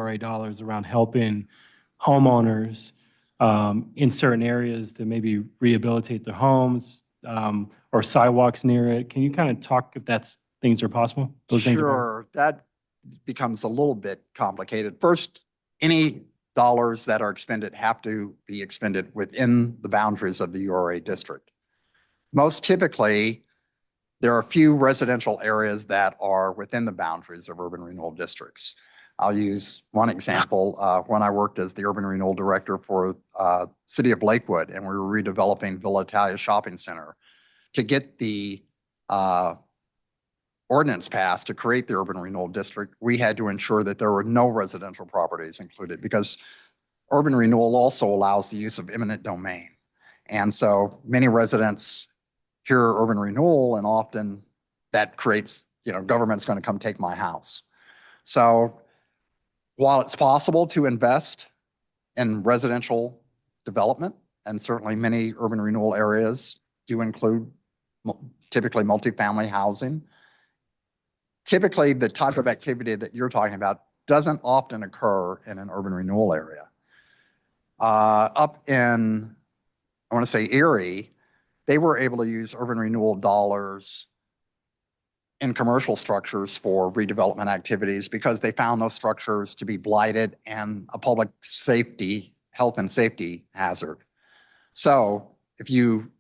URA dollars around helping homeowners in certain areas to maybe rehabilitate their homes or sidewalks near it. Can you kind of talk if things are possible? Sure, that becomes a little bit complicated. First, any dollars that are expended have to be expended within the boundaries of the URA district. Most typically, there are a few residential areas that are within the boundaries of urban renewal districts. I'll use one example. When I worked as the urban renewal director for City of Lakewood, and we were redeveloping Villa Italia Shopping Center, to get the ordinance passed to create the urban renewal district, we had to ensure that there were no residential properties included, because urban renewal also allows the use of eminent domain. And so many residents hear urban renewal, and often that creates, government's going to come take my house. So while it's possible to invest in residential development, and certainly many urban renewal areas do include typically multifamily housing, typically the type of activity that you're talking about doesn't often occur in an urban renewal area. Up in, I want to say Erie, they were able to use urban renewal dollars in commercial structures for redevelopment activities because they found those structures to be blighted and a public safety, health and safety hazard. So if you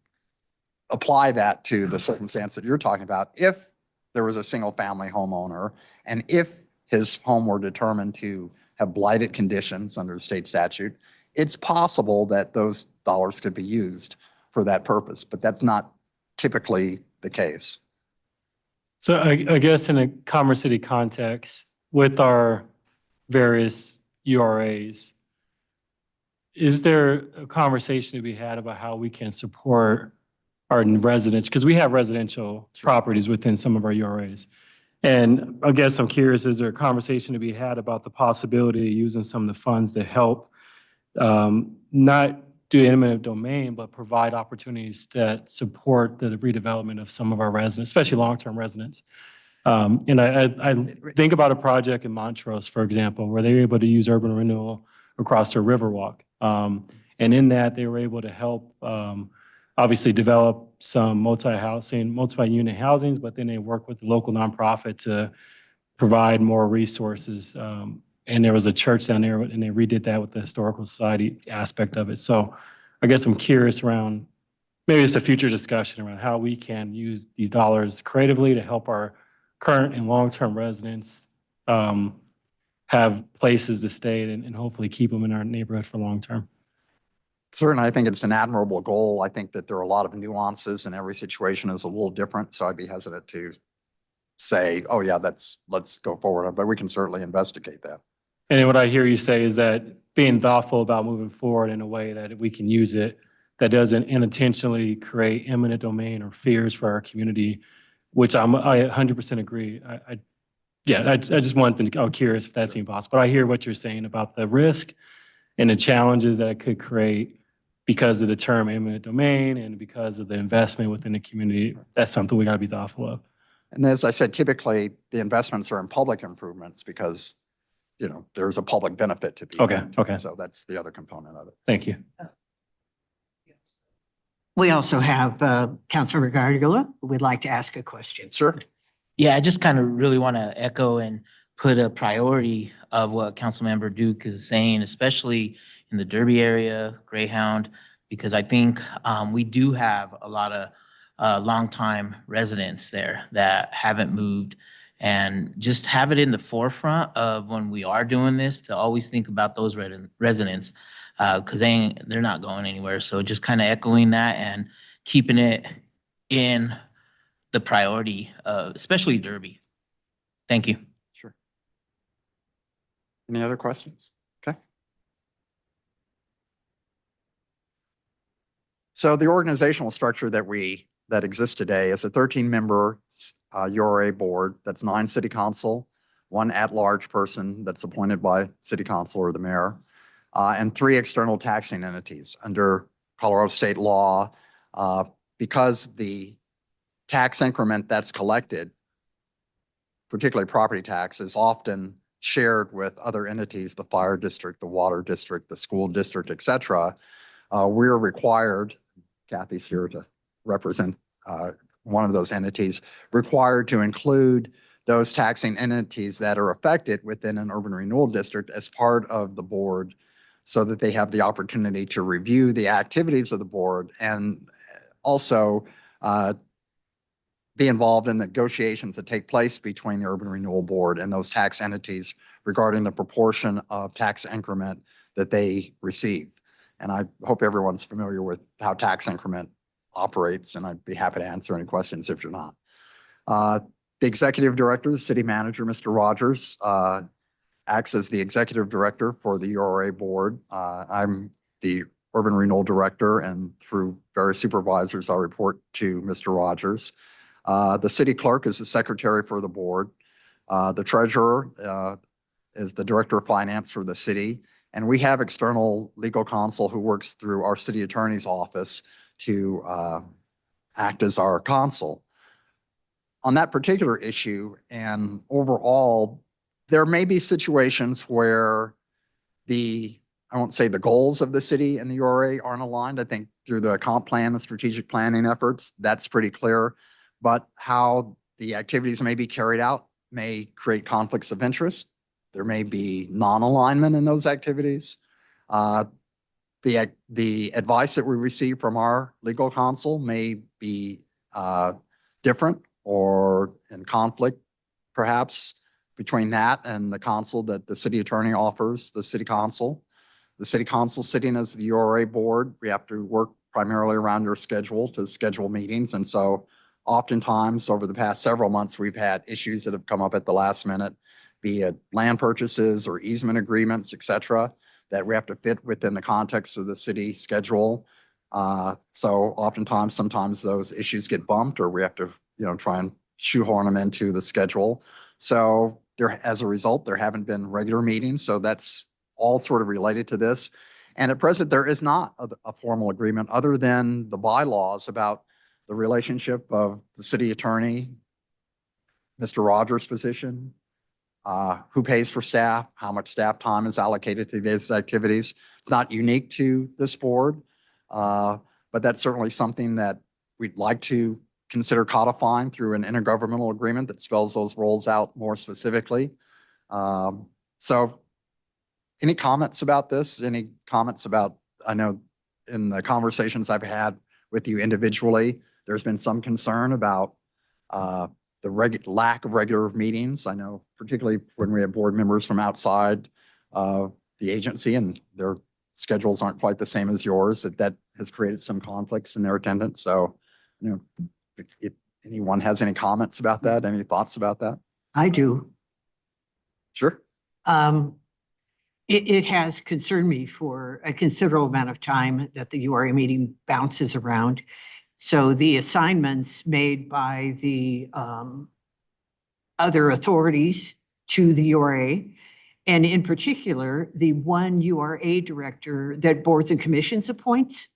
apply that to the circumstance that you're talking about, if there was a single family homeowner and if his home were determined to have blighted conditions under state statute, it's possible that those dollars could be used for that purpose, but that's not typically the case. So I guess in a Commerce City context, with our various URAs, is there a conversation to be had about how we can support our residents? Because we have residential properties within some of our URAs. And I guess I'm curious, is there a conversation to be had about the possibility of using some of the funds to help not do eminent domain, but provide opportunities that support the redevelopment of some of our residents, especially long-term residents? And I think about a project in Montrose, for example, where they were able to use urban renewal across their Riverwalk. And in that, they were able to help obviously develop some multi-unit housings, but then they work with the local nonprofit to provide more resources. And there was a church down there, and they redid that with the historical society aspect of it. So I guess I'm curious around, maybe it's a future discussion around how we can use these dollars creatively to help our current and long-term residents have places to stay and hopefully keep them in our neighborhood for long-term. Certainly, I think it's an admirable goal. I think that there are a lot of nuances and every situation is a little different. So I'd be hesitant to say, oh yeah, let's go forward, but we can certainly investigate that. And what I hear you say is that being thoughtful about moving forward in a way that we can use it, that doesn't unintentionally create eminent domain or fears for our community, which I 100% agree. I just wanted to, I'm curious if that seemed possible. But I hear what you're saying about the risk and the challenges that it could create because of the term eminent domain and because of the investment within the community. That's something we got to be thoughtful of. And as I said, typically the investments are in public improvements because there's a public benefit to be. Okay. So that's the other component of it. Thank you. We also have Councilor Gardula who would like to ask a question. Sure. Yeah, I just kind of really want to echo and put a priority of what Councilmember Duke is saying, especially in the Derby area, Greyhound, because I think we do have a lot of longtime residents there that haven't moved, and just have it in the forefront of when we are doing this to always think about those residents because they're not going anywhere. So just kind of echoing that and keeping it in the priority, especially Derby. Thank you. Sure. Any other questions? Okay. So the organizational structure that exists today is a 13-member URA board. That's 9 city council, 1 at-large person that's appointed by city council or the mayor, and 3 external taxing entities under Colorado state law. Because the tax increment that's collected, particularly property tax, is often shared with other entities, the fire district, the water district, the school district, et cetera, we're required, Kathy's here to represent one of those entities, required to include those taxing entities that are affected within an urban renewal district as part of the board so that they have the opportunity to review the activities of the board and also be involved in the negotiations that take place between the urban renewal board and those tax entities regarding the proportion of tax increment that they receive. And I hope everyone's familiar with how tax increment operates, and I'd be happy to answer any questions if you're not. The executive director, the city manager, Mr. Rogers, acts as the executive director for the URA board. I'm the urban renewal director, and through various supervisors, I'll report to Mr. Rogers. The city clerk is the secretary for the board. The treasurer is the director of finance for the city. And we have external legal counsel who works through our city attorney's office to act as our counsel. On that particular issue and overall, there may be situations where I won't say the goals of the city and the URA aren't aligned. I think through the comp plan and strategic planning efforts, that's pretty clear. But how the activities may be carried out may create conflicts of interest. There may be non-alignment in those activities. The advice that we receive from our legal counsel may be different or in conflict, perhaps, between that and the counsel that the city attorney offers, the city counsel. The city counsel sitting as the URA board, we have to work primarily around your schedule to schedule meetings. And so oftentimes over the past several months, we've had issues that have come up at the last minute, be it land purchases or easement agreements, et cetera, that we have to fit within the context of the city schedule. So oftentimes, sometimes those issues get bumped or we have to, try and shoehorn them into the schedule. So as a result, there haven't been regular meetings. So that's all sort of related to this. And at present, there is not a formal agreement other than the bylaws about the relationship of the city attorney, Mr. Rogers' position, who pays for staff, how much staff time is allocated to these activities. It's not unique to this board, but that's certainly something that we'd like to consider codifying through an intergovernmental agreement that spells those roles out more specifically. So any comments about this? Any comments about, I know in the conversations I've had with you individually, there's been some concern about the lack of regular meetings. I know particularly when we have board members from outside the agency and their schedules aren't quite the same as yours, that has created some conflicts in their attendance. So, if anyone has any comments about that, any thoughts about that? I do. Sure. It has concerned me for a considerable amount of time that the URA meeting bounces around. So the assignments made by the other authorities to the URA, and in particular, the one URA director that boards and commissions appoints,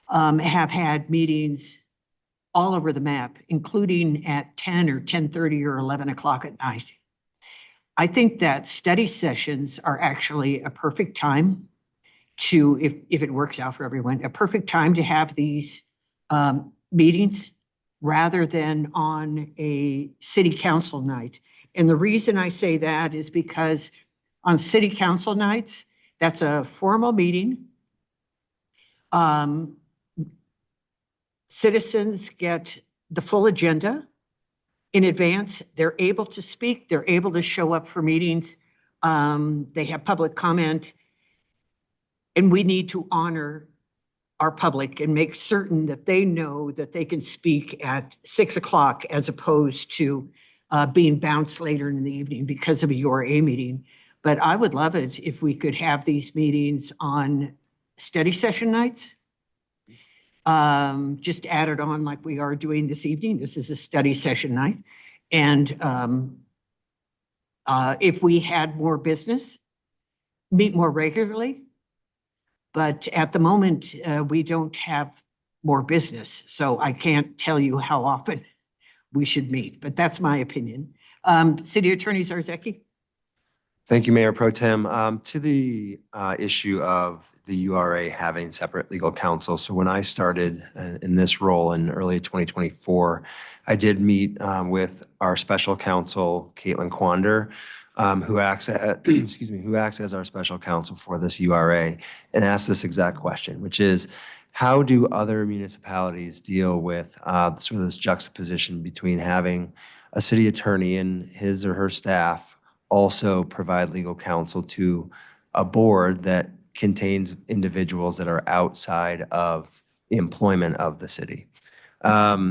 have had meetings all over the map, including at 10 or 10:30 or 11 o'clock at night. I think that study sessions are actually a perfect time to, if it works out for everyone, a perfect time to have these meetings rather than on a city council night. And the reason I say that is because on city council nights, that's a formal meeting. Citizens get the full agenda in advance. They're able to speak. They're able to show up for meetings. They have public comment. And we need to honor our public and make certain that they know that they can speak at 6 o'clock as opposed to being bounced later in the evening because of a URA meeting. But I would love it if we could have these meetings on study session nights. Just add it on like we are doing this evening. This is a study session night. And if we had more business, meet more regularly. But at the moment, we don't have more business. So I can't tell you how often we should meet, but that's my opinion. City Attorney Zarzeki? Thank you, Mayor Pro Tem. To the issue of the URA having separate legal counsel. So when I started in this role in early 2024, I did meet with our special counsel, Caitlin Quander, who acts who acts as our special counsel for this URA, and asked this exact question, which is, how do other municipalities deal with sort of this juxtaposition between having a city attorney and his or her staff also provide legal counsel to a board that contains individuals that are outside of the employment of the city?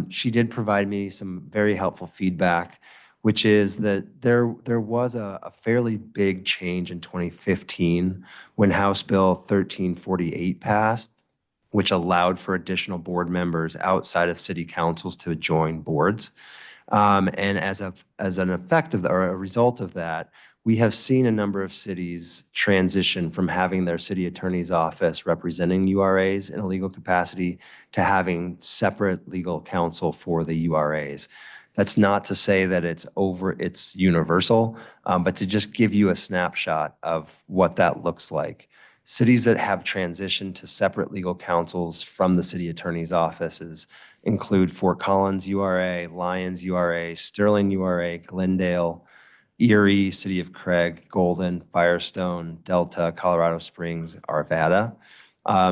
She did provide me some very helpful feedback, which is that there was a fairly big change in 2015 when House Bill 1348 passed, which allowed for additional board members outside of city councils to join boards. And as an effect of or a result of that, we have seen a number of cities transition from having their city attorney's office representing URAs in a legal capacity to having separate legal counsel for the URAs. That's not to say that it's universal, but to just give you a snapshot of what that looks like. Cities that have transitioned to separate legal counsels from the city attorney's offices include Fort Collins URA, Lyons URA, Sterling URA, Glendale, Erie, City of Craig, Golden, Firestone, Delta, Colorado Springs, Arvada.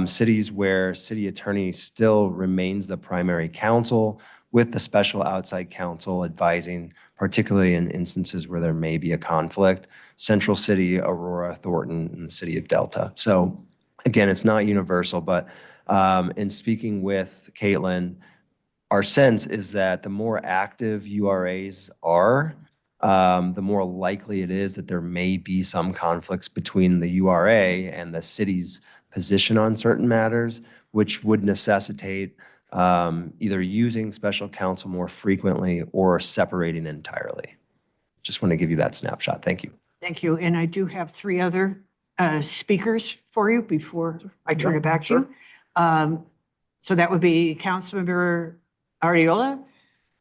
Cities where city attorney still remains the primary counsel with the special outside counsel advising, particularly in instances where there may be a conflict: Central City, Aurora, Thornton, and the City of Delta. So again, it's not universal, but in speaking with Caitlin, our sense is that the more active URAs are, the more likely it is that there may be some conflicts between the URA and the city's position on certain matters, which would necessitate either using special counsel more frequently or separating entirely. Just want to give you that snapshot. Thank you. Thank you. And I do have three other speakers for you before I turn it back to you. So that would be Councilmember Ariola,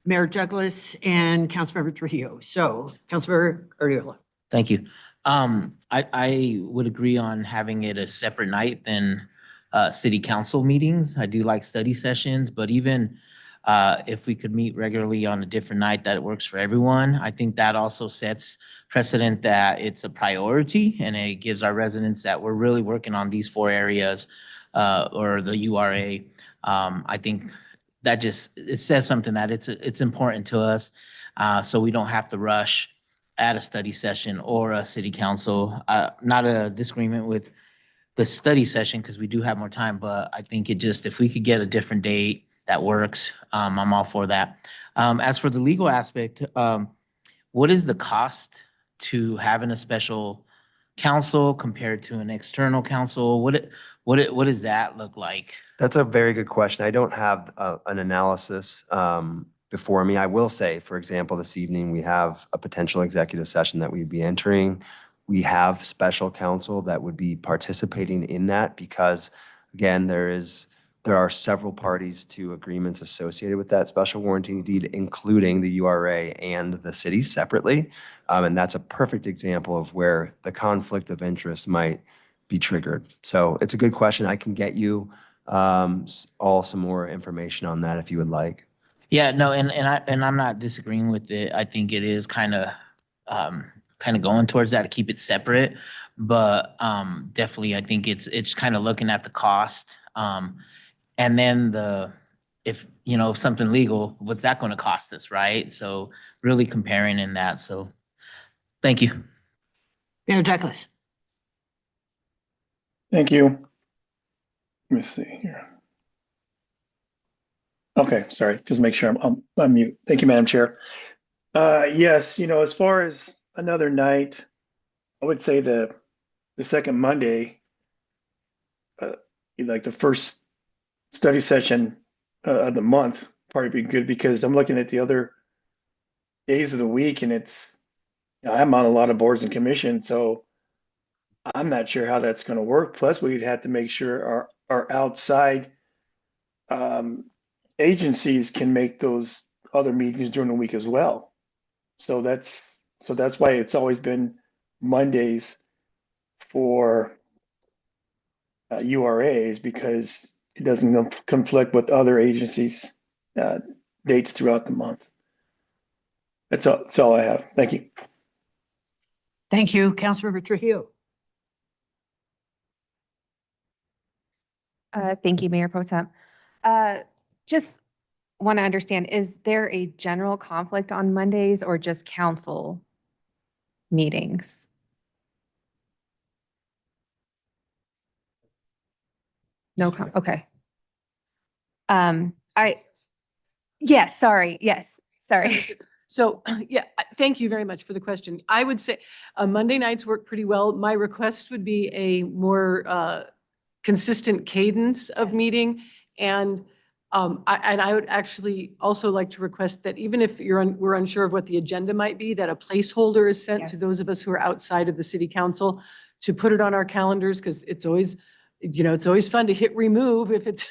Mayor Douglas, and Councilmember Trujillo. So Councilmember Ariola. Thank you. I would agree on having it a separate night than city council meetings. I do like study sessions, but even if we could meet regularly on a different night that works for everyone, I think that also sets precedent that it's a priority, and it gives our residents that we're really working on these 4 areas or the URA. I think that it says something that it's important to us, so we don't have to rush at a study session or a city council. Not a disagreement with the study session because we do have more time, but I think if we could get a different date that works, I'm all for that. As for the legal aspect, what is the cost to having a special counsel compared to an external counsel? What does that look like? That's a very good question. I don't have an analysis before me. I will say, for example, this evening we have a potential executive session that we'd be entering. We have special counsel that would be participating in that because, again, there are several parties to agreements associated with that special warranty deed, including the URA and the city separately. And that's a perfect example of where the conflict of interest might be triggered. So it's a good question. I can get you all some more information on that if you would like. Yeah, no, and I'm not disagreeing with it. I think it is kind of going towards that to keep it separate, but definitely I think it's kind of looking at the cost, and then if something legal, what's that going to cost us, right? So really comparing in that. So thank you. Mayor Douglas. Thank you. Let me see here. Okay, sorry, just make sure I'm mute. Thank you, Madam Chair. Yes, as far as another night, I would say the second Monday, like the first study session of the month, probably be good because I'm looking at the other days of the week and I'm on a lot of boards and commissions, so I'm not sure how that's going to work. Plus, we'd have to make sure our outside agencies can make those other meetings during the week as well. So that's why it's always been Mondays for URAs because it doesn't conflict with other agencies' dates throughout the month. That's all I have. Thank you. Thank you, Councilmember Trujillo. Thank you, Mayor Pro Tem. Just want to understand, is there a general conflict on Mondays or just council meetings? No, okay. Yes, sorry, yes, sorry. So, yeah, thank you very much for the question. I would say Monday nights work pretty well. My request would be a more consistent cadence of meeting. And I would actually also like to request that even if we're unsure of what the agenda might be, that a placeholder is sent to those of us who are outside of the city council to put it on our calendars, because it's always, it's always fun to hit remove if it's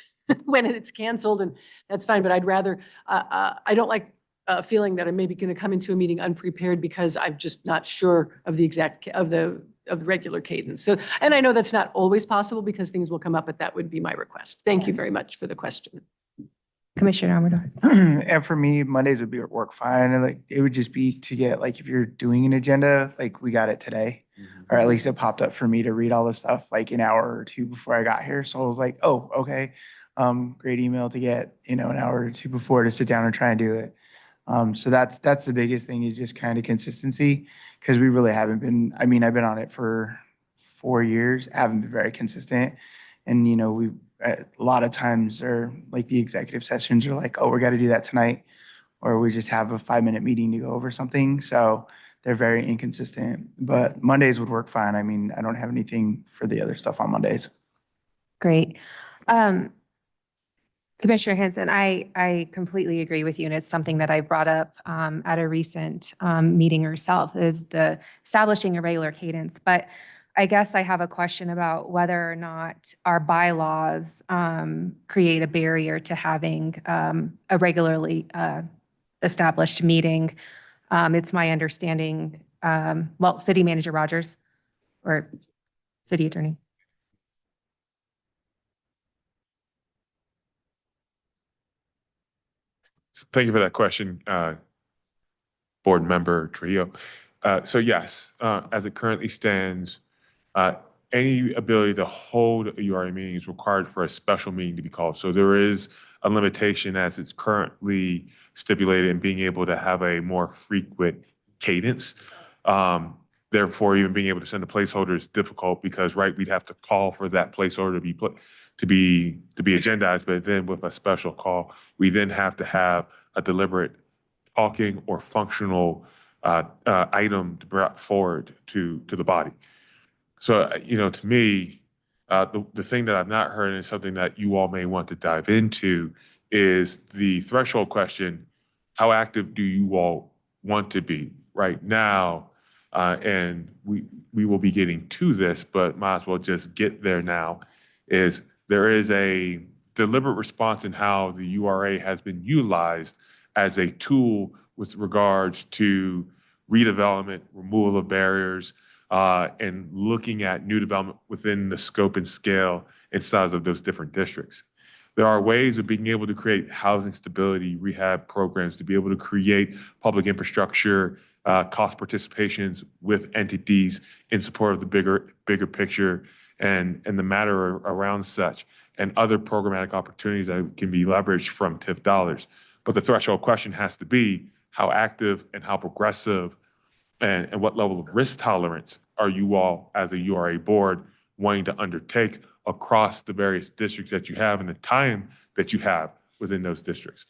when it's canceled, and that's fine. But I'd rather, I don't like feeling that I'm maybe going to come into a meeting unprepared because I'm just not sure of the exact, of the regular cadence. So, and I know that's not always possible because things will come up, but that would be my request. Thank you very much for the question. Commissioner Amador. And for me, Mondays would be work fine. And like, it would just be to get, like, if you're doing an agenda, like we got it today, or at least it popped up for me to read all the stuff like an hour or two before I got here. So I was like, oh, okay. Great email to get, an hour or two before to sit down and try and do it. So that's the biggest thing, is just kind of consistency, because we really haven't been, I've been on it for 4 years, haven't been very consistent. And, we, a lot of times are like the executive sessions are like, oh, we got to do that tonight. Or we just have a 5-minute meeting to go over something. So they're very inconsistent, but Mondays would work fine. I don't have anything for the other stuff on Mondays. Great. Commissioner Henson, I completely agree with you, and it's something that I brought up at a recent meeting herself, is the establishing a regular cadence. But I guess I have a question about whether or not our bylaws create a barrier to having a regularly established meeting. It's my understanding, City Manager Rogers or City Attorney. Thank you for that question, Board Member Trujillo. So yes, as it currently stands, any ability to hold a URA meeting is required for a special meeting to be called. So there is a limitation as it's currently stipulated in being able to have a more frequent cadence. Therefore, even being able to send a placeholder is difficult because, right, we'd have to call for that placeholder to be agendized, but then with a special call, we then have to have a deliberate talking or functional item to bring forward to the body. So, to me, the thing that I've not heard, and is something that you all may want to dive into, is the threshold question: how active do you all want to be right now? And we will be getting to this, but might as well just get there now. There is a deliberate response in how the URA has been utilized as a tool with regards to redevelopment, removal of barriers, and looking at new development within the scope and scale and size of those different districts. There are ways of being able to create housing stability, rehab programs, to be able to create public infrastructure, cost participations with entities in support of the bigger picture and the matter around such, and other programmatic opportunities that can be leveraged from TIF dollars. But the threshold question has to be: how active and how progressive and what level of risk tolerance are you all as a URA board wanting to undertake across the various districts that you have and the time that you have within those districts?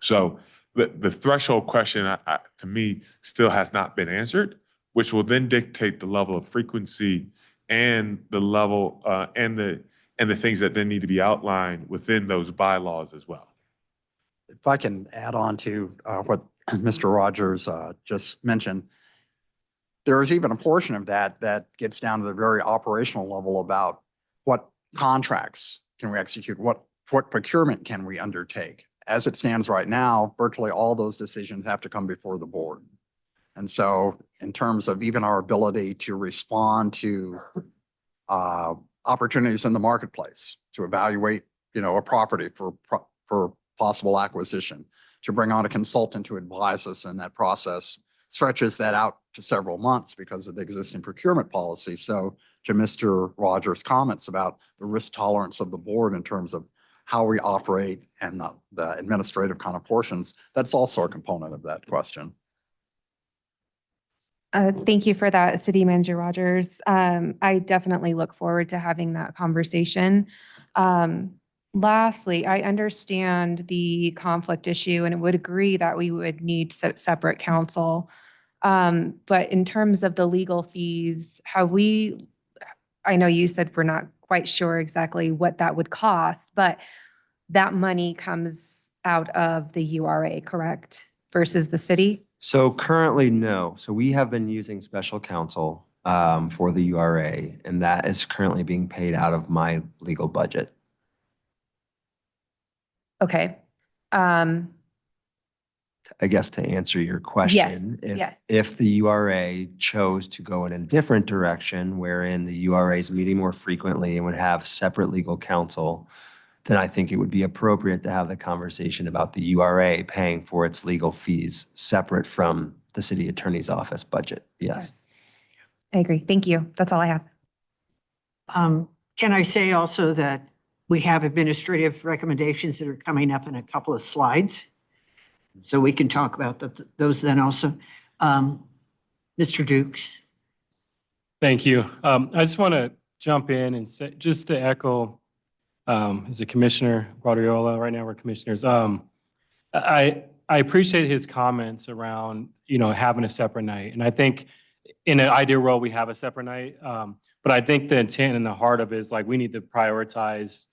So the threshold question, to me, still has not been answered, which will then dictate the level of frequency and the level and the things that then need to be outlined within those bylaws as well. If I can add on to what Mr. Rogers just mentioned, there is even a portion of that gets down to the very operational level about what contracts can we execute, what procurement can we undertake. As it stands right now, virtually all those decisions have to come before the board. And so in terms of even our ability to respond to opportunities in the marketplace, to evaluate, a property for possible acquisition, to bring on a consultant to advise us in that process, stretches that out to several months because of the existing procurement policy. So to Mr. Rogers' comments about the risk tolerance of the board in terms of how we operate and the administrative kind of portions, that's also a component of that question. Thank you for that, City Manager Rogers. I definitely look forward to having that conversation. Lastly, I understand the conflict issue and would agree that we would need separate counsel. But in terms of the legal fees, I know you said we're not quite sure exactly what that would cost, but that money comes out of the URA, correct? Versus the city? So currently, no. So we have been using special counsel for the URA, and that is currently being paid out of my legal budget. Okay. I guess to answer your question, yes. if the URA chose to go in a different direction, wherein the URA is meeting more frequently and would have separate legal counsel, then I think it would be appropriate to have the conversation about the URA paying for its legal fees separate from the city attorney's office budget. Yes. I agree. Thank you. That's all I have. Can I say also that we have administrative recommendations that are coming up in a couple of slides? So we can talk about those then also. Mr. Dukes. Thank you. I just want to jump in and say, just to echo, is it Commissioner Guardiola? Right now we're commissioners. I appreciate his comments around, having a separate night. And I think in an ideal world, we have a separate night. But I think the intent and the heart of it is like, we need to prioritize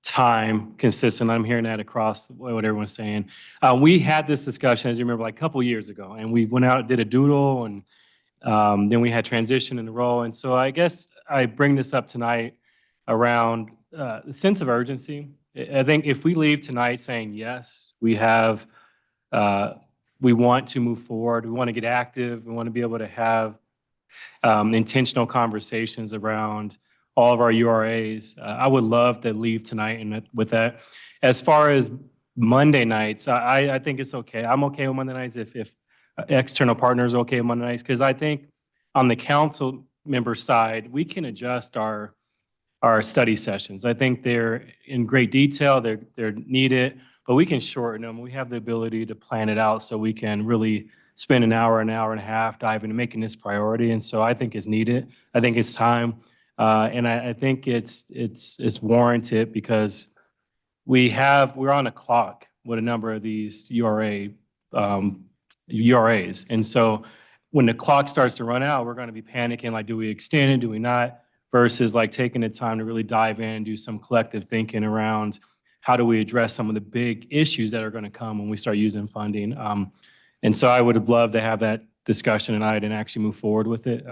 time consistent. I'm hearing that across what everyone's saying. We had this discussion, as you remember, like a couple years ago, and we went out and did a doodle, and then we had transition in the role. And so I guess I bring this up tonight around the sense of urgency. I think if we leave tonight saying, yes, we want to move forward, we want to get active, we want to be able to have intentional conversations around all of our URAs. I would love to leave tonight and with that. As far as Monday nights, I think it's okay. I'm okay with Monday nights if external partners are okay with Monday nights, because I think on the council member side, we can adjust our study sessions. I think they're in great detail, they're needed, but we can shorten them. We have the ability to plan it out so we can really spend an hour and a half diving and making this priority. And so I think it's needed. I think it's time. And I think it's warranted because we're on a clock with a number of these URAs. And so when the clock starts to run out, we're going to be panicking, like, do we extend it? Do we not? Versus like taking the time to really dive in and do some collective thinking around how do we address some of the big issues that are going to come when we start using funding. And so I would have loved to have that discussion tonight and actually move forward with it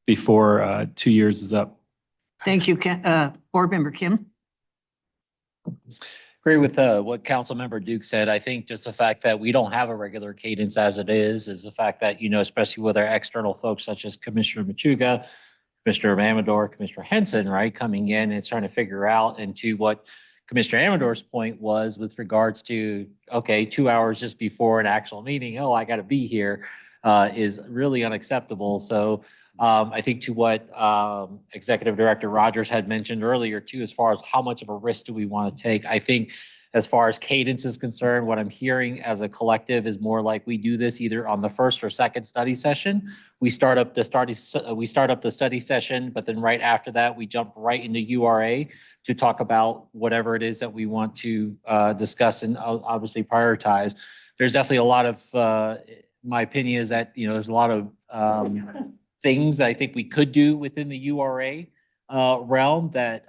before 2 years is up. Thank you, Board Member Kim. Agree with what Councilmember Duke said. I think just the fact that we don't have a regular cadence as it is the fact that, especially with our external folks such as Commissioner Machuga, Commissioner Amador, Commissioner Henson, right, coming in and trying to figure out, and to what Commissioner Amador's point was with regards to, okay, 2 hours just before an actual meeting, oh, I got to be here, is really unacceptable. So I think to what Executive Director Rogers had mentioned earlier too, as far as how much of a risk do we want to take, I think as far as cadence is concerned, what I'm hearing as a collective is more like we do this either on the first or second study session. We start up the study session, but then right after that, we jump right into URA to talk about whatever it is that we want to discuss and obviously prioritize. There's definitely a lot of, my opinion is that, there's a lot of things that I think we could do within the URA realm that,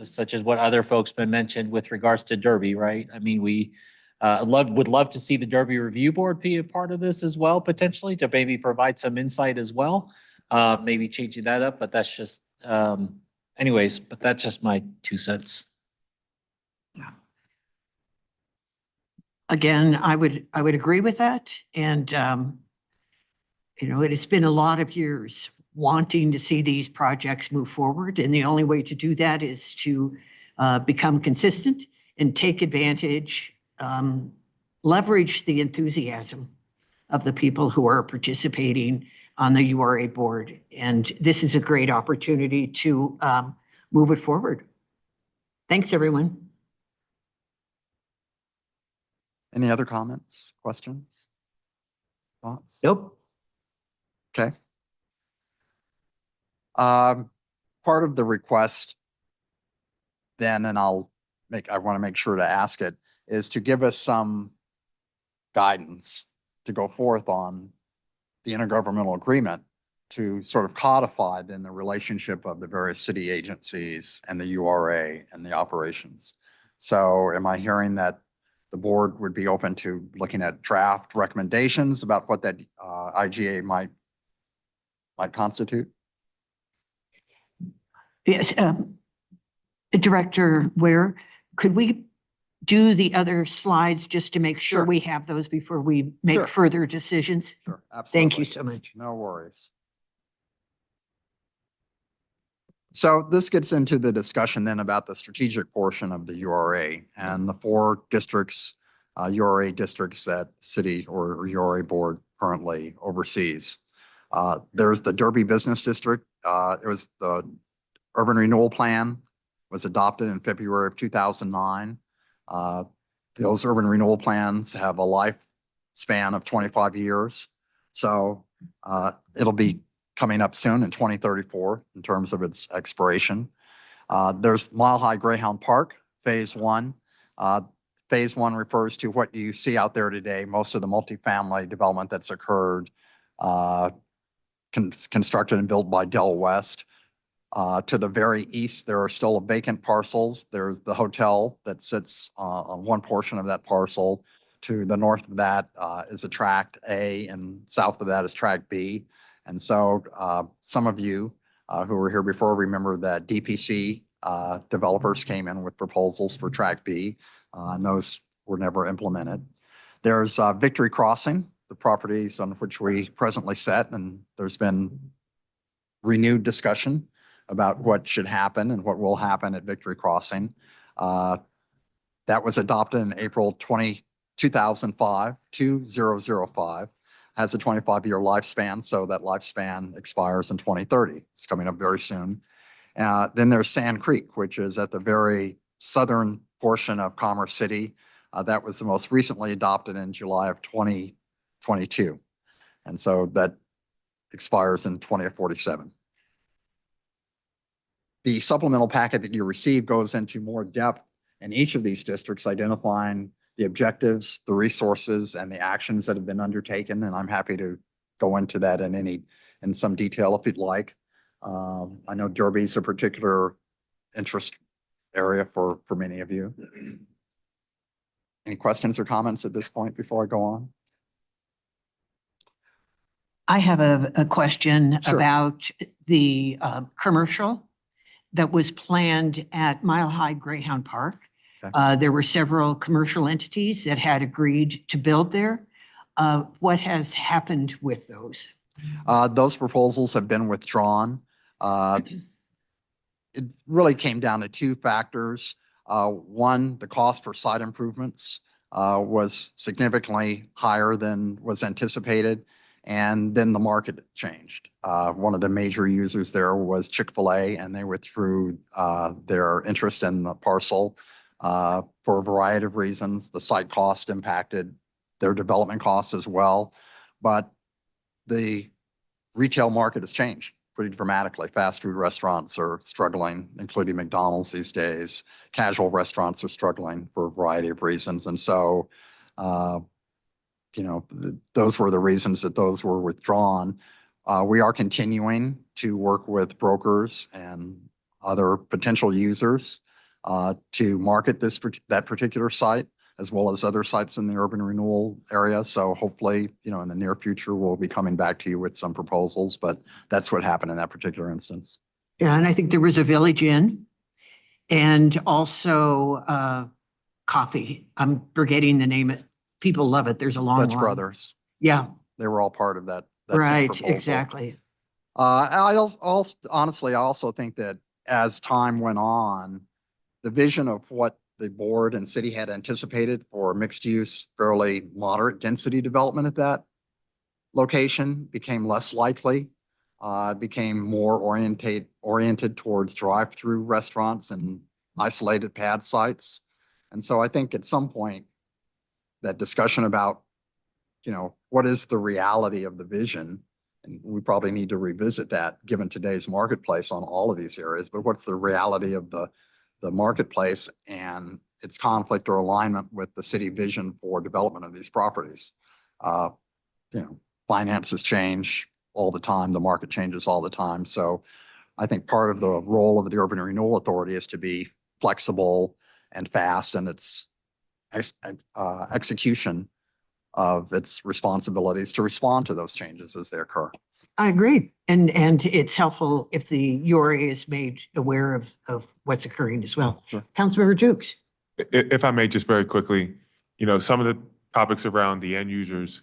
such as what other folks been mentioned with regards to Derby, right? I mean, we would love to see the Derby Review Board be a part of this as well, potentially, to maybe provide some insight as well. Maybe changing that up, but that's just, anyways, but that's just my 2 cents. Again, I would agree with that. And You know, it has been a lot of years wanting to see these projects move forward. And the only way to do that is to become consistent and take advantage, leverage the enthusiasm of the people who are participating on the URA board. And this is a great opportunity to move it forward. Thanks, everyone. Any other comments, questions, thoughts? Nope. Okay. Part of the request then, and I want to make sure to ask it, is to give us some guidance to go forth on the intergovernmental agreement to sort of codify then the relationship of the various city agencies and the URA and the operations. So am I hearing that the board would be open to looking at draft recommendations about what that IGA might constitute? Yes, Director Ware, could we do the other slides just to make sure Sure. we have those before we make Sure. further decisions? Sure, absolutely. Thank you so much. No worries. So this gets into the discussion then about the strategic portion of the URA and the 4 districts, URA districts that city or URA board currently oversees. There's the Derby Business District. It was the Urban Renewal Plan was adopted in February of 2009. Those urban renewal plans have a lifespan of 25 years. So it'll be coming up soon in 2034 in terms of its expiration. There's Mile High Greyhound Park, Phase 1. Phase 1 refers to what you see out there today, most of the multifamily development that's occurred, constructed and built by Del West. To the very east, there are still vacant parcels. There's the hotel that sits on one portion of that parcel. To the north of that is a Tract A, and south of that is Tract B. And so some of you who were here before remember that DPC developers came in with proposals for Tract B, and those were never implemented. There's Victory Crossing, the properties on which we presently sit, and there's been renewed discussion about what should happen and what will happen at Victory Crossing. That was adopted in April 2005, 2005, has a 25-year lifespan, so that lifespan expires in 2030. It's coming up very soon. Then there's Sand Creek, which is at the very southern portion of Commerce City. That was the most recently adopted in July of 2022. And so that expires in 2047. The supplemental packet that you receive goes into more depth in each of these districts, identifying the objectives, the resources, and the actions that have been undertaken. And I'm happy to go into that in some detail if you'd like. I know Derby's a particular interest area for many of you. Any questions or comments at this point before I go on? I have a question Sure. about the commercial that was planned at Mile High Greyhound Park. Okay. There were several commercial entities that had agreed to build there. What has happened with those? Those proposals have been withdrawn. It really came down to 2 factors. One, the cost for site improvements was significantly higher than was anticipated. And then the market changed. One of the major users there was Chick-fil-A, and they withdrew their interest in the parcel for a variety of reasons. The site cost impacted their development costs as well. But the retail market has changed pretty dramatically. Fast food restaurants are struggling, including McDonald's these days. Casual restaurants are struggling for a variety of reasons. And so, those were the reasons that those were withdrawn. We are continuing to work with brokers and other potential users to market that particular site, as well as other sites in the urban renewal area. So hopefully, in the near future, we'll be coming back to you with some proposals, but that's what happened in that particular instance. Yeah, and I think there was a Village Inn and also coffee. I'm forgetting the name. People love it. There's a long Dutch line. Brothers, Yeah. they were all part of that that same Right, proposal. exactly. Honestly, I also think that as time went on, the vision of what the board and city had anticipated for mixed use, fairly moderate density development at that location became less likely. Became more oriented towards drive-through restaurants and isolated pad sites. And so I think at some point, that discussion about, what is the reality of the vision? And we probably need to revisit that given today's marketplace on all of these areas, but what's the reality of the marketplace and its conflict or alignment with the city vision for development of these properties? Finances change all the time. The market changes all the time. So I think part of the role of the Urban Renewal Authority is to be flexible and fast in its execution of its responsibilities to respond to those changes as they occur. I agree. And it's helpful if the URA is made aware of what's occurring as well. Sure. Councilmember Jukes. If I may, just very quickly, some of the topics around the end users,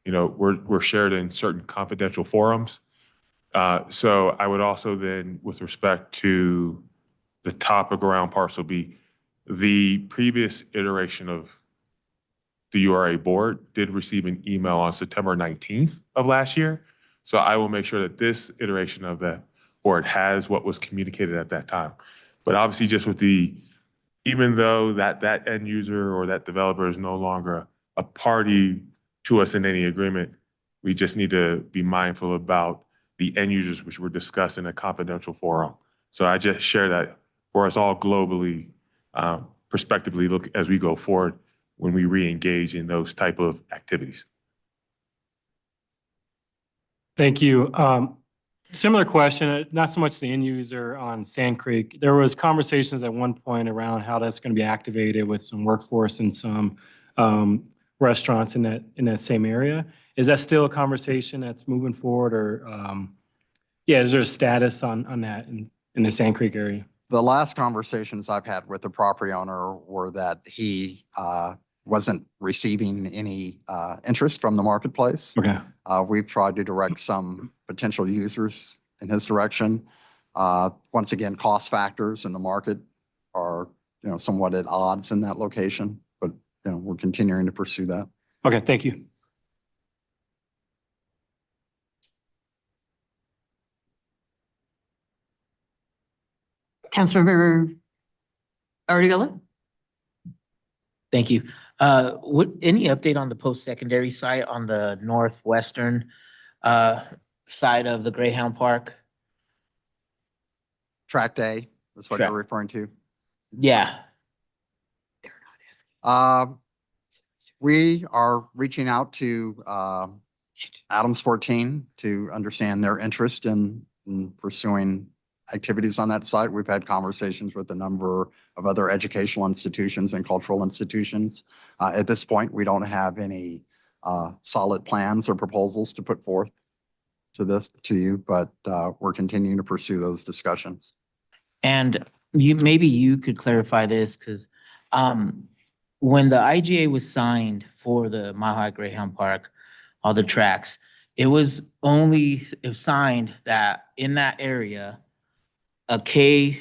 were shared in certain confidential forums. So I would also then, with respect to the topic around parcel B, the previous iteration of the URA board did receive an email on September 19th of last year. So I will make sure that this iteration of the board has what was communicated at that time. But obviously just with even though that end user or that developer is no longer a party to us in any agreement, we just need to be mindful about the end users which were discussed in a confidential forum. So I just share that for us all globally, prospectively look as we go forward when we re-engage in those type of activities. Thank you. Similar question, not so much the end user on Sand Creek. There was conversations at one point around how that's going to be activated with some workforce and some restaurants in that same area. Is that still a conversation that's moving forward, or is there a status on that in the Sand Creek area? The last conversations I've had with the property owner were that he wasn't receiving any interest from the marketplace. Okay. We've tried to direct some potential users in his direction. Once again, cost factors in the market are, somewhat at odds in that location, but, we're continuing to pursue that. Okay, thank you. Councilmember Ardiola? Thank you. Any update on the post-secondary site on the northwestern side of the Greyhound Park? Track day, that's what Track. you're referring to. Yeah. We are reaching out to Adams 14 to understand their interest in pursuing activities on that site. We've had conversations with a number of other educational institutions and cultural institutions. At this point, we don't have any solid plans or proposals to put forth to you, but we're continuing to pursue those discussions. And maybe you could clarify this, because when the IGA was signed for the Mile High Greyhound Park, all the tracks, it was signed that in that area, a K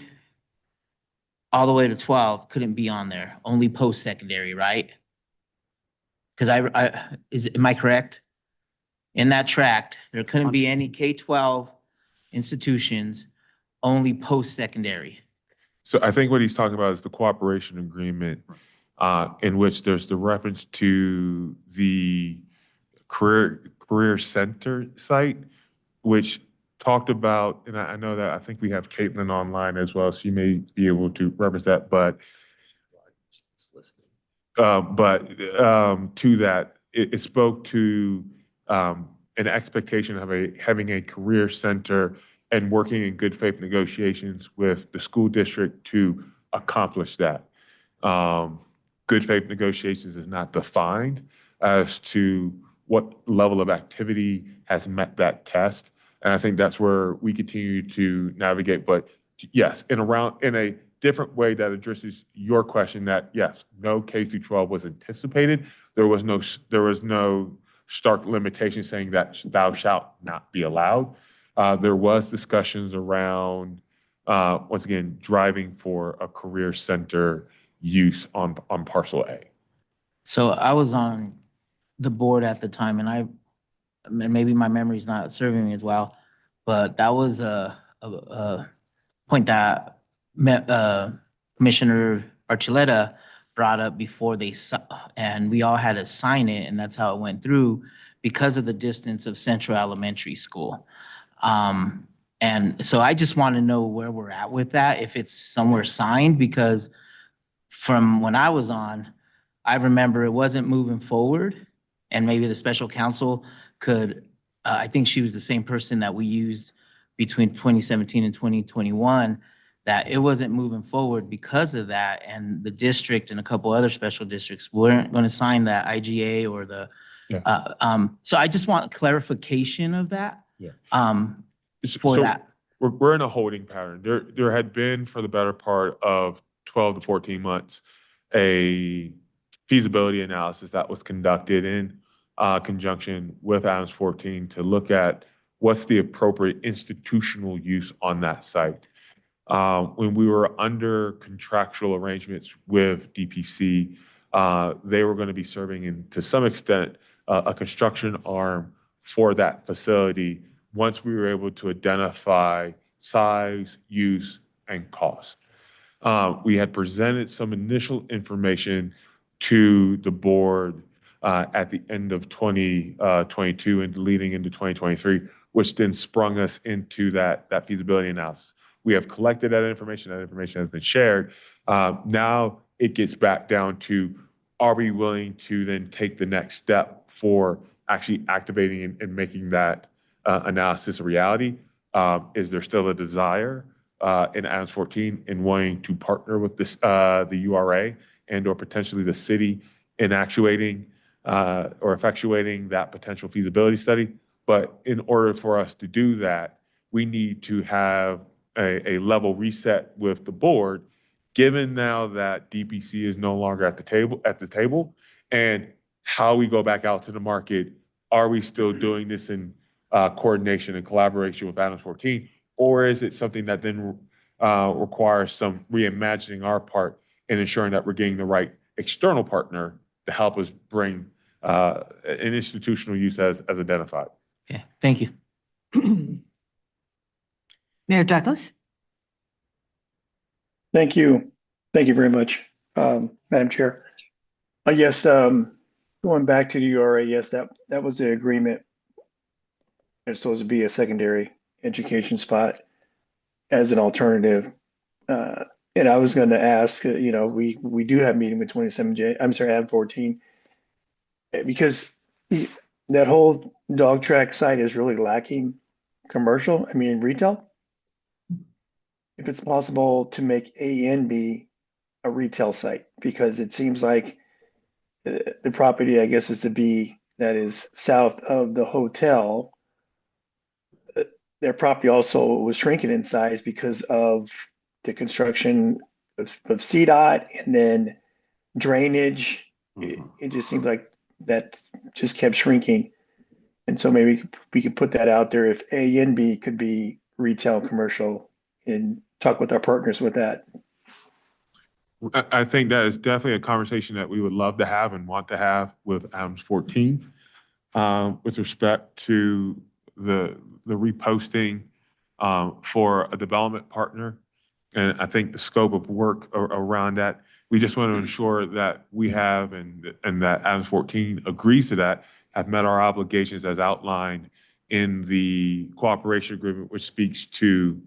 all the way to 12 couldn't be on there, only post-secondary, right? Because am I correct? In that tract, there couldn't be any K-12 institutions, only post-secondary. So I think what he's talking about is the cooperation agreement in which there's the reference to the career center site, which talked about, and I know that I think we have Caitlin online as well, so you may be able to reference that, but to that, it spoke to an expectation of having a career center and working in good faith negotiations with the school district to accomplish that. Good faith negotiations is not defined as to what level of activity has met that test. And I think that's where we continue to navigate. But yes, in a different way that addresses your question, that yes, no K through 12 was anticipated. There was no stark limitation saying that thou shalt not be allowed. There was discussions around, once again, driving for a career center use on parcel A. So I was on the board at the time, and maybe my memory's not serving me as well, but that was a point that Commissioner Archuleta brought up before and we all had to sign it, and that's how it went through because of the distance of Central Elementary School. And so I just want to know where we're at with that, if it's somewhere signed, because from when I was on, I remember it wasn't moving forward, and maybe the special counsel could, I think she was the same person that we used between 2017 and 2021, that it wasn't moving forward because of that, and the district and a couple other special districts weren't going to sign that IGA or the, so I just want clarification of that. Yeah. For So that. We're in a holding pattern. There had been for the better part of 12 to 14 months, a feasibility analysis that was conducted in conjunction with Adams 14 to look at what's the appropriate institutional use on that site. When we were under contractual arrangements with DPC, they were going to be serving in, to some extent, a construction arm for that facility once we were able to identify size, use, and cost. We had presented some initial information to the board at the end of 2022 and leading into 2023, which then sprung us into that feasibility analysis. We have collected that information. That information has been shared. Now it gets back down to, are we willing to then take the next step for actually activating and making that analysis a reality? Is there still a desire in Adams 14 in wanting to partner with this, the URA and or potentially the city in actuating or effectuating that potential feasibility study? But in order for us to do that, we need to have a level reset with the board, given now that DPC is no longer at the table, and how we go back out to the market. Are we still doing this in coordination and collaboration with Adams 14, or is it something that then requires some reimagining our part in ensuring that we're getting the right external partner to help us bring an institutional use as identified? Okay, thank you. Mayor Douglas? Thank you. Thank you very much, Madam Chair. I guess going back to the URA, yes, that was the agreement. It's supposed to be a secondary education spot as an alternative. And I was going to ask, we do have meeting with 27J, I'm sorry, Ad 14, because that whole dog track site is really lacking retail. If it's possible to make A and B a retail site, because it seems like the property, I guess, is the B that is south of the hotel. Their property also was shrinking in size because of the construction of CDOT and then drainage. It just seems like that just kept shrinking. And so maybe we could put that out there if A and B could be retail, commercial, and talk with our partners with that. I think that is definitely a conversation that we would love to have and want to have with Adams 14 with respect to the reposting for a development partner. And I think the scope of work around that, we just want to ensure that we have and that Adams 14 agrees to that, have met our obligations as outlined in the cooperation agreement, which speaks to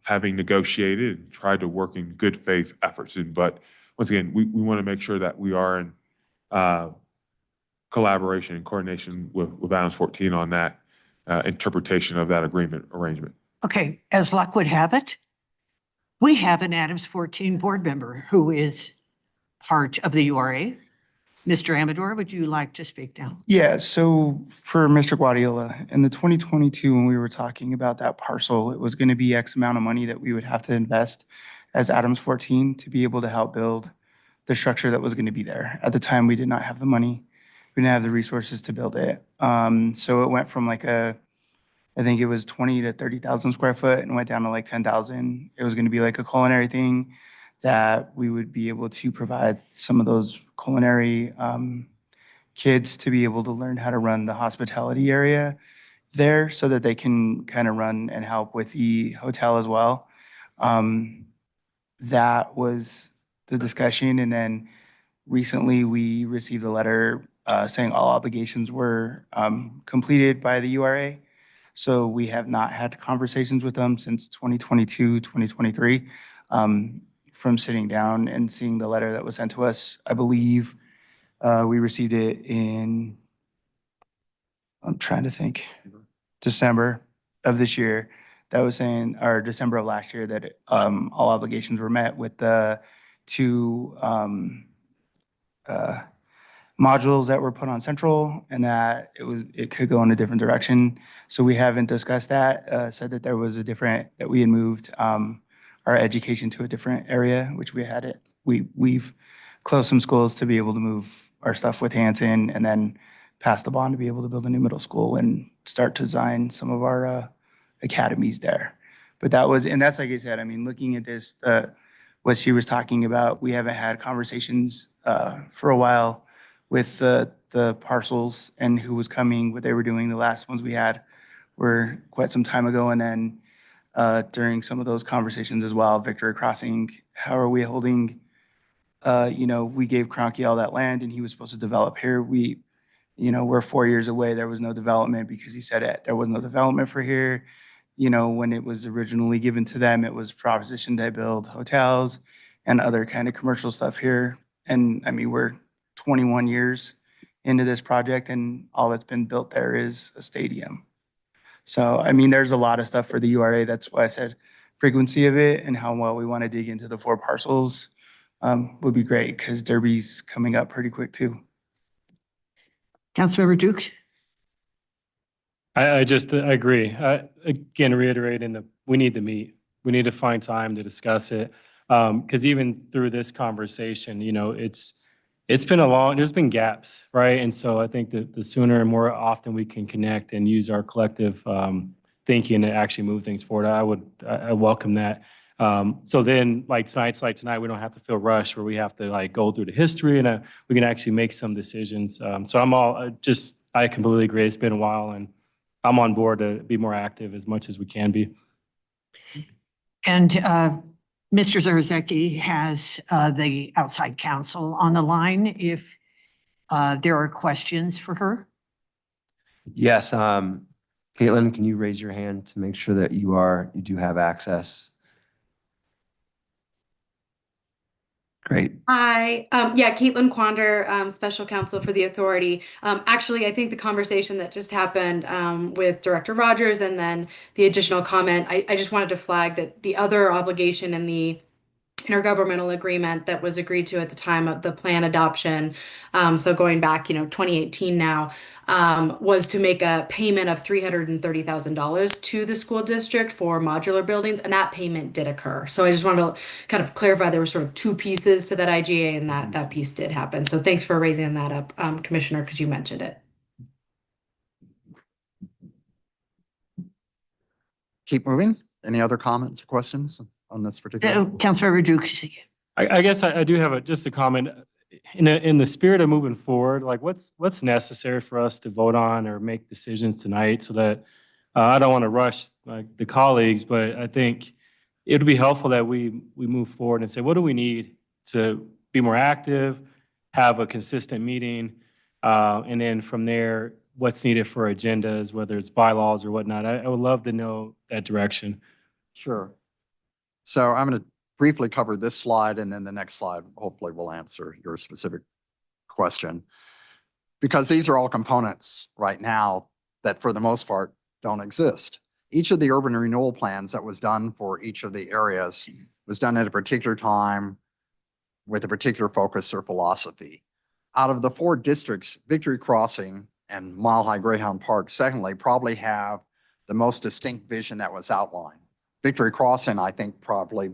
having negotiated and tried to work in good faith efforts. But once again, we want to make sure that we are in collaboration and coordination with Adams 14 on that interpretation of that agreement arrangement. Okay, as luck would have it, we have an Adams 14 board member who is part of the URA. Mr. Amador, would you like to speak now? Yeah, so for Mr. Guardiola, in the 2022, when we were talking about that parcel, it was going to be X amount of money that we would have to invest as Adams 14 to be able to help build the structure that was going to be there. At the time, we did not have the money. we didn't have the resources to build it. So it went from like I think it was 20 to 30,000 square foot and went down to like 10,000. It was going to be like a culinary thing that we would be able to provide some of those culinary kids to be able to learn how to run the hospitality area there so that they can kind of run and help with the hotel as well. That was the discussion. And then recently we received a letter saying all obligations were completed by the URA. So we have not had conversations with them since 2022, 2023. From sitting down and seeing the letter that was sent to us, I believe we received it in, I'm trying to think, December of this year. That was saying, or December of last year, that all obligations were met with the two modules that were put on central and that it could go in a different direction. So we haven't discussed that, said that there was that we had moved our education to a different area, which we had it. We've closed some schools to be able to move our stuff with Hanson and then pass the bond to be able to build a new middle school and start to design some of our academies there. But that's like I said, I mean, looking at this, what she was talking about, we haven't had conversations for a while with the parcels and who was coming, what they were doing. The last ones we had were quite some time ago. And then during some of those conversations as well, Victory Crossing, how are we holding, we gave Cronky all that land and he was supposed to develop here. We're 4 years away. There was no development because he said there was no development for here. When it was originally given to them, it was propositioned to build hotels and other kind of commercial stuff here. And I mean, we're 21 years into this project and all that's been built there is a stadium. So, I mean, there's a lot of stuff for the URA. That's why I said frequency of it and how well we want to dig into the 4 parcels would be great because Derby's coming up pretty quick too. Councilmember Dukes? I agree. Again, reiterating we need to meet. We need to find time to discuss it. Because even through this conversation, it's been there's been gaps, right? And so I think that the sooner and more often we can connect and use our collective thinking to actually move things forward, I welcome that. So then like tonight, we don't have to feel rushed where we have to like go through the history and we can actually make some decisions. So I completely agree. It's been a while and I'm on board to be more active as much as we can be. And Mr. Zarzeki has the outside counsel on the line if there are questions for her. Yes, Caitlin, can you raise your hand to make sure that you do have access? Great. Hi, Caitlin Quander, Special Counsel for the Authority. Actually, I think the conversation that just happened with Director Rogers and then the additional comment, I just wanted to flag that the other obligation in the intergovernmental agreement that was agreed to at the time of the plan adoption, so going back, 2018 now, was to make a payment of $330,000 to the school district for modular buildings, and that payment did occur. So I just wanted to kind of clarify there were sort of 2 pieces to that IGA, and that piece did happen. So thanks for raising that up, Commissioner, because you mentioned it. Keep moving. Any other comments or questions on this particular? Councilmember Dukes. I guess I do have just a comment. In the spirit of moving forward, like what's necessary for us to vote on or make decisions tonight so that I don't want to rush like the colleagues, but I think it would be helpful that we move forward and say, what do we need to be more active, have a consistent meeting, and then from there, what's needed for agendas, whether it's bylaws or whatnot. I would love to know that direction. Sure. So I'm going to briefly cover this slide and then the next slide hopefully will answer your specific question. Because these are all components right now that for the most part don't exist. Each of the urban renewal plans that was done for each of the areas was done at a particular time with a particular focus or philosophy. Out of the 4 districts, Victory Crossing and Mile High Greyhound Park, secondly, probably have the most distinct vision that was outlined. Victory Crossing, I think, probably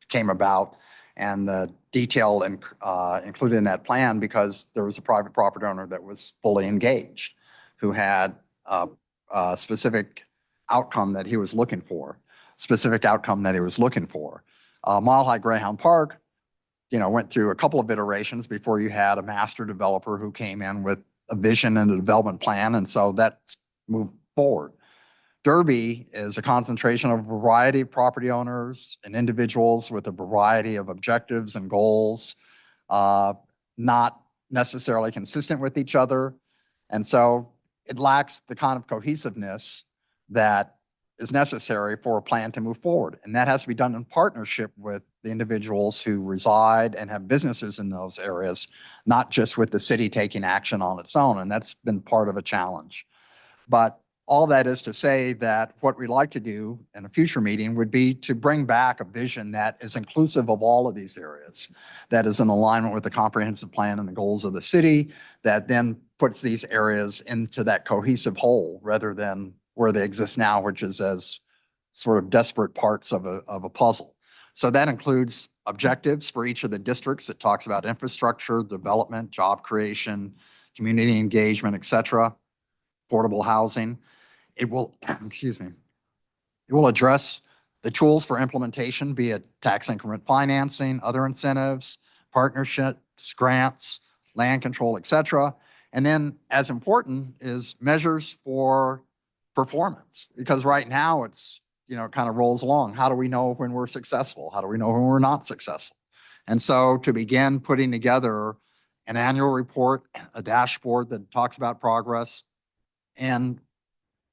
came about And the detail included in that plan, because there was a private property owner that was fully engaged, who had a specific outcome that he was looking for, Mile High Greyhound Park, went through a couple of iterations before you had a master developer who came in with a vision and a development plan. And so that's moved forward. Derby is a concentration of a variety of property owners and individuals with a variety of objectives and goals, not necessarily consistent with each other. And so it lacks the kind of cohesiveness that is necessary for a plan to move forward. And that has to be done in partnership with the individuals who reside and have businesses in those areas, not just with the city taking action on its own. And that's been part of a challenge. But all that is to say that what we'd like to do in a future meeting would be to bring back a vision that is inclusive of all of these areas, that is in alignment with the comprehensive plan and the goals of the city, that then puts these areas into that cohesive whole rather than where they exist now, which is as sort of desperate parts of a puzzle. So that includes objectives for each of the districts. It talks about infrastructure, development, job creation, community engagement, et cetera, affordable housing. It will, excuse me, it will address the tools for implementation, be it tax increment financing, other incentives, partnerships, grants, land control, et cetera. And then as important is measures for performance, because right now it's, it kind of rolls along. How do we know when we're successful? How do we know when we're not successful? And so to begin putting together an annual report, a dashboard that talks about progress and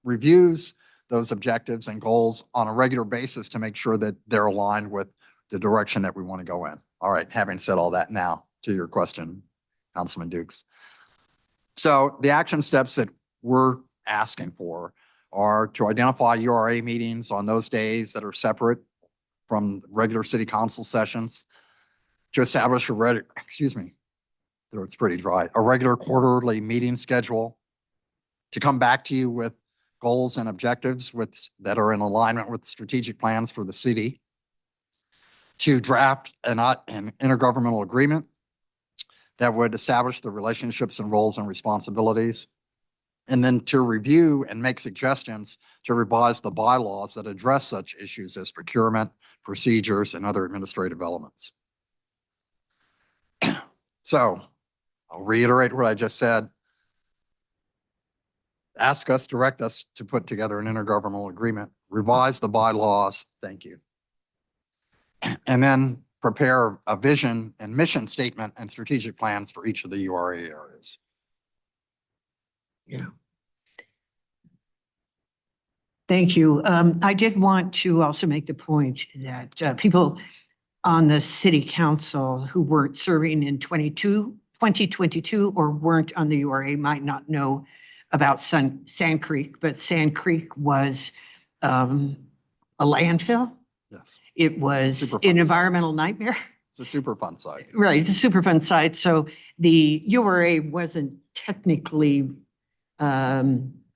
reviews those objectives and goals on a regular basis to make sure that they're aligned with the direction that we want to go in. All right, having said all that, now to your question, Councilman Dukes. So the action steps that we're asking for are to identify URA meetings on those days that are separate from regular city council sessions, to establish a regular quarterly meeting schedule, to come back to you with goals and objectives that are in alignment with strategic plans for the city, to draft an intergovernmental agreement that would establish the relationships and roles and responsibilities, and then to review and make suggestions to revise the bylaws that address such issues as procurement, procedures, and other administrative elements. So I'll reiterate what I just said. Direct us to put together an intergovernmental agreement, revise the bylaws, thank you, and then prepare a vision and mission statement and strategic plans for each of the URA areas. Yeah. Thank you. I did want to also make the point that people on the city council who weren't serving in 2022 or weren't on the URA might not know about Sand Creek, but Sand Creek was a landfill. Yes. It was Super an fun environmental nightmare. It's a super fun site. Right, it's a super fun site. So the URA wasn't technically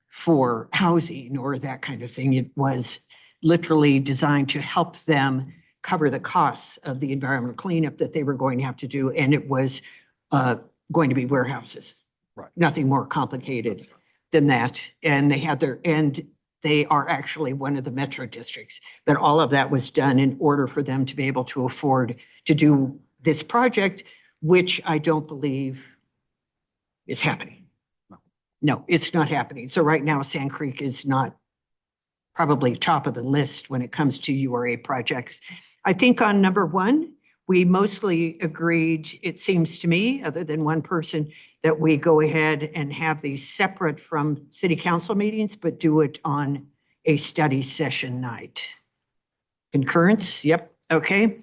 for housing or that kind of thing. It was literally designed to help them cover the costs of the environmental cleanup that they were going to have to do. And it was going to be warehouses. Right. Nothing more complicated than that. And they are actually one of the metro districts. But all of that was done in order for them to be able to afford to do this project, which I don't believe is happening. No, it's not happening. So right now, Sand Creek is not probably top of the list when it comes to URA projects. I think on number one, we mostly agreed, it seems to me, other than one person, that we go ahead and have these separate from city council meetings, but do it on a study session night. Concurrence? Yep. Okay.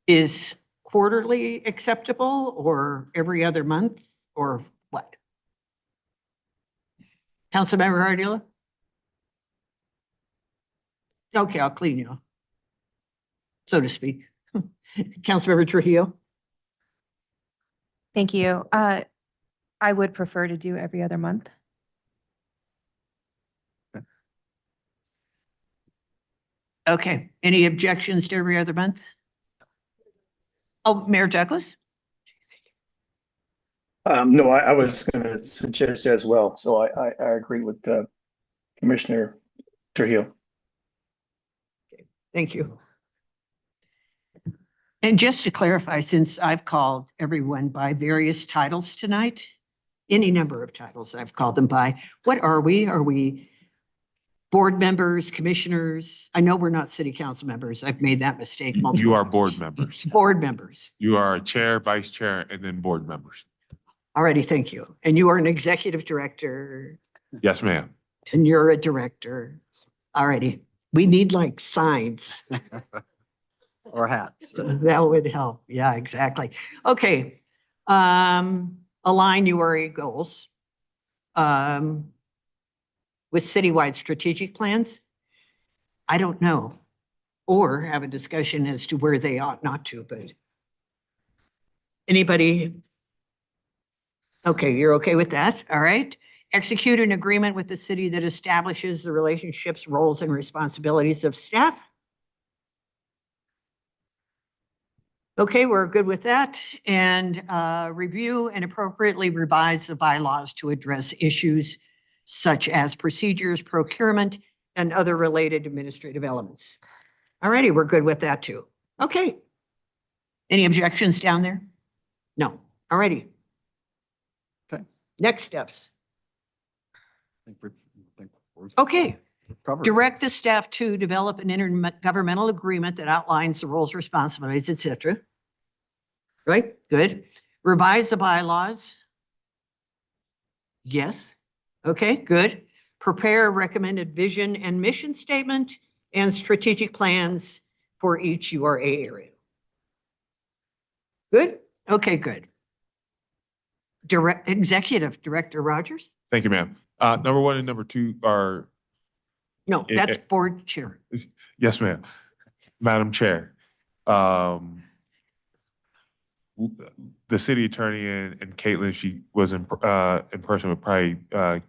Is quarterly acceptable or every other month or what? Councilmember Ardila? Okay, I'll clean you, so to speak. Councilmember Trujillo? Thank you. I would prefer to do every other month. Okay, any objections to every other month? Oh, Mayor Douglas? No, I was gonna suggest as well, so I agree with Commissioner Trujillo. Thank you. And just to clarify, since I've called everyone by various titles tonight, any number of titles I've called them by, what are we? Are we board members, commissioners? I know we're not city council members. I've made that mistake multiple You are times. board members. Board members. You are a chair, vice chair, and then board members. Alrighty, thank you. And you are an executive director Yes, ma'am. and you're a director. Alrighty, we need like signs. Or hats. That would help. Yeah, exactly. Okay. Align URA goals with citywide strategic plans. I don't know. Or have a discussion as to where they ought not to, but anybody? Okay, you're okay with that? All right. Execute an agreement with the city that establishes the relationships, roles, and responsibilities of staff. Okay, we're good with that. And review and appropriately revise the bylaws to address issues such as procedures, procurement, and other related administrative elements. All righty, we're good with that too. Okay. Any objections down there? No. All righty. Okay. Next steps. I think we're Okay. covered. Direct the staff to develop an intergovernmental agreement that outlines the roles, responsibilities, et cetera. Right? Good. Revise the bylaws. Yes. Okay, good. Prepare a recommended vision and mission statement and strategic plans for each URA area. Good? Okay, good. Executive Director Rogers? Thank you, ma'am. Number one and number two are, No, It- that's it- board chair. yes, ma'am. Madam Chair, the city attorney and Caitlin, if she was in person, would probably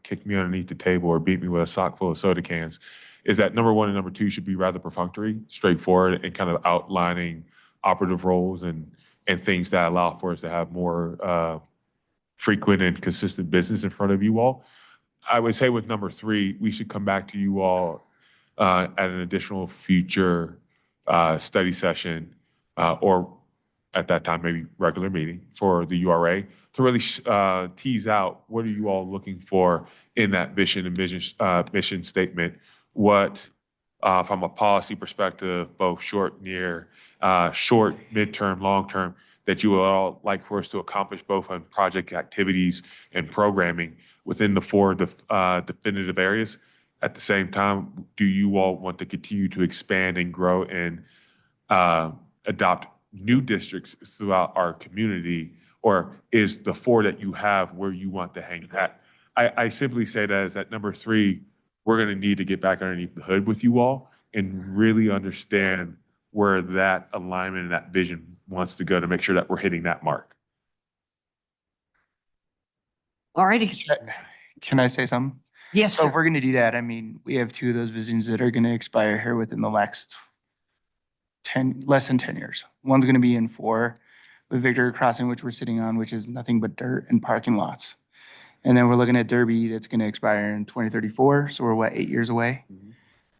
kick me underneath the table or beat me with a sock full of soda cans, is that number one and number two should be rather perfunctory, straightforward, and kind of outlining operative roles and things that allow for us to have more frequent and consistent business in front of you all. I would say with number three, we should come back to you all at an additional future study session or at that time, maybe regular meeting for the URA to really tease out what are you all looking for in that vision and mission statement. What, from a policy perspective, both short, midterm, long term, that you would all like for us to accomplish both on project activities and programming within the four definitive areas. At the same time, do you all want to continue to expand and grow and adopt new districts throughout our community, or is the four that you have where you want to hang at? I simply say that as that number three, we're going to need to get back underneath the hood with you all and really understand where that alignment and that vision wants to go to make sure that we're hitting that mark. All righty. Can I say something? Yes, So if sir. we're gonna do that, I mean, we have two of those visions that are gonna expire here within the next less than 10 years. One's gonna be in 4 with Victory Crossing, which we're sitting on, which is nothing but dirt and parking lots. And then we're looking at Derby that's gonna expire in 2034, so we're what, 8 years away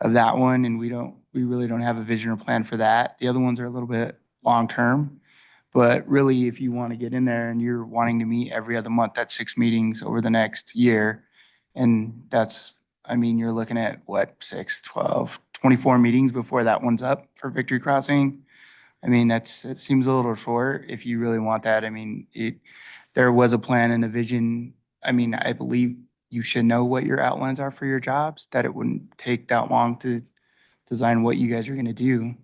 of that one, and we really don't have a vision or plan for that. The other ones are a little bit long-term. But really, if you want to get in there and you're wanting to meet every other month, that's 6 meetings over the next year. And that's, I mean, you're looking at what, 6, 12, 24 meetings before that one's up for Victory Crossing. I mean, it seems a little short if you really want that. I mean, there was a plan and a vision. I mean, I believe you should know what your outlines are for your jobs, that it wouldn't take that long to design what you guys are going to do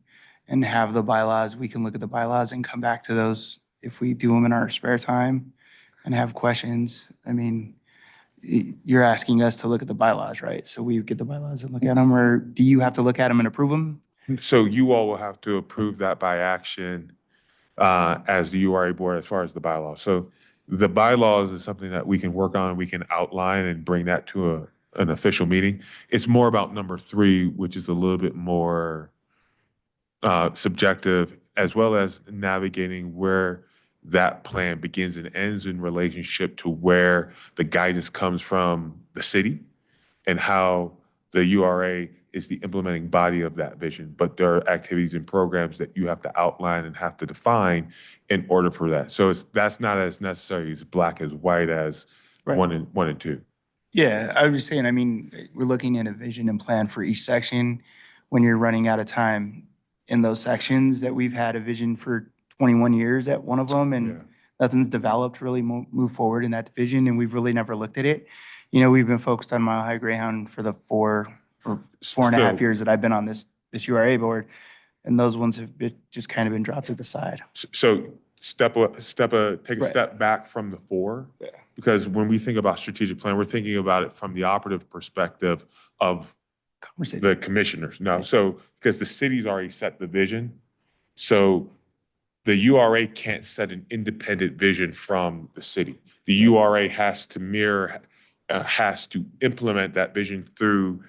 and have the bylaws. We can look at the bylaws and come back to those if we do them in our spare time and have questions. I mean, you're asking us to look at the bylaws, right? So we get the bylaws and look at them, or do you have to look at them and approve them? So you all will have to approve that by action as the URA board as far as the bylaws. So the bylaws is something that we can work on, we can outline and bring that to an official meeting. It's more about number three, which is a little bit more subjective, as well as navigating where that plan begins and ends in relationship to where the guidance comes from the city and how the URA is the implementing body of that vision. But there are activities and programs that you have to outline and have to define in order for that. So that's not as necessarily as black as white as Right. one and two. Yeah, I was just saying, I mean, we're looking at a vision and plan for each section. When you're running out of time in those sections, that we've had a vision for 21 years at one of them, Yeah. and nothing's developed really move forward in that division, and we've really never looked at it. You know, we've been focused on Mile High Greyhound for the 4.5 So- years that I've been on this URA board, and those ones have just kind of been dropped to the side. So take a Right. step back from the four. Yeah. Because when we think about strategic plan, we're thinking about it from the operative perspective of Conversation. the commissioners. No, so because the city's already set the vision, so the URA can't set an independent vision from the city. The URA has to has to implement that vision through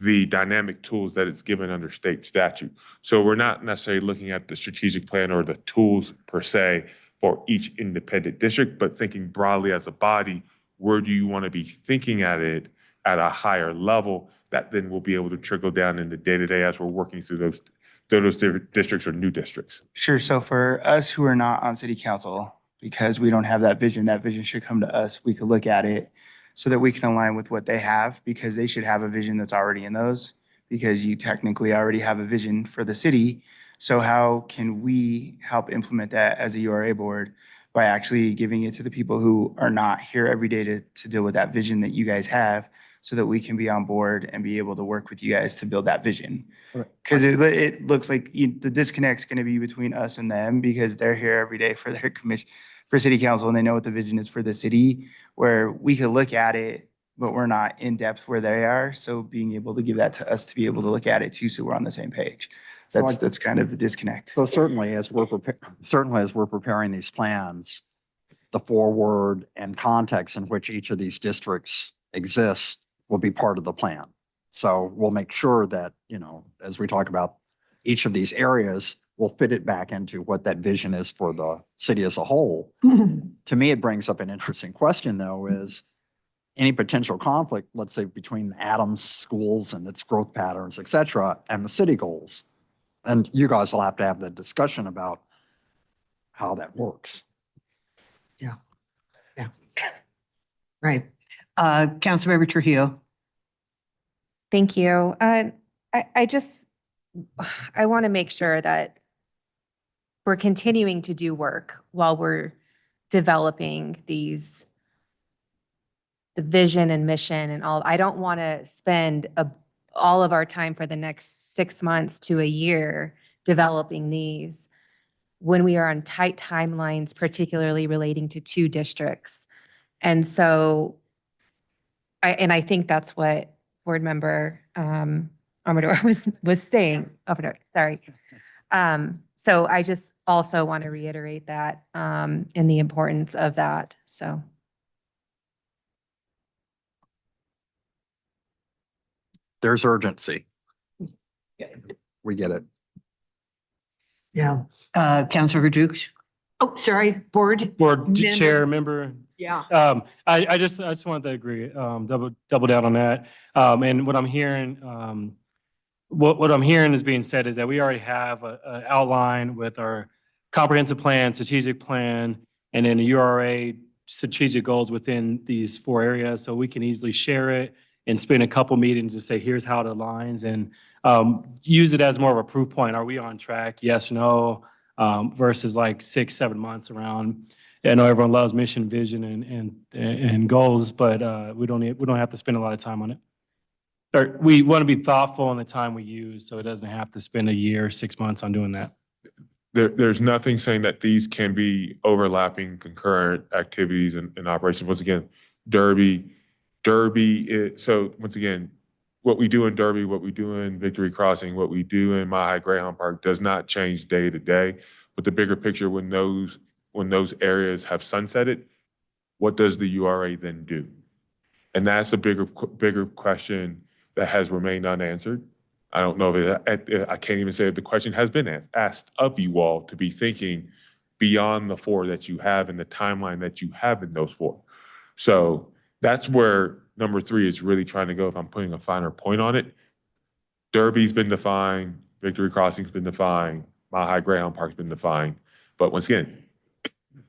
the dynamic tools that it's given under state statute. So we're not necessarily looking at the strategic plan or the tools per se for each independent district, but thinking broadly as a body, where do you want to be thinking at it at a higher level that then will be able to trickle down into day-to-day as we're working through those different districts or new districts. Sure. So for us who are not on city council, because we don't have that vision should come to us. We could look at it so that we can align with what they have, because they should have a vision that's already in those, because you technically already have a vision for the city. So how can we help implement that as a URA board by actually giving it to the people who are not here every day to deal with that vision that you guys have, so that we can be on board and be able to work with you guys to build that vision? Because it looks like the disconnect's going to be between us and them, because they're here every day for their commission, for city council, and they know what the vision is for the city, where we could look at it, but we're not in depth where they are. So being able to give that to us to be able to look at it too, so we're on the same page. So That's kind of the disconnect. So certainly as we're preparing these plans, the forward and context in which each of these districts exists will be part of the plan. So we'll make sure that, you know, as we talk about each of these areas, we'll fit it back into what that vision is for the city as a whole. To me, it brings up an interesting question, though, is any potential conflict, let's say, between Adams schools and its growth patterns, et cetera, and the city goals. And you guys will have to have the discussion about how that works. Right. Councilmember Trujillo. Thank you. I want to make sure that we're continuing to do work while we're developing the vision and mission and all. I don't want to spend all of our time for the next 6 months to a year developing these when we are on tight timelines, particularly relating to 2 districts. And so, I think that's what Board Member Amador was saying. Amador, sorry. So I just also want to reiterate that and the importance of that. So. There's urgency. We get it. Yeah. Councilmember Dukes. Oh, sorry, Board Chair member. Yeah. I just wanted to agree, double down on that. And what I'm hearing, what I'm hearing is being said is that we already have a outline with our comprehensive plan, strategic plan, and then the URA strategic goals within these 4 areas. So we can easily share it and spend a couple meetings to say, here's how it aligns, and use it as more of a proof point. Are we on track? Yes, no, versus like 6, 7 months around. I know everyone loves mission, vision, and goals, but we don't have to spend a lot of time on it. Or we want to be thoughtful in the time we use, so it doesn't have to spend a year, 6 months on doing that. There's nothing saying that these can be overlapping concurrent activities and operations. Once again, Derby, so once again, what we do in Derby, what we do in Victory Crossing, what we do in Mile High Greyhound Park does not change day to day. But the bigger picture, when those areas have sunsetted, what does the URA then do? And that's a bigger question that has remained unanswered. I don't know if I can't even say if the question has been asked of you all to be thinking beyond the 4 that you have and the timeline that you have in those 4. So that's where number 3 is really trying to go, if I'm putting a finer point on it. Derby's been defined, Victory Crossing's been defined, Mile High Greyhound Park's been defined. But once again,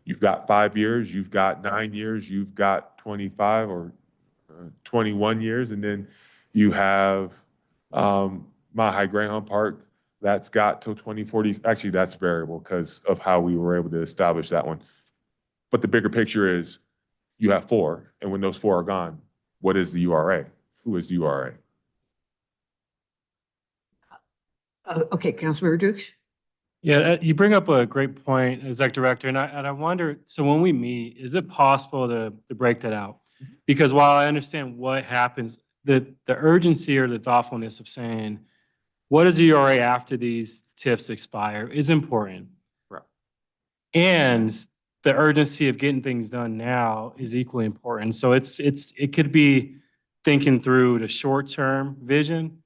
you've got 5 years, you've got 9 years, you've got 25 or 21 years, and then you have Mile High Greyhound Park, that's got till 2040. Actually, that's variable because of how we were able to establish that one. But the bigger picture is you have 4, and when those 4 are gone, what is the URA? Who is the URA? Okay, Councilmember Dukes? Yeah, you bring up a great point, Executive Director, and I wonder, so when we meet, is it possible to break that out? Because while I understand what happens, the urgency or the thoughtfulness of saying, what is the URA after these TIFs expire is important. Right. And the urgency of getting things done now is equally important. So it could be thinking through the short-term vision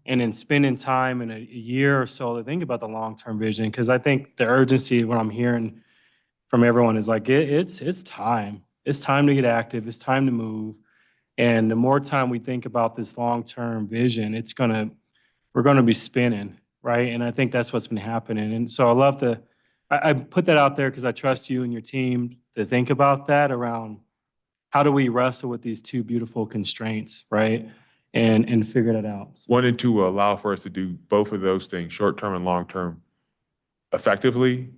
and then spending time in a year or so to think about the long-term vision. Because I think the urgency, what I'm hearing from everyone is like, it's time. It's time to get active. It's time to move. And the more time we think about this long-term vision, we're gonna be spinning, right? And I think that's what's been happening. And so I love I put that out there because I trust you and your team to think about that around how do we wrestle with these 2 beautiful constraints, right? And figure that out. 1 and 2 will allow for us to do both of those things, short-term and long-term, effectively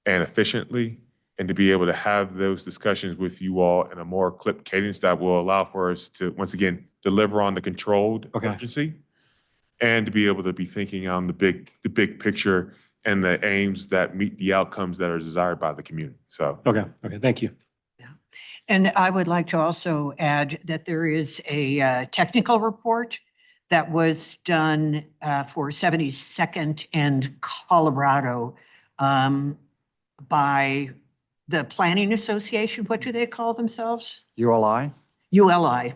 and efficiently, and to be able to have those discussions with you all in a more clipped cadence that will allow for us to, once again, deliver on the controlled urgency and to be able to be thinking on the big picture and the aims that meet the outcomes that are desired by the community. So. Okay, thank you. And I would like to also add that there is a technical report that was done for 72nd and Colorado by the Planning Association. What do they call themselves? ULI? ULI.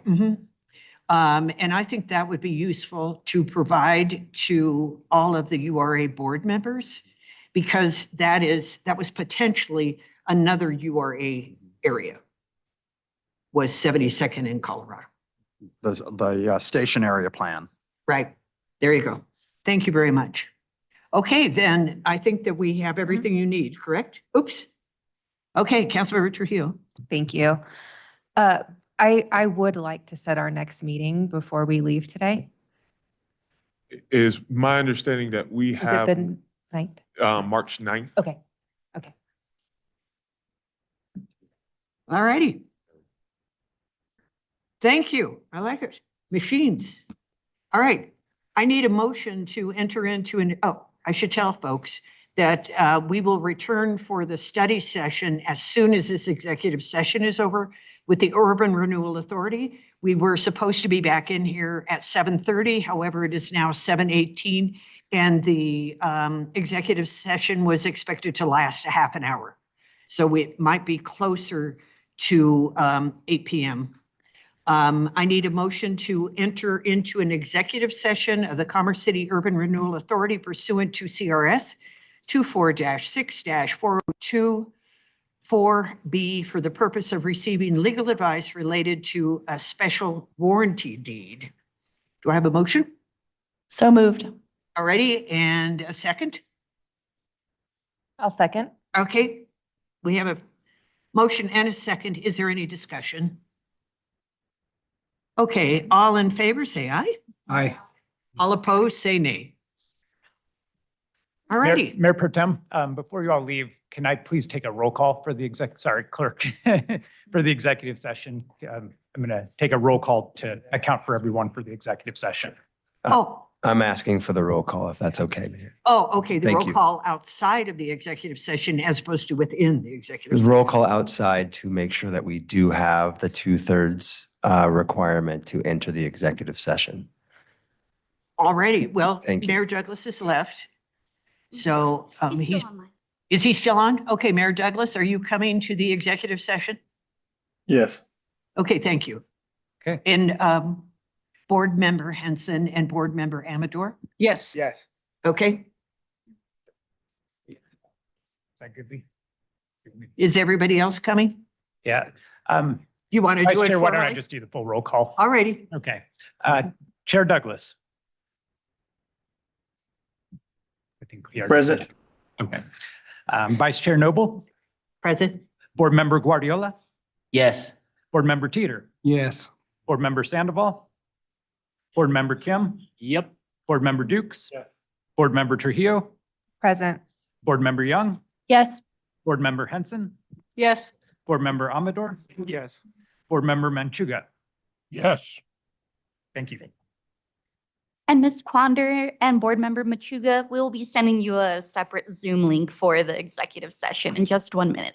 And I think that would be useful to provide to all of the URA board members because that was potentially another URA area. Was 72nd in Colorado. The station area plan. Right. There you go. Thank you very much. Okay, then I think that we have everything you need, correct? Oops. Okay, Councilmember Trujillo. Thank you. I would like to set our next meeting before we leave today. It is my understanding that we Is it have the 9th? March 9th. Okay. All righty. Thank you. I like it. Machines. All right. I need a motion to enter into I should tell folks that we will return for the study session as soon as this executive session is over with the Urban Renewal Authority. We were supposed to be back in here at 7:30. However, it is now 7:18 and the executive session was expected to last a half an hour. So it might be closer to 8 p.m. I need a motion to enter into an executive session of the Commerce City Urban Renewal Authority pursuant to CRS 24-6-402 4B for the purpose of receiving legal advice related to a special warranty deed. Do I have a motion? So moved. Alrighty, and a second? I'll second. Okay, we have a motion and a second. Is there any discussion? Okay, all in favor, say aye. Aye. All opposed, say nay. All righty. Mayor Pro Tem, before you all leave, can I please take a roll call for the clerk, for the executive session? I'm going to take a roll call to account for everyone for the executive session. I'm asking for the roll call if that's okay, Mayor. Okay, the Thank roll you. call outside of the executive session as opposed to within the executive. There's session. roll call outside to make sure that we do have the 2/3 requirement to enter the executive session. Alrighty, well, Thank you. Mayor Douglas has left. So is he still on? Okay, Mayor Douglas, are you coming to the executive session? Yes. Okay, thank you. Okay. And Board Member Henson and Board Member Amador? Yes. Yes. Okay, Is that good? is everybody else coming? Yeah. You want to Vice do it Chair, why don't I formally? just do the full roll call? Alrighty, Okay. Chair Douglas. I think we are. Present. Okay. Vice Chair Noble, present. Board Member Guardiola, Yes. Board Member Teeter, Yes. Board Member Sandoval, Board Member Kim, Yep. Board Member Dukes, Yes. Board Member Trujillo, Present. Board Member Young, Yes. Board Member Henson, Yes. Board Member Amador, Yes. Board Member Manchuga. Yes. Thank you. And Ms. Quander and Board Member Machuga, we'll be sending you a separate Zoom link for the executive session in just 1 minute.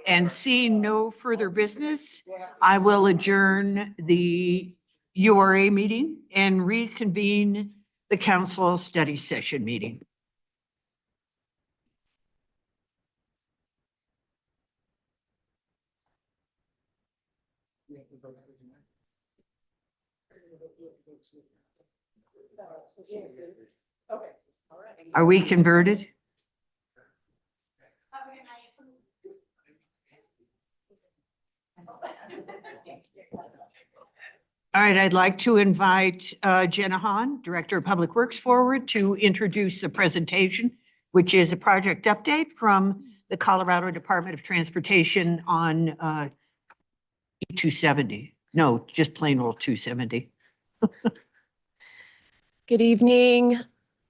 And seeing no further business, I will adjourn the URA meeting and reconvene the council study session meeting. Are we converted? All right, I'd like to invite Jenna Hahn, Director of Public Works, forward to introduce the presentation, which is a project update from the Colorado Department of Transportation on E270. No, just plain old 270. Good evening,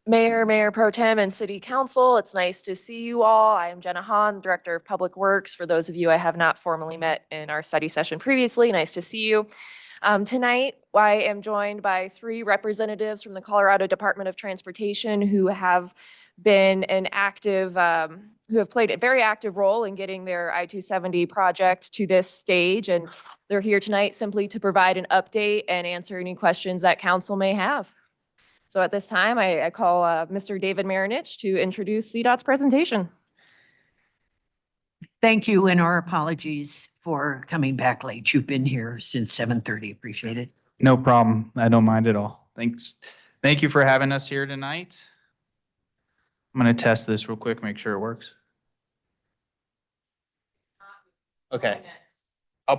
Mayor Pro Tem, and City Council. It's nice to see you all. I am Jenna Hahn, Director of Public Works. For those of you I have not formally met in our study session previously, nice to see you. Tonight, I am joined by 3 representatives from the Colorado Department of Transportation who have been an active, who have played a very active role in getting their I-270 project to this stage. And they're here tonight simply to provide an update and answer any questions that council may have. So at this time, I call Mr. David Marinich to introduce CDOT's presentation. Thank you, and our apologies for coming back late. You've been here since 7:30. Appreciate it. No problem. I don't mind at all. Thanks. Thank you for having us here tonight. I'm going to test this real quick, make sure it works. Okay. I'll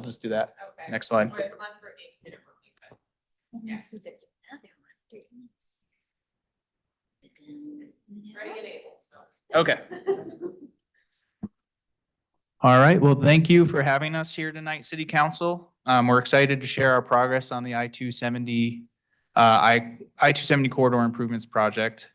just do that. Next slide. Okay. All right. Well, thank you for having us here tonight, City Council. We're excited to share our progress on the I-270 corridor improvements project.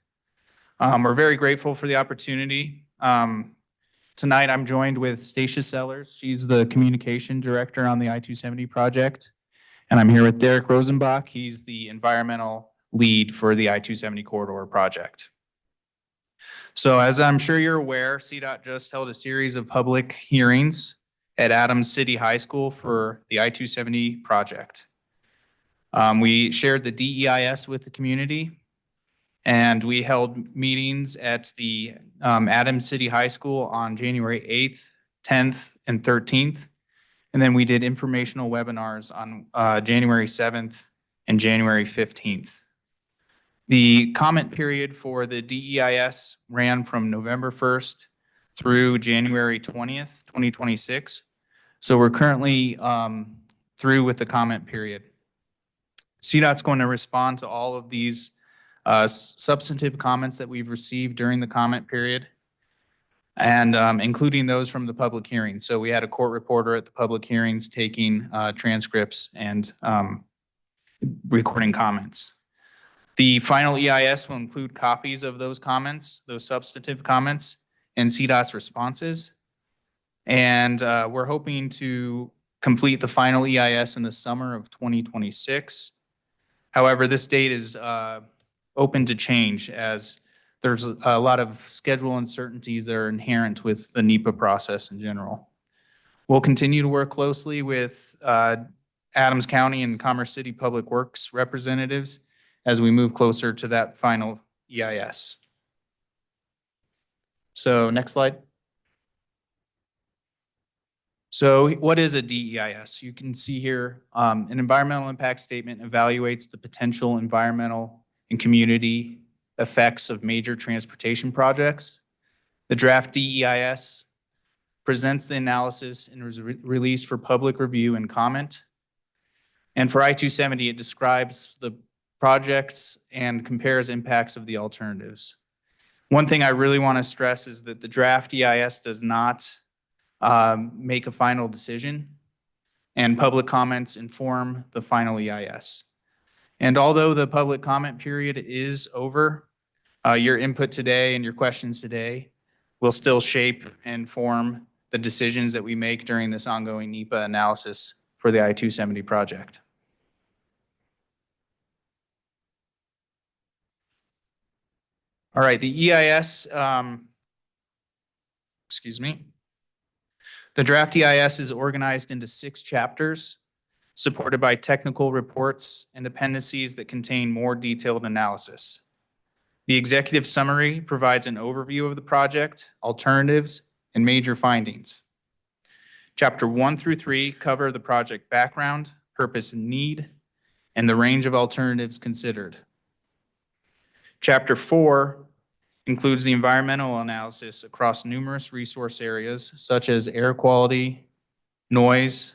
We're very grateful for the opportunity. Tonight, I'm joined with Stacia Sellers. She's the communication director on the I-270 project. And I'm here with Derek Rosenbach. He's the environmental lead for the I-270 corridor project. So as I'm sure you're aware, CDOT just held a series of public hearings at Adams City High School for the I-270 project. We shared the DEIS with the community, and we held meetings at the Adams City High School on January 8th, 10th, and 13th. And then we did informational webinars on January 7th and January 15th. The comment period for the DEIS ran from November 1st through January 20th, 2026. So we're currently through with the comment period. CDOT's going to respond to all of these substantive comments that we've received during the comment period, and including those from the public hearing. So we had a court reporter at the public hearings taking transcripts and recording comments. The final EIS will include copies of those comments, those substantive comments, and CDOT's responses. And we're hoping to complete the final EIS in the summer of 2026. However, this date is open to change as there's a lot of schedule uncertainties that are inherent with the NEPA process in general. We'll continue to work closely with Adams County and Commerce City Public Works representatives as we move closer to that final EIS. So next slide. So what is a DEIS? You can see here an environmental impact statement evaluates the potential environmental and community effects of major transportation projects. The draft DEIS presents the analysis and was released for public review and comment. And for I-270, it describes the projects and compares impacts of the alternatives. One thing I really want to stress is that the draft EIS does not make a final decision, and public comments inform the final EIS. And although the public comment period is over, your input today and your questions today will still shape and form the decisions that we make during this ongoing NEPA analysis for the I-270 project. All right, the EIS, excuse me. The draft EIS is organized into 6 chapters, supported by technical reports and appendices that contain more detailed analysis. The executive summary provides an overview of the project, alternatives, and major findings. Chapter 1 through 3 cover the project background, purpose and need, and the range of alternatives considered. Chapter 4 includes the environmental analysis across numerous resource areas such as air quality, noise,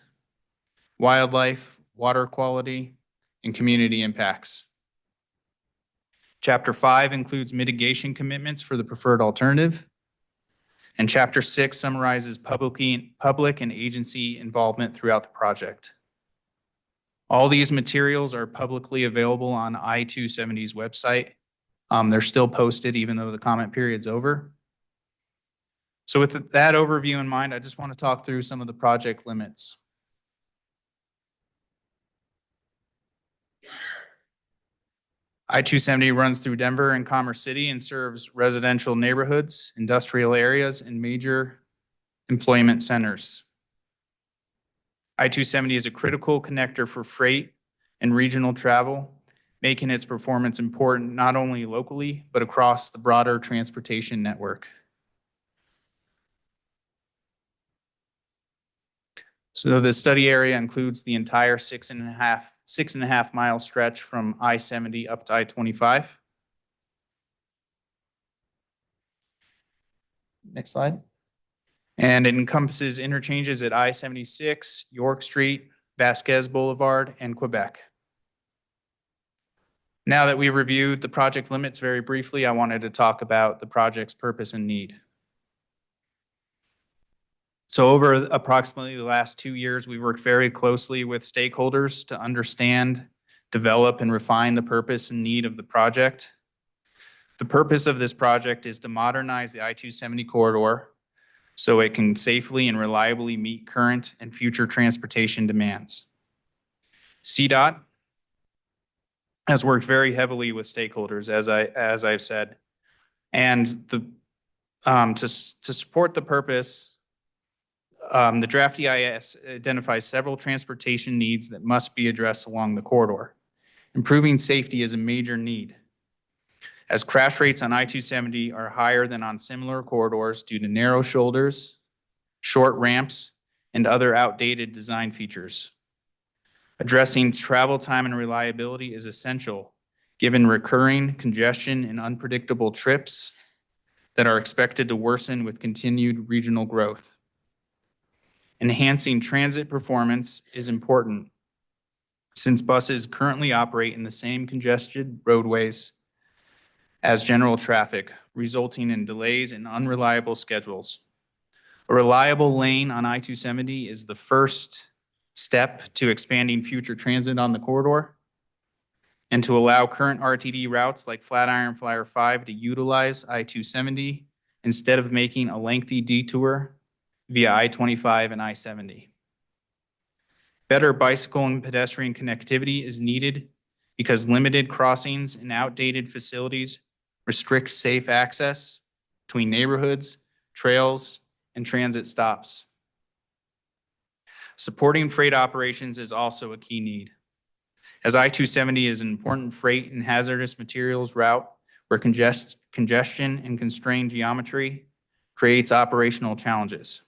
wildlife, water quality, and community impacts. Chapter 5 includes mitigation commitments for the preferred alternative. And Chapter 6 summarizes public and agency involvement throughout the project. All these materials are publicly available on I-270's website. They're still posted even though the comment period's over. So with that overview in mind, I just want to talk through some of the project limits. I-270 runs through Denver and Commerce City and serves residential neighborhoods, industrial areas, and major employment centers. I-270 is a critical connector for freight and regional travel, making its performance important not only locally, but across the broader transportation network. So the study area includes the entire 6.5 mile stretch from I-70 up to I-25. Next slide. And it encompasses interchanges at I-76, York Street, Vasquez Boulevard, and Quebec. Now that we've reviewed the project limits very briefly, I wanted to talk about the project's purpose and need. So over approximately the last 2 years, we worked very closely with stakeholders to understand, develop, and refine the purpose and need of the project. The purpose of this project is to modernize the I-270 corridor so it can safely and reliably meet current and future transportation demands. CDOT has worked very heavily with stakeholders, as I've said, and to support the purpose, the draft EIS identifies several transportation needs that must be addressed along the corridor. Improving safety is a major need, as crash rates on I-270 are higher than on similar corridors due to narrow shoulders, short ramps, and other outdated design features. Addressing travel time and reliability is essential, given recurring congestion and unpredictable trips that are expected to worsen with continued regional growth. Enhancing transit performance is important, since buses currently operate in the same congested roadways as general traffic, resulting in delays and unreliable schedules. A reliable lane on I-270 is the first step to expanding future transit on the corridor and to allow current RTD routes like Flatiron Flyer 5 to utilize I-270 instead of making a lengthy detour via I-25 and I-70. Better bicycle and pedestrian connectivity is needed because limited crossings and outdated facilities restrict safe access between neighborhoods, trails, and transit stops. Supporting freight operations is also a key need, as I-270 is an important freight and hazardous materials route where congestion and constrained geometry creates operational challenges.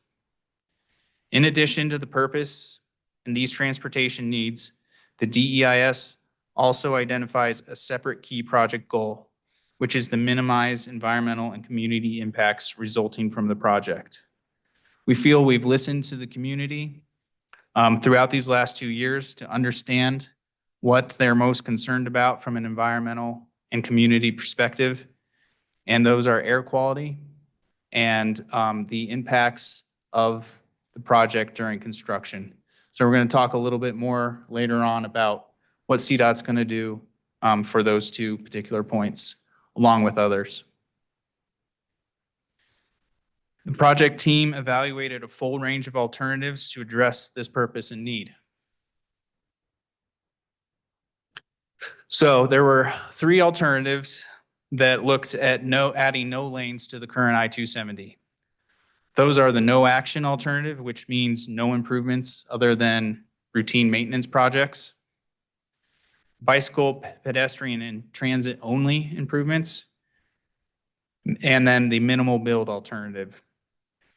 In addition to the purpose and these transportation needs, the DEIS also identifies a separate key project goal, which is to minimize environmental and community impacts resulting from the project. We feel we've listened to the community throughout these last 2 years to understand what they're most concerned about from an environmental and community perspective. And those are air quality and the impacts of the project during construction. So we're going to talk a little bit more later on about what CDOT's going to do for those 2 particular points, along with others. The project team evaluated a full range of alternatives to address this purpose and need. So there were 3 alternatives that looked at adding no lanes to the current I-270. Those are the no action alternative, which means no improvements other than routine maintenance projects. Bicycle, pedestrian, and transit only improvements. And then the minimal build alternative.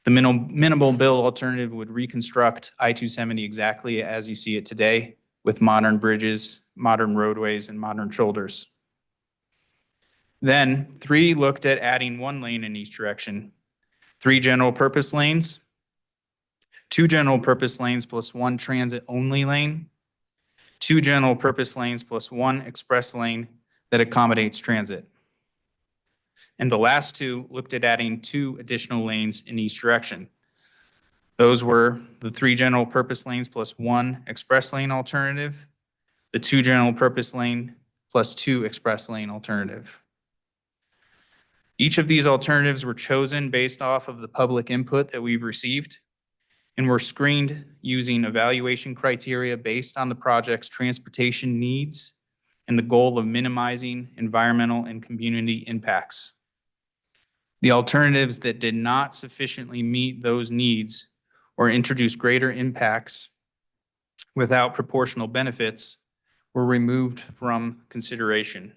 The minimal build alternative would reconstruct I-270 exactly as you see it today with modern bridges, modern roadways, and modern shoulders. Then 3 looked at adding 1 lane in each direction. 3 general purpose lanes, 2 general purpose lanes plus 1 transit only lane, 2 general purpose lanes plus 1 express lane that accommodates transit. And the last 2 looked at adding 2 additional lanes in each direction. Those were the 3 general purpose lanes plus 1 express lane alternative, the 2 general purpose lane plus 2 express lane alternative. Each of these alternatives were chosen based off of the public input that we've received and were screened using evaluation criteria based on the project's transportation needs and the goal of minimizing environmental and community impacts. The alternatives that did not sufficiently meet those needs or introduce greater impacts without proportional benefits were removed from consideration.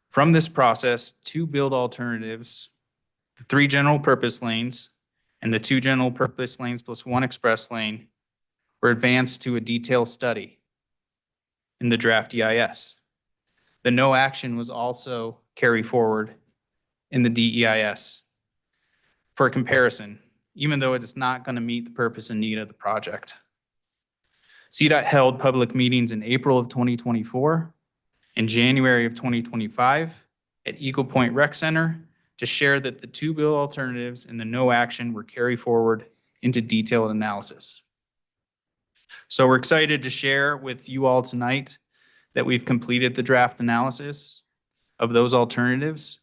From this process, 2 build alternatives, the 3 general purpose lanes and the 2 general purpose lanes plus 1 express lane, were advanced to a detailed study in the draft EIS. The no action was also carried forward in the DEIS. For comparison, even though it is not going to meet the purpose and need of the project. CDOT held public meetings in April of 2024 and January of 2025 at Eagle Point Rec Center to share that the 2 build alternatives and the no action were carried forward into detailed analysis. So we're excited to share with you all tonight that we've completed the draft analysis of those alternatives.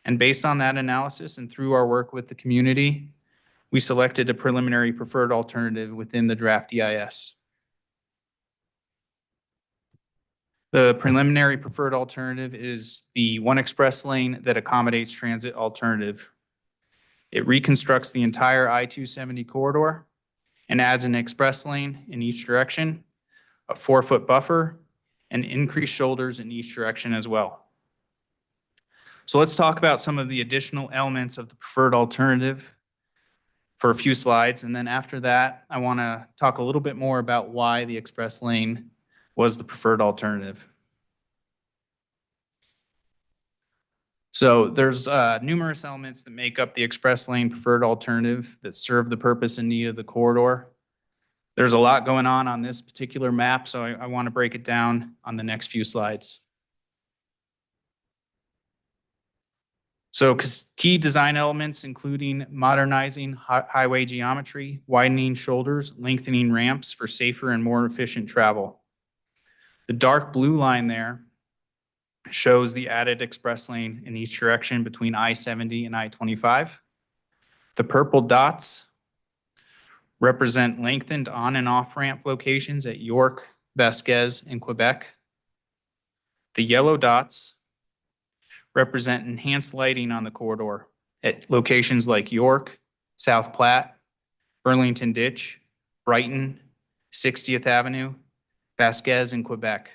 And based on that analysis and through our work with the community, we selected a preliminary preferred alternative within the draft EIS. The preliminary preferred alternative is the 1 express lane that accommodates transit alternative. It reconstructs the entire I-270 corridor and adds an express lane in each direction, a 4-foot buffer, and increased shoulders in each direction as well. So let's talk about some of the additional elements of the preferred alternative for a few slides. And then after that, I want to talk a little bit more about why the express lane was the preferred alternative. So there's numerous elements that make up the express lane preferred alternative that serve the purpose and need of the corridor. There's a lot going on this particular map, so I want to break it down on the next few slides. So key design elements including modernizing highway geometry, widening shoulders, lengthening ramps for safer and more efficient travel. The dark blue line there shows the added express lane in each direction between I-70 and I-25. The purple dots represent lengthened on and off ramp locations at York, Vasquez, and Quebec. The yellow dots represent enhanced lighting on the corridor at locations like York, South Platte, Burlington Ditch, Brighton, 60th Avenue, Vasquez, and Quebec.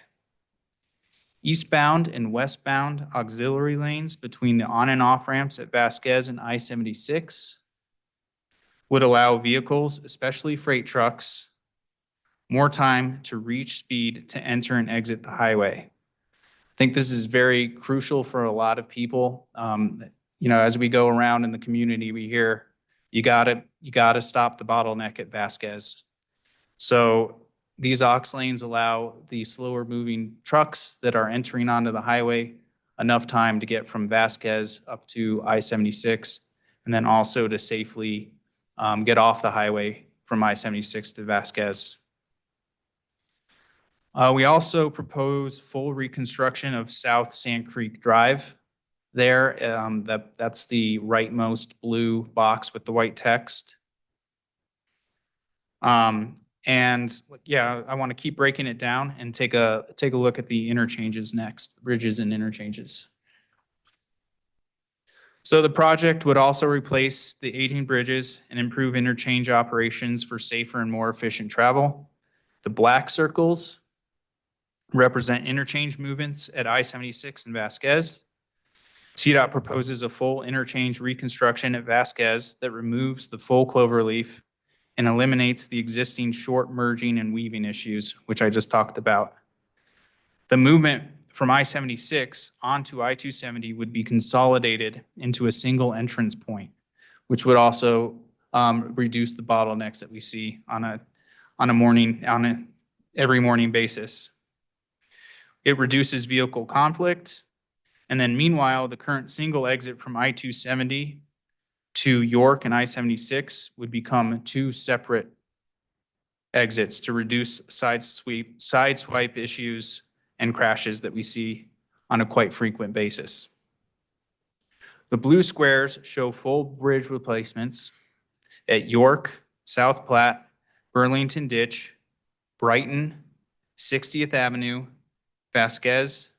Eastbound and westbound auxiliary lanes between the on and off ramps at Vasquez and I-76 would allow vehicles, especially freight trucks, more time to reach speed to enter and exit the highway. I think this is very crucial for a lot of people. As we go around in the community, we hear you gotta stop the bottleneck at Vasquez. So these aux lanes allow the slower moving trucks that are entering onto the highway enough time to get from Vasquez up to I-76, and then also to safely get off the highway from I-76 to Vasquez. We also propose full reconstruction of South Sand Creek Drive there. That's the rightmost blue box with the white text. And yeah, I want to keep breaking it down and take a look at the interchanges next, bridges and interchanges. So the project would also replace the aging bridges and improve interchange operations for safer and more efficient travel. The black circles represent interchange movements at I-76 and Vasquez. TDOT proposes a full interchange reconstruction at Vasquez that removes the full cloverleaf and eliminates the existing short merging and weaving issues, which I just talked about. The movement from I-76 onto I-270 would be consolidated into a single entrance point, which would also reduce the bottlenecks that we see on a every morning basis. It reduces vehicle conflict. And then meanwhile, the current single exit from I-270 to York and I-76 would become two separate exits to reduce sideswipe issues and crashes that we see on a quite frequent basis. The blue squares show full bridge replacements at York, South Platte, Burlington Ditch, Brighton, 60th Avenue, Vasquez,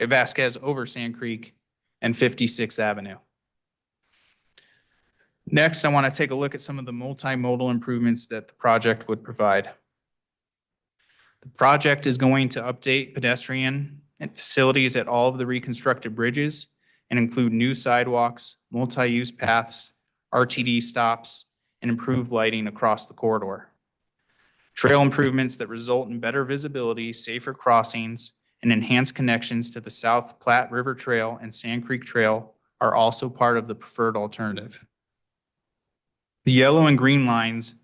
Vasquez over Sand Creek, and 56th Avenue. Next, I want to take a look at some of the multimodal improvements that the project would provide. The project is going to update pedestrian and facilities at all of the reconstructed bridges and include new sidewalks, multi-use paths, RTD stops, and improved lighting across the corridor. Trail improvements that result in better visibility, safer crossings, and enhanced connections to the South Platte River Trail and Sand Creek Trail are also part of the preferred alternative. The yellow and green lines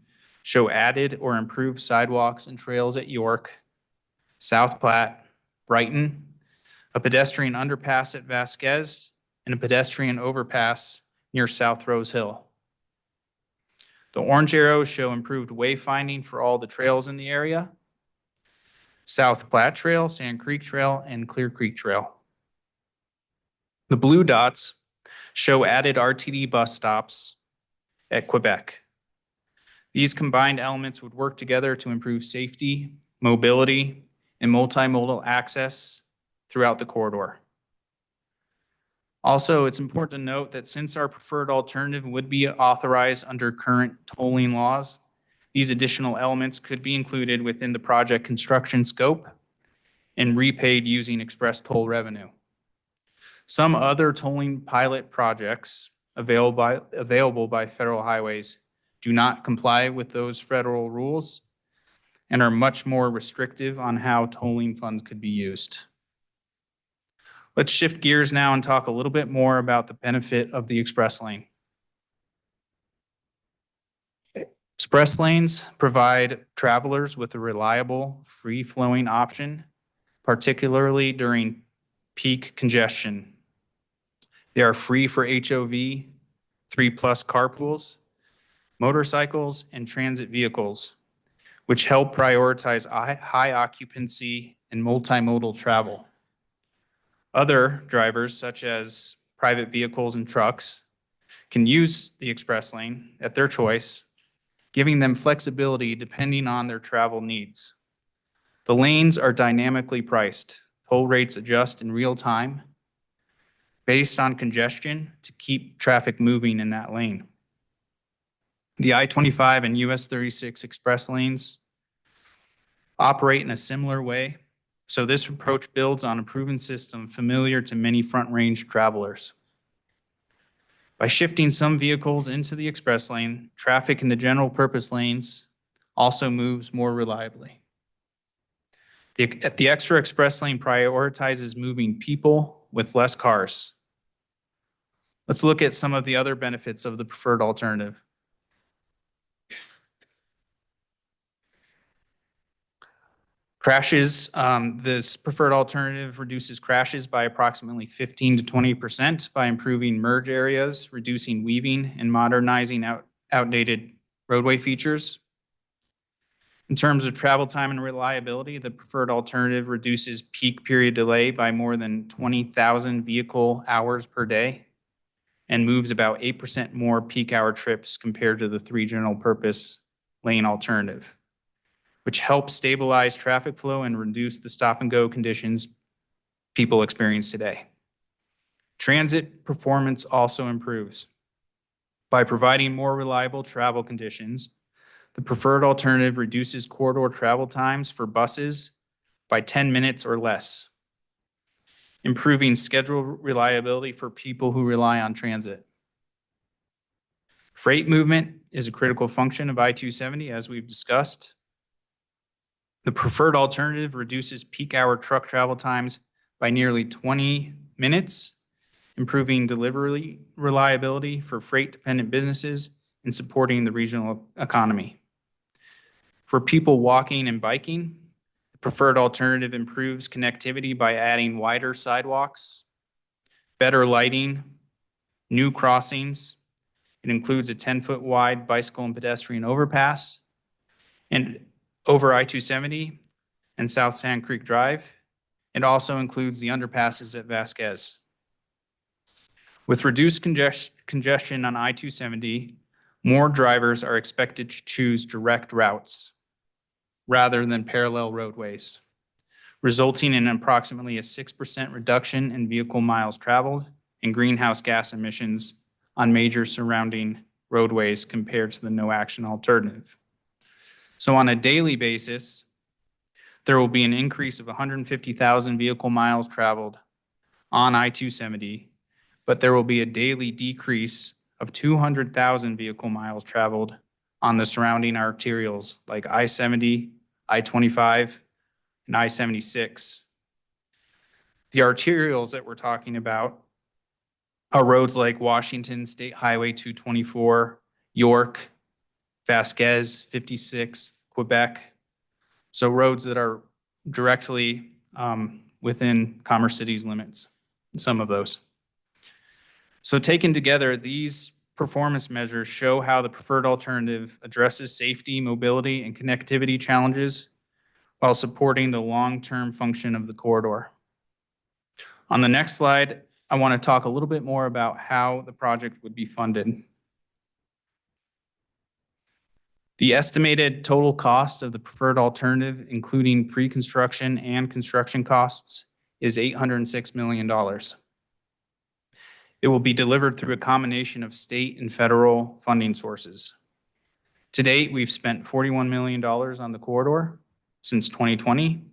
show added or improved sidewalks and trails at York, South Platte, Brighton, a pedestrian underpass at Vasquez, and a pedestrian overpass near South Rose Hill. The orange arrows show improved wayfinding for all the trails in the area: South Platte Trail, Sand Creek Trail, and Clear Creek Trail. The blue dots show added RTD bus stops at Quebec. These combined elements would work together to improve safety, mobility, and multimodal access throughout the corridor. Also, it's important to note that since our preferred alternative would be authorized under current tolling laws, these additional elements could be included within the project construction scope and repaid using express toll revenue. Some other tolling pilot projects available by federal highways do not comply with those federal rules and are much more restrictive on how tolling funds could be used. Let's shift gears now and talk a little bit more about the benefit of the express lane. Express lanes provide travelers with a reliable, free-flowing option, particularly during peak congestion. They are free for HOV, 3+ carpools, motorcycles, and transit vehicles, which help prioritize high occupancy and multimodal travel. Other drivers, such as private vehicles and trucks, can use the express lane at their choice, giving them flexibility depending on their travel needs. The lanes are dynamically priced. Toll rates adjust in real time based on congestion to keep traffic moving in that lane. The I-25 and US 36 express lanes operate in a similar way. So this approach builds on a proven system familiar to many Front Range travelers. By shifting some vehicles into the express lane, traffic in the general purpose lanes also moves more reliably. The extra express lane prioritizes moving people with less cars. Let's look at some of the other benefits of the preferred alternative. Crashes, this preferred alternative reduces crashes by approximately 15 to 20% by improving merge areas, reducing weaving, and modernizing outdated roadway features. In terms of travel time and reliability, the preferred alternative reduces peak period delay by more than 20,000 vehicle hours per day and moves about 8% more peak hour trips compared to the 3 general purpose lane alternative, which helps stabilize traffic flow and reduce the stop and go conditions people experience today. Transit performance also improves. By providing more reliable travel conditions, the preferred alternative reduces corridor travel times for buses by 10 minutes or less, improving schedule reliability for people who rely on transit. Freight movement is a critical function of I-270, as we've discussed. The preferred alternative reduces peak hour truck travel times by nearly 20 minutes, improving delivery reliability for freight-dependent businesses and supporting the regional economy. For people walking and biking, the preferred alternative improves connectivity by adding wider sidewalks, better lighting, new crossings. It includes a 10-foot wide bicycle and pedestrian overpass and over I-270 and South Sand Creek Drive. It also includes the underpasses at Vasquez. With reduced congestion on I-270, more drivers are expected to choose direct routes rather than parallel roadways, resulting in approximately a 6% reduction in vehicle miles traveled and greenhouse gas emissions on major surrounding roadways compared to the no action alternative. So on a daily basis, there will be an increase of 150,000 vehicle miles traveled on I-270, but there will be a daily decrease of 200,000 vehicle miles traveled on the surrounding arterials like I-70, I-25, and I-76. The arterials that we're talking about are roads like Washington State Highway 224, York, Vasquez, 56, Quebec. So roads that are directly within Commerce City's limits, some of those. So taken together, these performance measures show how the preferred alternative addresses safety, mobility, and connectivity challenges while supporting the long-term function of the corridor. On the next slide, I want to talk a little bit more about how the project would be funded. The estimated total cost of the preferred alternative, including pre-construction and construction costs, is $806 million. It will be delivered through a combination of state and federal funding sources. To date, we've spent $41 million on the corridor since 2020,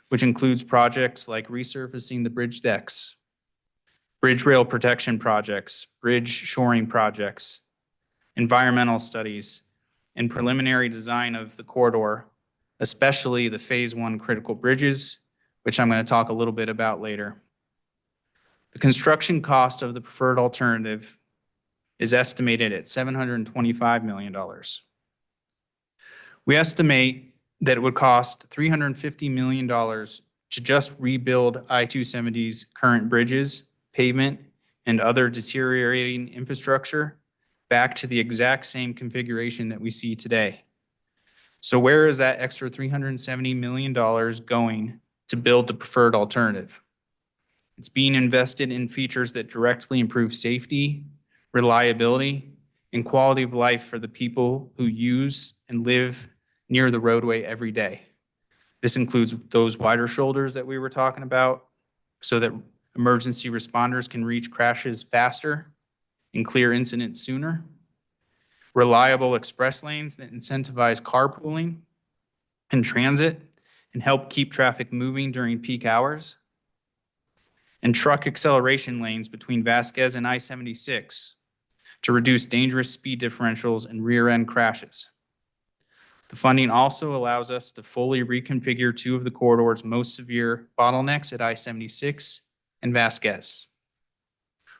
which includes projects like resurfacing the bridge decks, bridge rail protection projects, bridge shoring projects, environmental studies, and preliminary design of the corridor, especially the phase 1 critical bridges, which I'm going to talk a little bit about later. The construction cost of the preferred alternative is estimated at $725 million. We estimate that it would cost $350 million to just rebuild I-270's current bridges, pavement, and other deteriorating infrastructure back to the exact same configuration that we see today. So where is that extra $370 million going to build the preferred alternative? It's being invested in features that directly improve safety, reliability, and quality of life for the people who use and live near the roadway every day. This includes those wider shoulders that we were talking about so that emergency responders can reach crashes faster and clear incidents sooner. Reliable express lanes that incentivize carpooling and transit and help keep traffic moving during peak hours. And truck acceleration lanes between Vasquez and I-76 to reduce dangerous speed differentials and rear-end crashes. The funding also allows us to fully reconfigure 2 of the corridor's most severe bottlenecks at I-76 and Vasquez,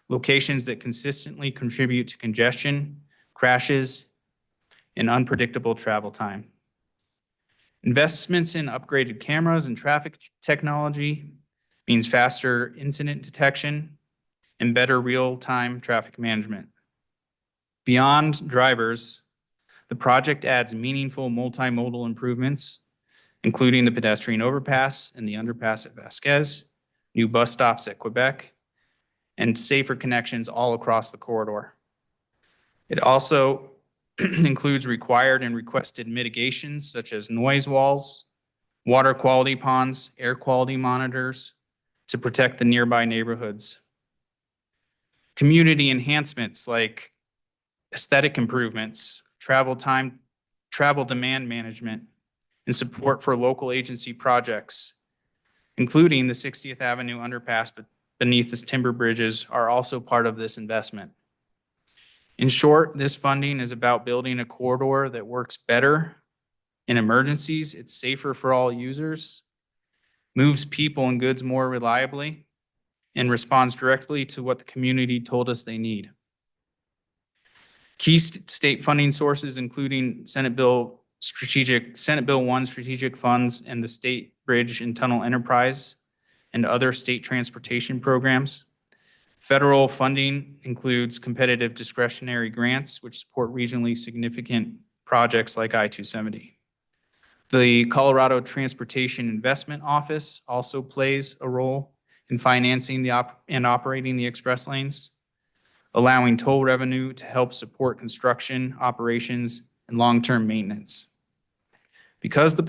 locations that consistently contribute to congestion, crashes, and unpredictable travel time. Investments in upgraded cameras and traffic technology means faster incident detection and better real-time traffic management. Beyond drivers, the project adds meaningful multimodal improvements, including the pedestrian overpass and the underpass at Vasquez, new bus stops at Quebec, and safer connections all across the corridor. It also includes required and requested mitigations such as noise walls, water quality ponds, air quality monitors to protect the nearby neighborhoods. Community enhancements like aesthetic improvements, travel demand management, and support for local agency projects, including the 60th Avenue underpass beneath the timber bridges, are also part of this investment. In short, this funding is about building a corridor that works better in emergencies. It's safer for all users, moves people and goods more reliably, and responds directly to what the community told us they need. Key state funding sources, including Senate Bill 1 strategic funds and the State Bridge and Tunnel Enterprise and other state transportation programs. Federal funding includes competitive discretionary grants, which support regionally significant projects like I-270. The Colorado Transportation Investment Office also plays a role in financing and operating the express lanes, allowing toll revenue to help support construction, operations, and long-term maintenance. Because the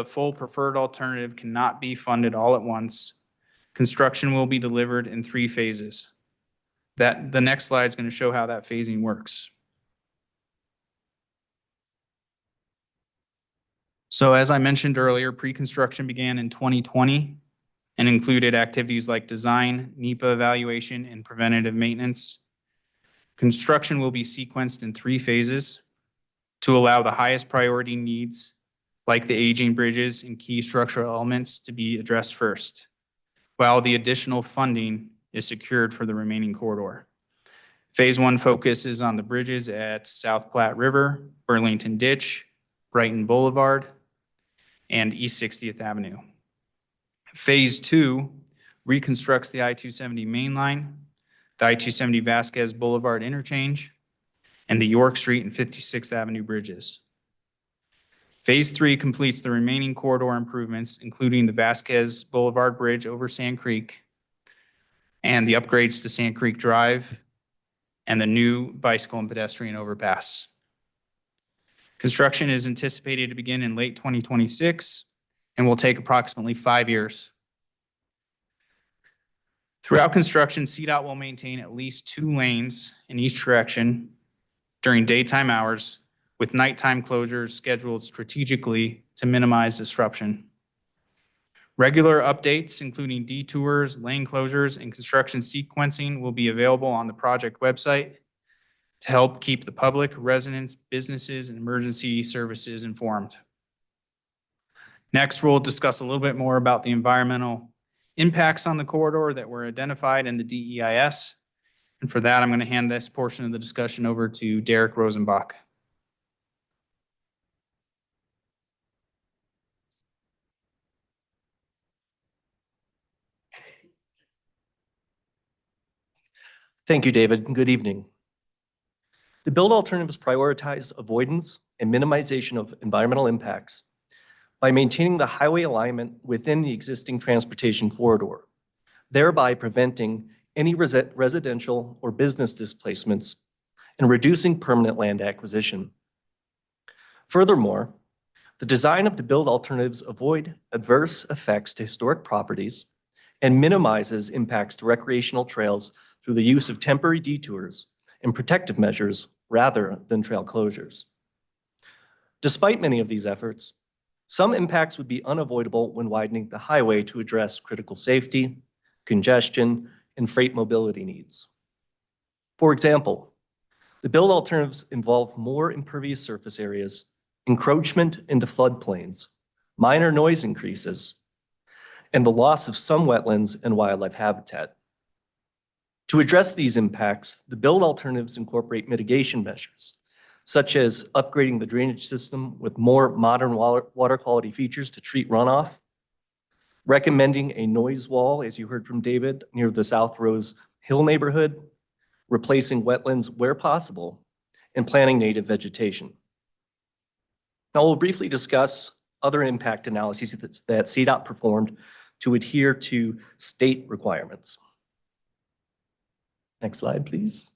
full preferred alternative cannot be funded all at once, construction will be delivered in 3 phases. The next slide is going to show how that phasing works. So as I mentioned earlier, pre-construction began in 2020 and included activities like design, NEPA evaluation, and preventative maintenance. Construction will be sequenced in 3 phases to allow the highest priority needs, like the aging bridges and key structural elements, to be addressed first, while the additional funding is secured for the remaining corridor. Phase 1 focuses on the bridges at South Platte River, Burlington Ditch, Brighton Boulevard, and East 60th Avenue. Phase 2 reconstructs the I-270 main line, the I-270 Vasquez Boulevard interchange, and the York Street and 56th Avenue bridges. Phase 3 completes the remaining corridor improvements, including the Vasquez Boulevard Bridge over Sand Creek and the upgrades to Sand Creek Drive and the new bicycle and pedestrian overpass. Construction is anticipated to begin in late 2026 and will take approximately 5 years. Throughout construction, CDOT will maintain at least 2 lanes in each direction during daytime hours, with nighttime closures scheduled strategically to minimize disruption. Regular updates, including detours, lane closures, and construction sequencing, will be available on the project website to help keep the public, residents, businesses, and emergency services informed. Next, we'll discuss a little bit more about the environmental impacts on the corridor that were identified in the DEIS. And for that, I'm going to hand this portion of the discussion over to Derek Rosenbach. Thank you, David, and good evening. The build alternatives prioritize avoidance and minimization of environmental impacts by maintaining the highway alignment within the existing transportation corridor, thereby preventing any residential or business displacements and reducing permanent land acquisition. Furthermore, the design of the build alternatives avoid adverse effects to historic properties and minimizes impacts to recreational trails through the use of temporary detours and protective measures rather than trail closures. Despite many of these efforts, some impacts would be unavoidable when widening the highway to address critical safety, congestion, and freight mobility needs. For example, the build alternatives involve more impervious surface areas, encroachment into floodplains, minor noise increases, and the loss of some wetlands and wildlife habitat. To address these impacts, the build alternatives incorporate mitigation measures, such as upgrading the drainage system with more modern water quality features to treat runoff, recommending a noise wall, as you heard from David, near the South Rose Hill neighborhood, replacing wetlands where possible, and planting native vegetation. Now we'll briefly discuss other impact analyses that CDOT performed to adhere to state requirements. Next slide, please.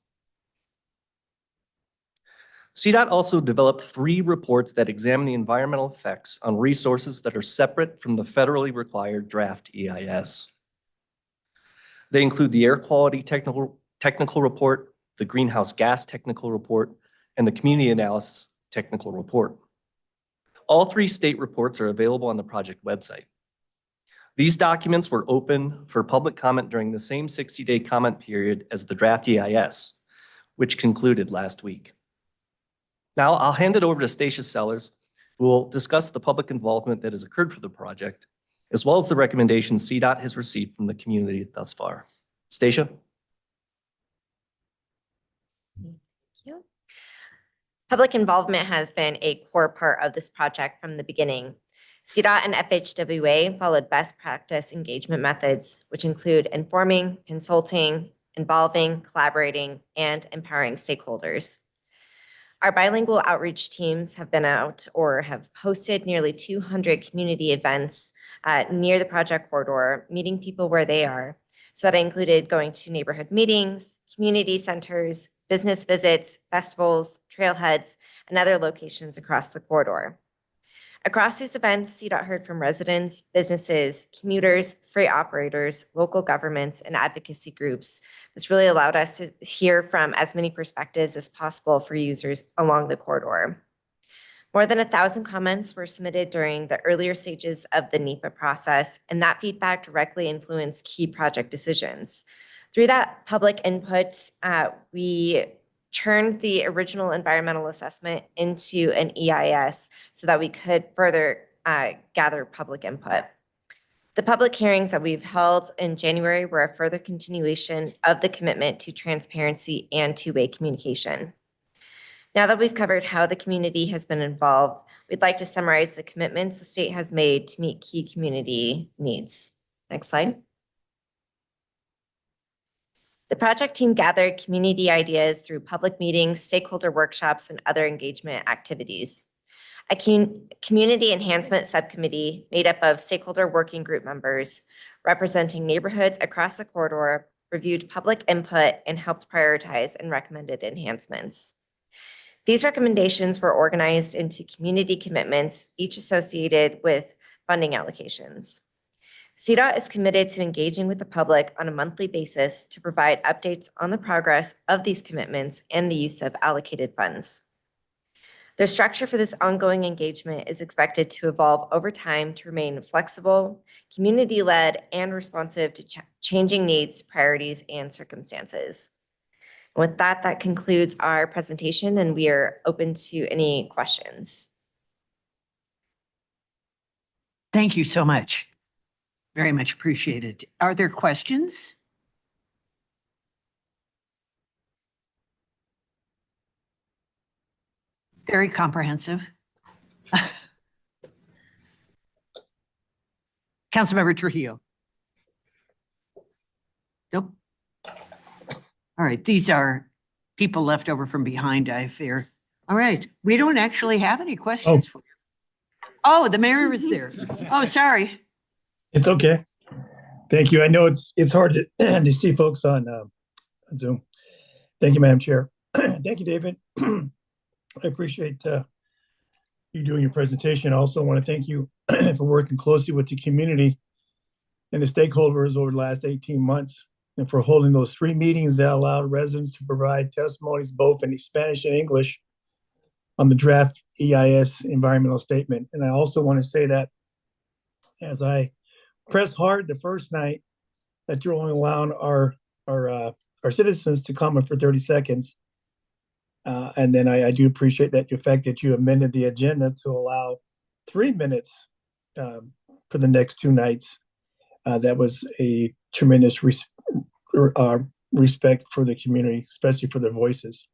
CDOT also developed 3 reports that examine the environmental effects on resources that are separate from the federally required draft EIS. They include the air quality technical technical report, the greenhouse gas technical report, and the community analysis technical report. All 3 state reports are available on the project website. These documents were open for public comment during the same 60-day comment period as the draft EIS, which concluded last week. Now I'll hand it over to Stacia Sellers, who will discuss the public involvement that has occurred for the project, as well as the recommendations CDOT has received from the community thus far. Stacia? Thank you. Public involvement has been a core part of this project from the beginning. CDOT and FHWA followed best practice engagement methods, which include informing, consulting, involving, collaborating, and empowering stakeholders. Our bilingual outreach teams have been out or have hosted nearly 200 community events near the project corridor, meeting people where they are. So that included going to neighborhood meetings, community centers, business visits, festivals, trailheads, and other locations across the corridor. Across these events, CDOT heard from residents, businesses, commuters, freight operators, local governments, and advocacy groups. This really allowed us to hear from as many perspectives as possible for users along the corridor. More than 1,000 comments were submitted during the earlier stages of the NEPA process, and that feedback directly influenced key project decisions. Through that public input, we turned the original environmental assessment into an EIS so that we could further gather public input. The public hearings that we've held in January were a further continuation of the commitment to transparency and two-way communication. Now that we've covered how the community has been involved, we'd like to summarize the commitments the state has made to meet key community needs. Next slide. The project team gathered community ideas through public meetings, stakeholder workshops, and other engagement activities. A community enhancement subcommittee made up of stakeholder working group members representing neighborhoods across the corridor reviewed public input and helped prioritize and recommended enhancements. These recommendations were organized into community commitments, each associated with funding allocations. CDOT is committed to engaging with the public on a monthly basis to provide updates on the progress of these commitments and the use of allocated funds. The structure for this ongoing engagement is expected to evolve over time to remain flexible, community-led, and responsive to changing needs, priorities, and circumstances. With that, that concludes our presentation, and we are open to any questions. Thank you so much. Very much appreciated. Are there questions? Very comprehensive. Councilmember Trujillo. Nope. All right, these are people left over from behind, I fear. All right, we don't actually have any questions for you. Oh, the mayor is there. Oh, sorry. It's okay. Thank you. I know it's hard to, to see folks on Zoom. Thank you, Madam Chair. Thank you, David. I appreciate you doing your presentation. I also want to thank you for working closely with the community and the stakeholders over the last 18 months and for holding those 3 meetings that allowed residents to provide testimonies both in Spanish and English on the draft EIS environmental statement. And I also want to say that as I pressed hard the first night that you're only allowing our citizens to comment for 30 seconds. And then I do appreciate that the fact that you amended the agenda to allow 3 minutes for the next 2 nights. That was a tremendous respect for the community, especially for their voices.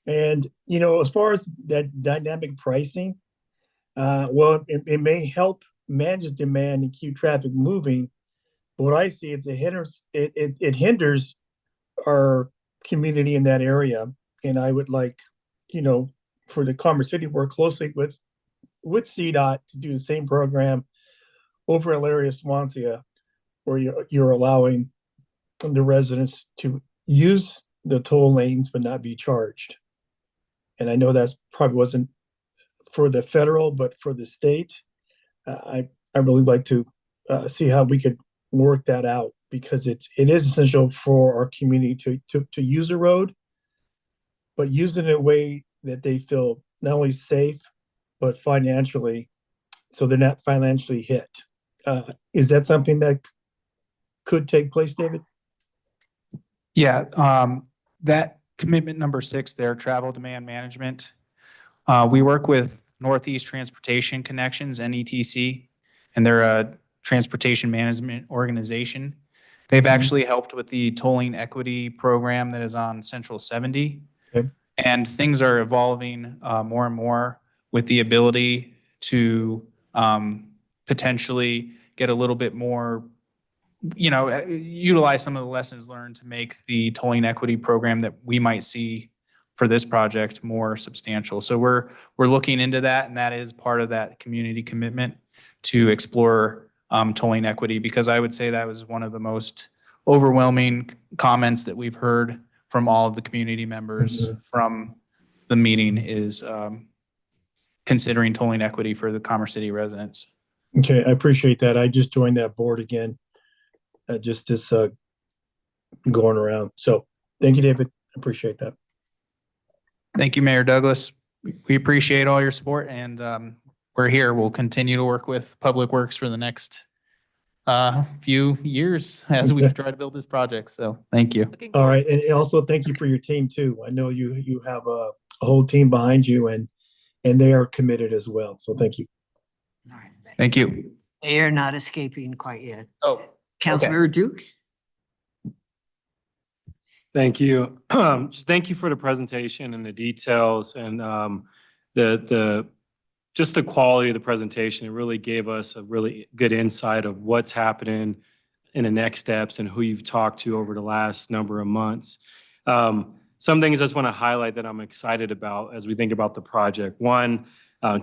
And, you know, as far as that dynamic pricing, well, it may help manage demand and keep traffic moving. But what I see is it hinders our community in that area. And I would like, you know, for the Commerce City work closely with CDOT to do the same program over in area Swansea, where you're allowing the residents to use the toll lanes but not be charged. And I know that's probably wasn't for the federal, but for the state, I really like to see how we could work that out, because it is essential for our community to use a road, but use it in a way that they feel not only safe, but financially, so they're not financially hit. Is that something that could take place, David? Yeah, that commitment number 6 there, travel demand management. We work with Northeast Transportation Connections, NETC, and they're a transportation management organization. They've actually helped with the tolling equity program that is on Central 70. Okay. And things are evolving more and more with the ability to potentially get a little bit more, utilize some of the lessons learned to make the tolling equity program that we might see for this project more substantial. So we're looking into that, and that is part of that community commitment to explore tolling equity, because I would say that was one of the most overwhelming comments that we've heard from all of the community members from the meeting is considering tolling equity for the Commerce City residents. Okay, I appreciate that. I just joined that board again, just this going around. So thank you, David. I appreciate that. Thank you, Mayor Douglas. We appreciate all your support, and we're here. We'll continue to work with Public Works for the next few years as we try to build this project. So thank you. All right, and also thank you for your team too. I know you have a whole team behind you, and they are committed as well. So thank you. All right. Thank you. They are not escaping quite yet. Oh, Councilmember Dukes? Thank you. Just thank you for the presentation and the details and the just the quality of the presentation. It really gave us a really good insight of what's happening in the next steps and who you've talked to over the last number of months. Some things I just want to highlight that I'm excited about as we think about the project. One,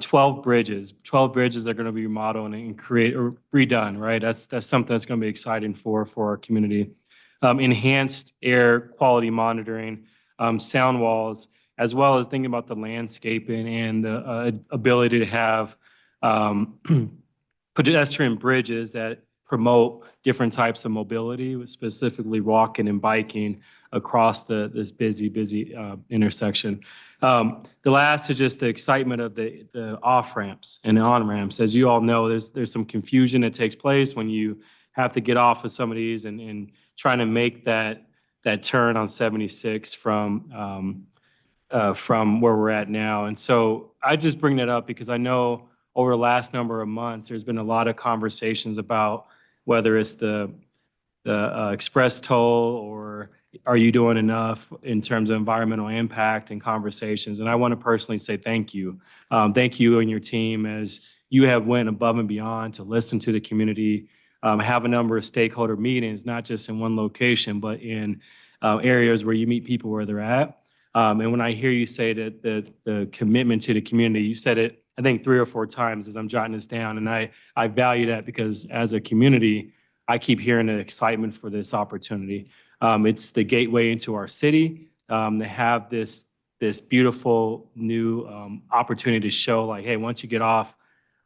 12 bridges. 12 bridges are going to be remodeled and create or redone, right? That's something that's going to be exciting for our community. Enhanced air quality monitoring, sound walls, as well as thinking about the landscaping and the ability to have pedestrian bridges that promote different types of mobility, specifically walking and biking across this busy intersection. The last is just the excitement of the off-ramps and the on-ramps. As you all know, there's some confusion that takes place when you have to get off of some of these and trying to make that turn on 76 from where we're at now. And so I just bring that up because I know over the last number of months, there's been a lot of conversations about whether it's the express toll or are you doing enough in terms of environmental impact and conversations. And I want to personally say thank you. Thank you and your team as you have went above and beyond to listen to the community, have a number of stakeholder meetings, not just in one location, but in areas where you meet people where they're at. And when I hear you say that the commitment to the community, you said it, I think 3 or 4 times as I'm jotting this down. And I value that because as a community, I keep hearing the excitement for this opportunity. It's the gateway into our city. They have this beautiful new opportunity to show like, hey, once you get off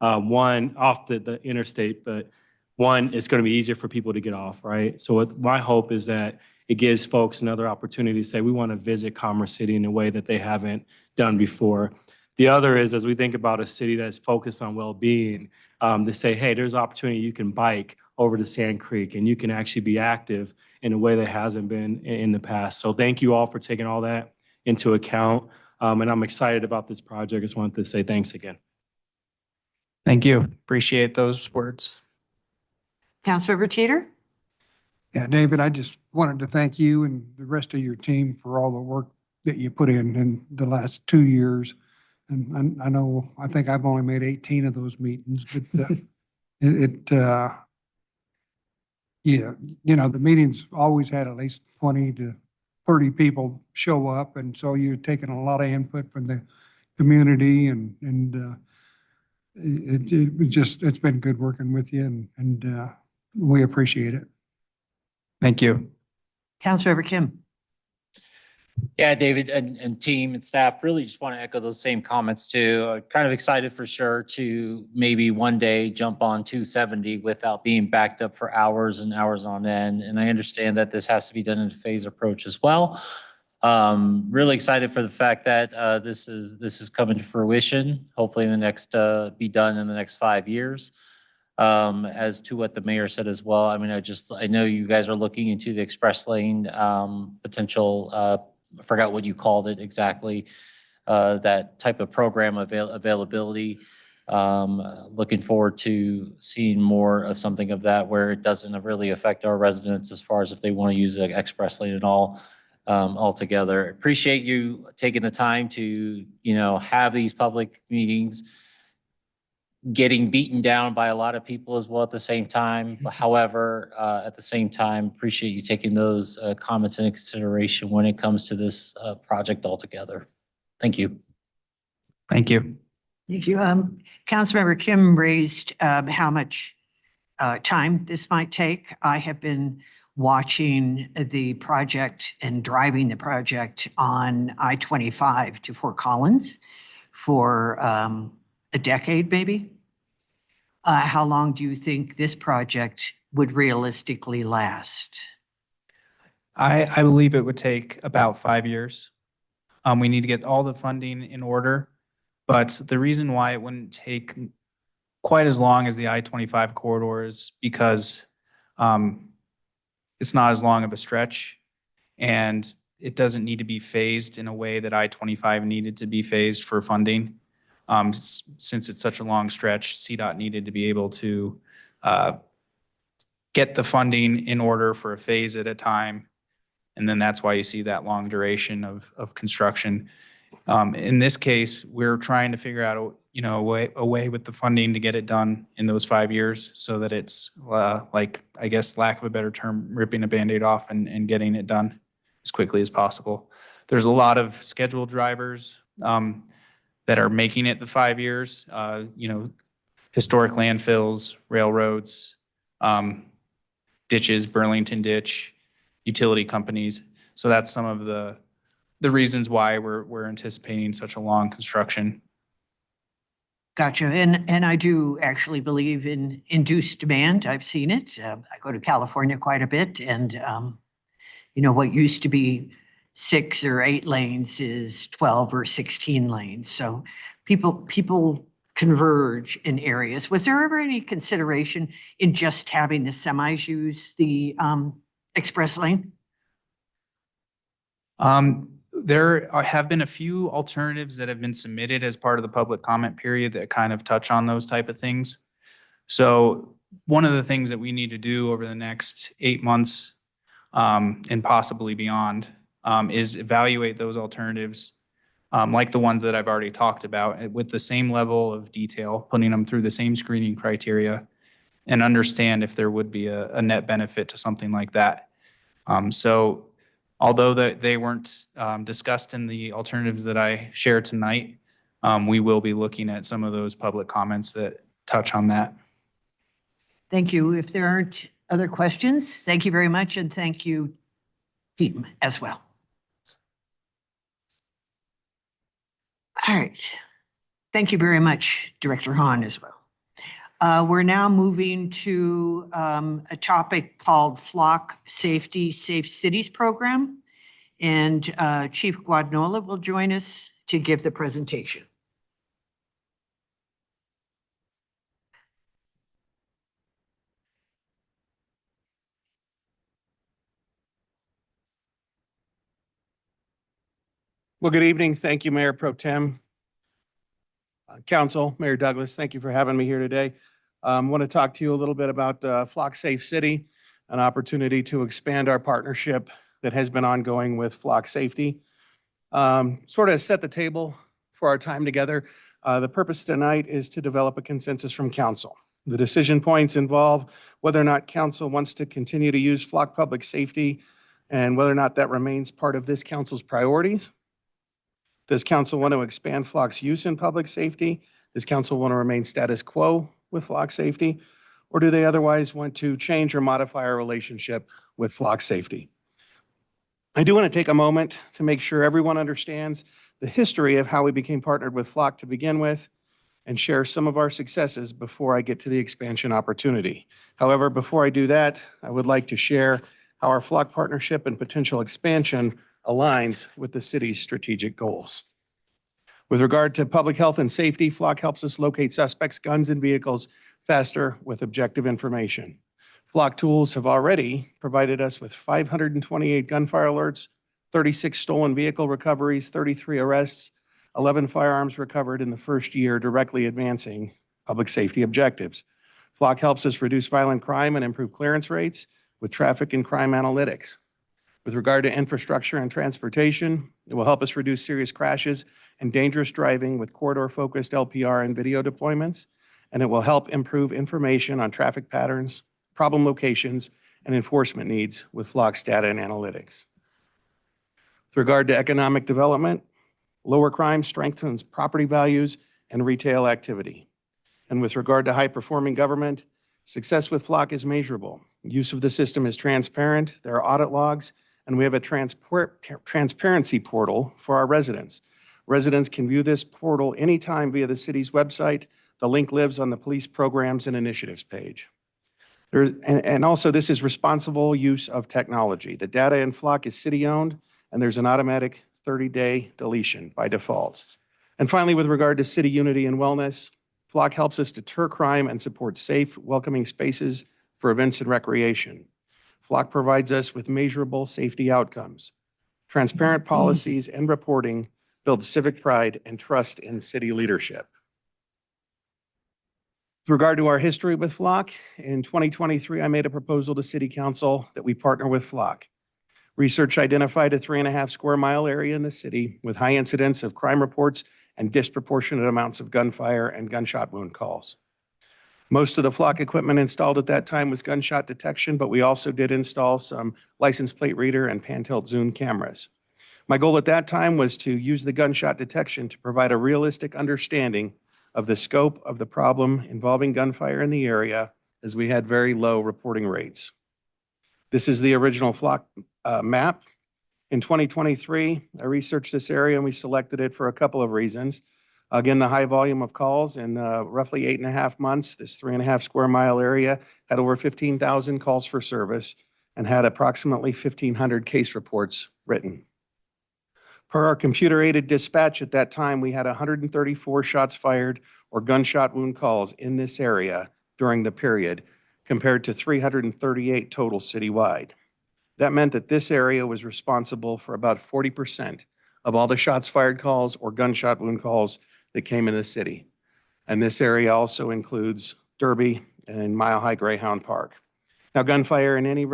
the interstate, but one, it's going to be easier for people to get off, right? So my hope is that it gives folks another opportunity to say, we want to visit Commerce City in a way that they haven't done before. The other is, as we think about a city that's focused on well-being, to say, hey, there's opportunity you can bike over to Sand Creek and you can actually be active in a way that hasn't been in the past. So thank you all for taking all that into account. And I'm excited about this project. I just wanted to say thanks again. Thank you. Appreciate those words. Councilmember Teeter? Yeah, David, I just wanted to thank you and the rest of your team for all the work that you put in the last 2 years. And I think I've only made 18 of those meetings, but yeah, the meetings always had at least 20 to 30 people show up. And so you're taking a lot of input from the community and it's been good working with you and we appreciate it. Thank you. Councilmember Kim? Yeah, David and team and staff, really just want to echo those same comments too. Kind of excited for sure to maybe one day jump on 270 without being backed up for hours and hours on end. And I understand that this has to be done in a phase approach as well. Really excited for the fact that this is coming to fruition. Hopefully in the next be done in the next 5 years. As to what the mayor said as well, I mean, I know you guys are looking into the express lane potential. I forgot what you called it exactly. That type of program availability. Looking forward to seeing more of something of that where it doesn't really affect our residents as far as if they want to use the express lane at all. Altogether, appreciate you taking the time to have these public meetings, getting beaten down by a lot of people as well at the same time. However, at the same time, appreciate you taking those comments into consideration when it comes to this project altogether. Thank you. Thank you. Thank you. Councilmember Kim raised how much time this might take. I have been watching the project and driving the project on I-25 to Fort Collins for a decade, maybe. How long do you think this project would realistically last? I believe it would take about 5 years. We need to get all the funding in order, but the reason why it wouldn't take quite as long as the I-25 corridor is because it's not as long of a stretch, and it doesn't need to be phased in a way that I-25 needed to be phased for funding. Since it's such a long stretch, CDOT needed to be able to get the funding in order for a phase at a time. And then that's why you see that long duration of construction. In this case, we're trying to figure out a way with the funding to get it done in those 5 years so that it's like, I guess, lack of a better term, ripping a Band-Aid off and getting it done as quickly as possible. There's a lot of scheduled drivers that are making it the 5 years, historic landfills, railroads, ditches, Burlington Ditch, utility companies. So that's some of the reasons why we're anticipating such a long construction. Gotcha. And I do actually believe in induced demand. I've seen it. I go to California quite a bit, and what used to be 6 or 8 lanes is 12 or 16 lanes. So people converge in areas. Was there ever any consideration in just having the semis use the express lane? There have been a few alternatives that have been submitted as part of the public comment period that kind of touch on those type of things. So one of the things that we need to do over the next 8 months and possibly beyond is evaluate those alternatives like the ones that I've already talked about with the same level of detail, putting them through the same screening criteria, and understand if there would be a net benefit to something like that. So although they weren't discussed in the alternatives that I shared tonight, we will be looking at some of those public comments that touch on that. Thank you. If there aren't other questions, thank you very much, and thank you, team, as well. All right. Thank you very much, Director Hahn, as well. We're now moving to a topic called Flock Safety Safe Cities Program. And Chief Guadagnola will join us to give the presentation. Well, good evening. Thank you, Mayor Pro Tem. Council, Mayor Douglas, thank you for having me here today. I want to talk to you a little bit about Flock Safe City, an opportunity to expand our partnership that has been ongoing with Flock Safety. Sort of set the table for our time together. The purpose tonight is to develop a consensus from council. The decision points involve whether or not council wants to continue to use Flock Public Safety and whether or not that remains part of this council's priorities. Does council want to expand Flock's use in public safety? Does council want to remain status quo with Flock Safety? Or do they otherwise want to change or modify our relationship with Flock Safety? I do want to take a moment to make sure everyone understands the history of how we became partnered with Flock to begin with and share some of our successes before I get to the expansion opportunity. However, before I do that, I would like to share how our Flock partnership and potential expansion aligns with the city's strategic goals. With regard to public health and safety, Flock helps us locate suspects, guns, and vehicles faster with objective information. Flock tools have already provided us with 528 gunfire alerts, 36 stolen vehicle recoveries, 33 arrests, 11 firearms recovered in the first year, directly advancing public safety objectives. Flock helps us reduce violent crime and improve clearance rates with traffic and crime analytics. With regard to infrastructure and transportation, it will help us reduce serious crashes and dangerous driving with corridor-focused LPR and video deployments, and it will help improve information on traffic patterns, problem locations, and enforcement needs with Flock's data and analytics. With regard to economic development, lower crime strengthens property values and retail activity. And with regard to high-performing government, success with Flock is measurable. Use of the system is transparent, there are audit logs, and we have a transparency portal for our residents. Residents can view this portal anytime via the city's website. The link lives on the police programs and initiatives page. And also, this is responsible use of technology. The data in Flock is city-owned, and there's an automatic 30-day deletion by default. And finally, with regard to city unity and wellness, Flock helps us deter crime and support safe, welcoming spaces for events and recreation. Flock provides us with measurable safety outcomes. Transparent policies and reporting build civic pride and trust in city leadership. With regard to our history with Flock, in 2023, I made a proposal to City Council that we partner with Flock. Research identified a 3.5 square mile area in the city with high incidence of crime reports and disproportionate amounts of gunfire and gunshot wound calls. Most of the Flock equipment installed at that time was gunshot detection, but we also did install some license plate reader and pan-tilt zoom cameras. My goal at that time was to use the gunshot detection to provide a realistic understanding of the scope of the problem involving gunfire in the area, as we had very low reporting rates. This is the original Flock map. In 2023, I researched this area and we selected it for a couple of reasons. Again, the high volume of calls in roughly 8.5 months, this 3.5 square mile area had over 15,000 calls for service and had approximately 1,500 case reports written. Per our computer-aided dispatch at that time, we had 134 shots fired or gunshot wound calls in this area during the period, compared to 338 total citywide. That meant that this area was responsible for about 40% of all the shots fired calls or gunshot wound calls that came in the city. And this area also includes Derby and Mile High Greyhound Park. Now, gunfire in any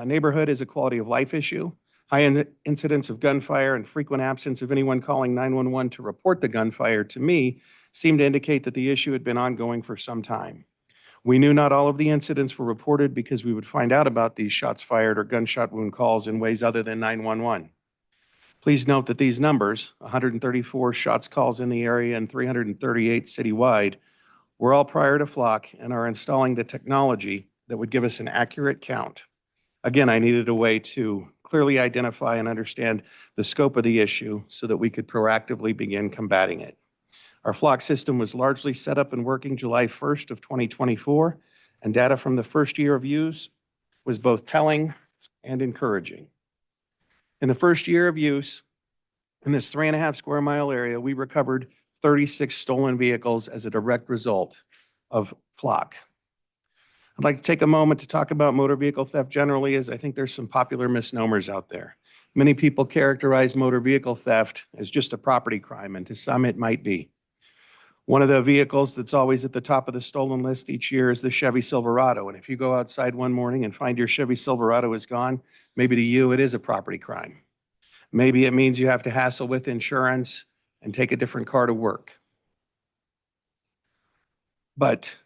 neighborhood is a quality of life issue. High incidence of gunfire and frequent absence of anyone calling 911 to report the gunfire, to me, seemed to indicate that the issue had been ongoing for some time. We knew not all of the incidents were reported because we would find out about these shots fired or gunshot wound calls in ways other than 911. Please note that these numbers, 134 shots calls in the area and 338 citywide, were all prior to Flock and are installing the technology that would give us an accurate count. Again, I needed a way to clearly identify and understand the scope of the issue so that we could proactively begin combating it. Our Flock system was largely set up and working July 1st of 2024, and data from the first year of use was both telling and encouraging. In the first year of use, in this 3.5 square mile area, we recovered 36 stolen vehicles as a direct result of Flock. I'd like to take a moment to talk about motor vehicle theft generally, as I think there's some popular misnomers out there. Many people characterize motor vehicle theft as just a property crime, and to some it might be. One of the vehicles that's always at the top of the stolen list each year is the Chevy Silverado. And if you go outside one morning and find your Chevy Silverado is gone, maybe to you it is a property crime. Maybe it means you have to hassle with insurance and take a different car to work. But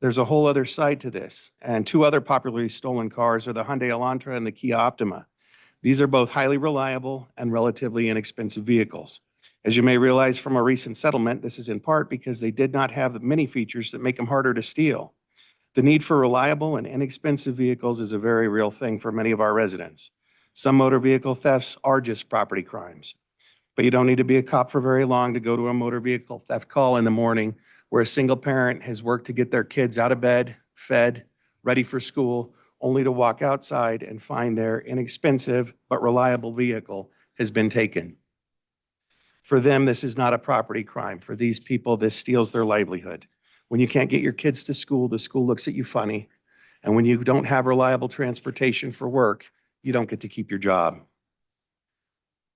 there's a whole other side to this. And two other popularly stolen cars are the Hyundai Elantra and the Kia Optima. These are both highly reliable and relatively inexpensive vehicles. As you may realize from a recent settlement, this is in part because they did not have the many features that make them harder to steal. The need for reliable and inexpensive vehicles is a very real thing for many of our residents. Some motor vehicle thefts are just property crimes, but you don't need to be a cop for very long to go to a motor vehicle theft call in the morning where a single parent has worked to get their kids out of bed, fed, ready for school, only to walk outside and find their inexpensive but reliable vehicle has been taken. For them, this is not a property crime. For these people, this steals their livelihood. When you can't get your kids to school, the school looks at you funny. And when you don't have reliable transportation for work, you don't get to keep your job.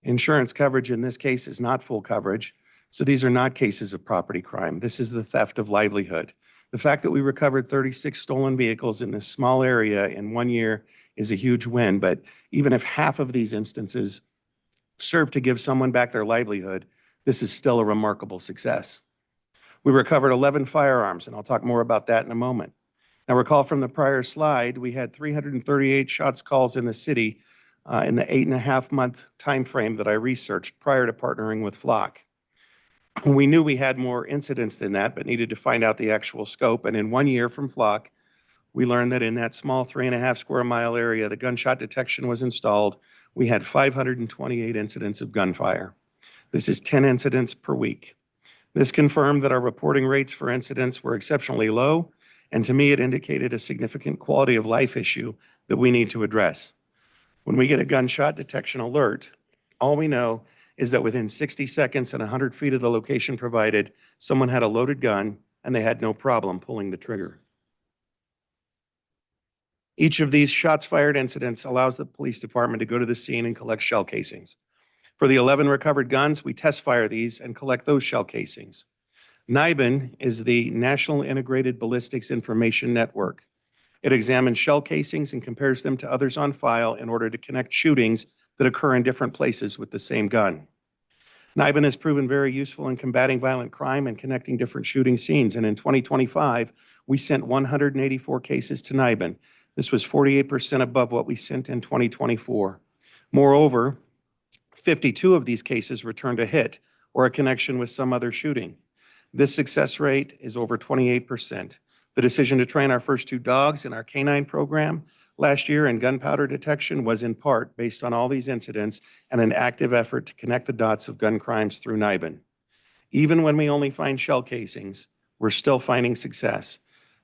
Insurance coverage in this case is not full coverage, so these are not cases of property crime. This is the theft of livelihood. The fact that we recovered 36 stolen vehicles in this small area in 1 year is a huge win, but even if half of these instances serve to give someone back their livelihood, this is still a remarkable success. We recovered 11 firearms, and I'll talk more about that in a moment. Now, recall from the prior slide, we had 338 shots calls in the city in the 8.5-month time frame that I researched prior to partnering with Flock. We knew we had more incidents than that, but needed to find out the actual scope. And in 1 year from Flock, we learned that in that small 3.5 square mile area, the gunshot detection was installed. We had 528 incidents of gunfire. This is 10 incidents per week. This confirmed that our reporting rates for incidents were exceptionally low, and to me, it indicated a significant quality of life issue that we need to address. When we get a gunshot detection alert, all we know is that within 60 seconds and 100 feet of the location provided, someone had a loaded gun and they had no problem pulling the trigger. Each of these shots fired incidents allows the police department to go to the scene and collect shell casings. For the 11 recovered guns, we test fire these and collect those shell casings. NIBIN is the National Integrated Ballistics Information Network. It examines shell casings and compares them to others on file in order to connect shootings that occur in different places with the same gun. NIBIN has proven very useful in combating violent crime and connecting different shooting scenes. And in 2025, we sent 184 cases to NIBIN. This was 48% above what we sent in 2024. Moreover, 52 of these cases returned a hit or a connection with some other shooting. This success rate is over 28%. The decision to train our first 2 dogs in our canine program last year in gunpowder detection was in part based on all these incidents and an active effort to connect the dots of gun crimes through NIBIN. Even when we only find shell casings, we're still finding success.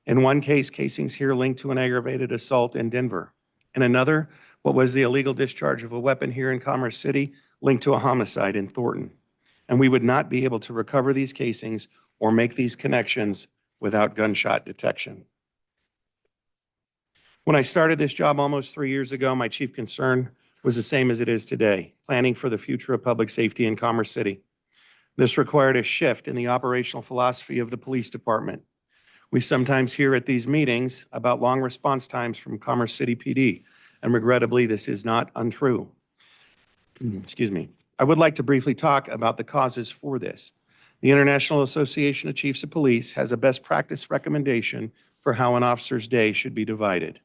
In one case, casings here linked to an aggravated assault in Denver. In another, what was the illegal discharge of a weapon here in Commerce City linked to a homicide in Thornton. And we would not be able to recover these casings or make these connections without gunshot detection. When I started this job almost 3 years ago, my chief concern was the same as it is today, planning for the future of public safety in Commerce City. This required a shift in the operational philosophy of the police department. We sometimes hear at these meetings about long response times from Commerce City PD, and regrettably, this is not untrue. Excuse me. I would like to briefly talk about the causes for this. The International Association of Chiefs of Police has a best practice recommendation for how an officer's day should be divided.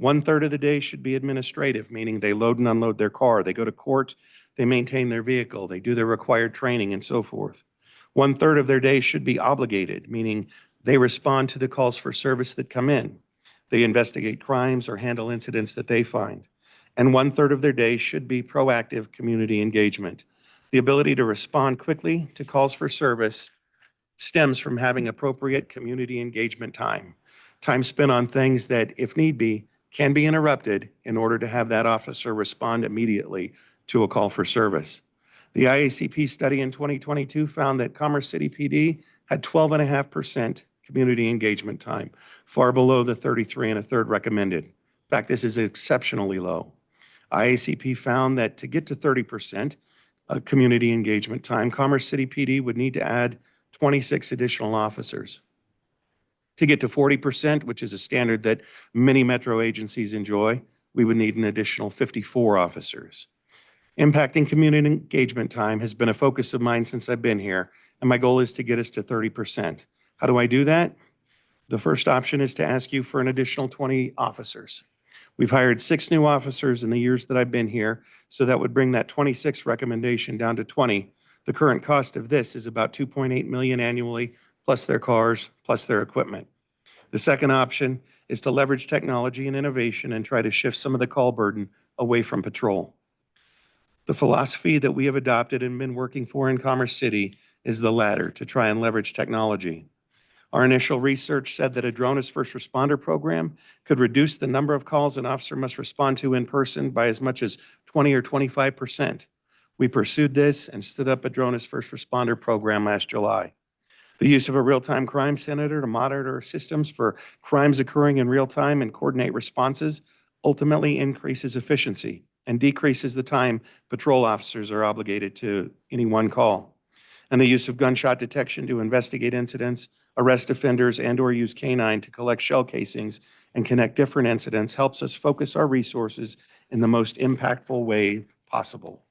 1/3 of the day should be administrative, meaning they load and unload their car, they go to court, they maintain their vehicle, they do their required training and so forth. 1/3 of their day should be obligated, meaning they respond to the calls for service that come in. They investigate crimes or handle incidents that they find. And 1/3 of their day should be proactive community engagement. The ability to respond quickly to calls for service stems from having appropriate community engagement time. Time spent on things that, if need be, can be interrupted in order to have that officer respond immediately to a call for service. The IACP study in 2022 found that Commerce City PD had 12.5% community engagement time, far below the 33 1/3 recommended. In fact, this is exceptionally low. IACP found that to get to 30% community engagement time, Commerce City PD would need to add 26 additional officers. To get to 40%, which is a standard that many metro agencies enjoy, we would need an additional 54 officers. Impacting community engagement time has been a focus of mine since I've been here, and my goal is to get us to 30%. How do I do that? The first option is to ask you for an additional 20 officers. We've hired 6 new officers in the years that I've been here, so that would bring that 26 recommendation down to 20. The current cost of this is about $2.8 million annually, plus their cars, plus their equipment. The second option is to leverage technology and innovation and try to shift some of the call burden away from patrol. The philosophy that we have adopted and been working for in Commerce City is the latter, to try and leverage technology. Our initial research said that a drone as first responder program could reduce the number of calls an officer must respond to in person by as much as 20 or 25%. We pursued this and stood up a drone as first responder program last July. The use of a real-time crime center to monitor systems for crimes occurring in real time and coordinate responses ultimately increases efficiency and decreases the time patrol officers are obligated to any one call. And the use of gunshot detection to investigate incidents, arrest offenders, and/or use canine to collect shell casings and connect different incidents helps us focus our resources in the most impactful way possible.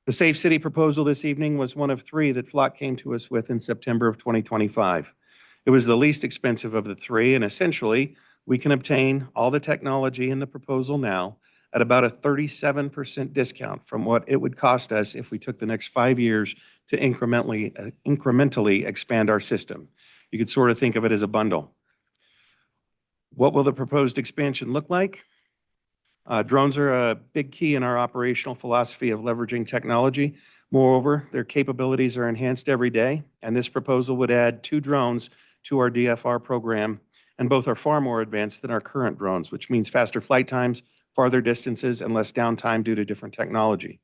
The Safe City proposal this evening was one of 3 that Flock came to us with in September of 2025. It was the least expensive of the 3, and essentially, we can obtain all the technology in the proposal now at about a 37% discount from what it would cost us if we took the next 5 years to incrementally expand our system. You could sort of think of it as a bundle. What will the proposed expansion look like? Drones are a big key in our operational philosophy of leveraging technology. Moreover, their capabilities are enhanced every day, and this proposal would add 2 drones to our DFR program, and both are far more advanced than our current drones, which means faster flight times, farther distances, and less downtime due to different technology.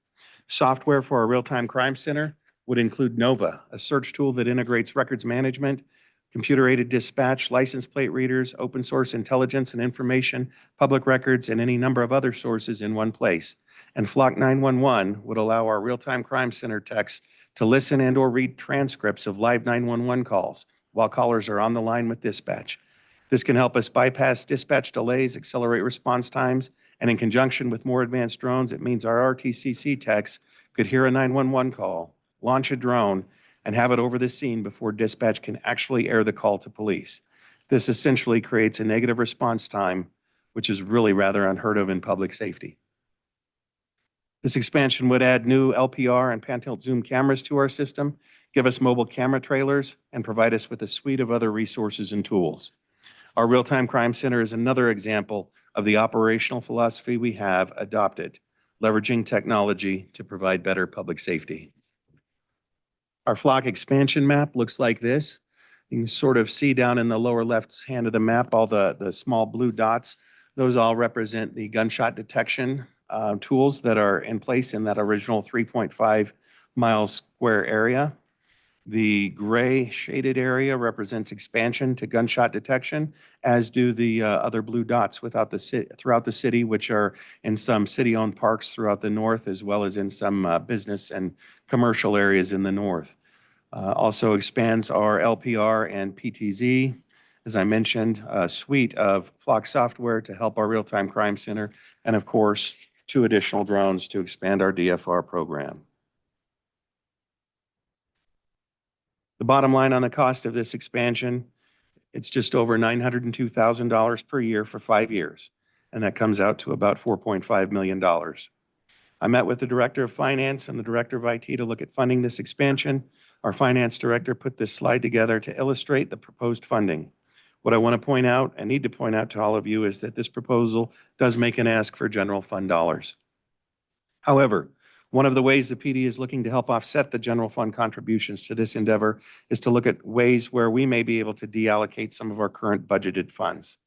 Software for our real-time crime center would include Nova, a search tool that integrates records management, computer-aided dispatch, license plate readers, open source intelligence and information, public records, and any number of other sources in one place. And Flock 911 would allow our real-time crime center techs to listen and/or read transcripts of live 911 calls while callers are on the line with dispatch. This can help us bypass dispatch delays, accelerate response times, and in conjunction with more advanced drones, it means our RTCC techs could hear a 911 call, launch a drone, and have it over the scene before dispatch can actually air the call to police. This essentially creates a negative response time, which is really rather unheard of in public safety. This expansion would add new LPR and pan-tilt zoom cameras to our system, give us mobile camera trailers, and provide us with a suite of other resources and tools. Our real-time crime center is another example of the operational philosophy we have adopted, leveraging technology to provide better public safety. Our Flock expansion map looks like this. You can sort of see down in the lower left hand of the map, all the small blue dots. Those all represent the gunshot detection tools that are in place in that original 3.5 mile square area. The gray shaded area represents expansion to gunshot detection, as do the other blue dots throughout the city, which are in some city-owned parks throughout the north, as well as in some business and commercial areas in the north. Also expands our LPR and PTZ. As I mentioned, a suite of Flock software to help our real-time crime center, and of course, 2 additional drones to expand our DFR program. The bottom line on the cost of this expansion, it's just over $902,000 per year for 5 years, and that comes out to about $4.5 million. I met with the Director of Finance and the Director of IT to look at funding this expansion. Our Finance Director put this slide together to illustrate the proposed funding. What I want to point out and need to point out to all of you is that this proposal does make an ask for general fund dollars. However, one of the ways the PD is looking to help offset the general fund contributions to this endeavor is to look at ways where we may be able to deallocate some of our current budgeted funds.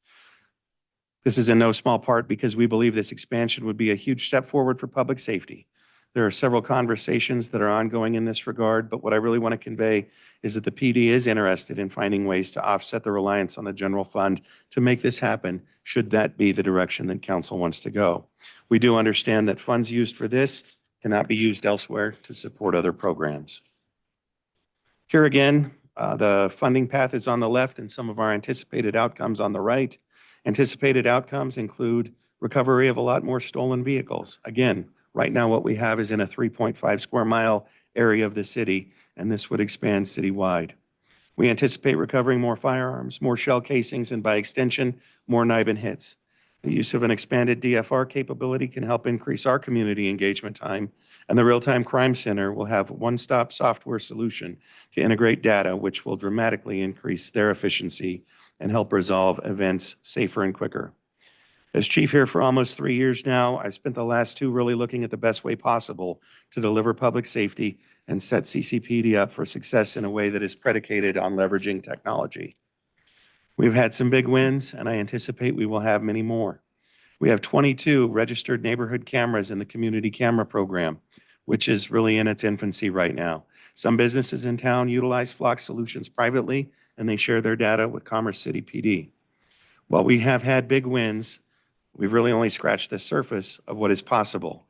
This is in no small part because we believe this expansion would be a huge step forward for public safety. There are several conversations that are ongoing in this regard, but what I really want to convey is that the PD is interested in finding ways to offset the reliance on the general fund to make this happen, should that be the direction that council wants to go. We do understand that funds used for this cannot be used elsewhere to support other programs. Here again, the funding path is on the left and some of our anticipated outcomes on the right. Anticipated outcomes include recovery of a lot more stolen vehicles. Again, right now what we have is in a 3.5 square mile area of the city, and this would expand citywide. We anticipate recovering more firearms, more shell casings, and by extension, more knife and hits. The use of an expanded DFR capability can help increase our community engagement time, and the Real-Time Crime Center will have a one-stop software solution to integrate data, which will dramatically increase their efficiency and help resolve events safer and quicker. As chief here for almost 3 years now, I've spent the last 2 really looking at the best way possible to deliver public safety and set CCPD up for success in a way that is predicated on leveraging technology. We've had some big wins, and I anticipate we will have many more. We have 22 registered neighborhood cameras in the community camera program, which is really in its infancy right now. Some businesses in town utilize Flock solutions privately, and they share their data with Commerce City PD. While we have had big wins, we've really only scratched the surface of what is possible.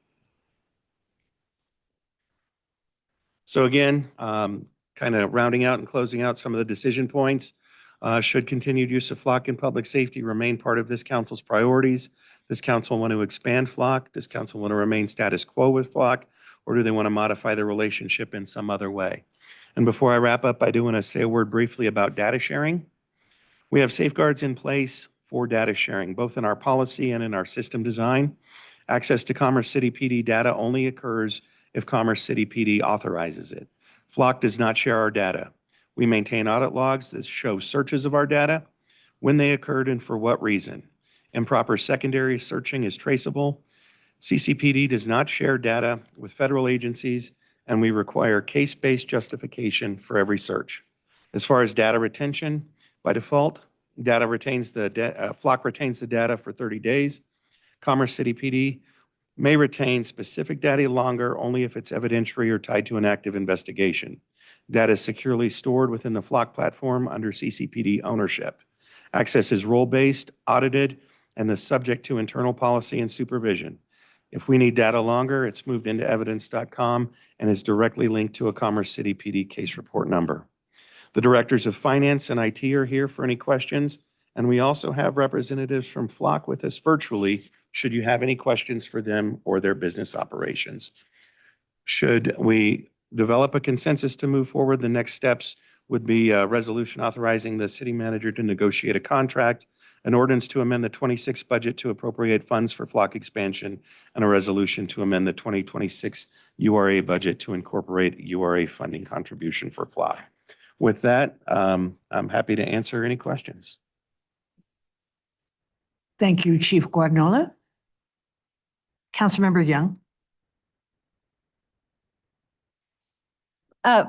So again, kind of rounding out and closing out some of the decision points, should continued use of Flock in public safety remain part of this council's priorities? Does council want to expand Flock? Does council want to remain status quo with Flock? Or do they want to modify the relationship in some other way? And before I wrap up, I do want to say a word briefly about data sharing. We have safeguards in place for data sharing, both in our policy and in our system design. Access to Commerce City PD data only occurs if Commerce City PD authorizes it. Flock does not share our data. We maintain audit logs that show searches of our data, when they occurred and for what reason. Improper secondary searching is traceable. CCPD does not share data with federal agencies, and we require case-based justification for every search. As far as data retention, by default, Flock retains the data for 30 days. Commerce City PD may retain specific data longer only if it's evidentiary or tied to an active investigation. Data is securely stored within the Flock platform under CCPD ownership. Access is role-based, audited, and is subject to internal policy and supervision. If we need data longer, it's moved into evidence.com and is directly linked to a Commerce City PD case report number. The directors of finance and IT are here for any questions, and we also have representatives from Flock with us virtually should you have any questions for them or their business operations. Should we develop a consensus to move forward, the next steps would be a resolution authorizing the city manager to negotiate a contract, an ordinance to amend the 26 budget to appropriate funds for Flock expansion, and a resolution to amend the 2026 URA budget to incorporate URA funding contribution for Flock. With that, I'm happy to answer any questions. Thank you, Chief Guagnola. Councilmember Young.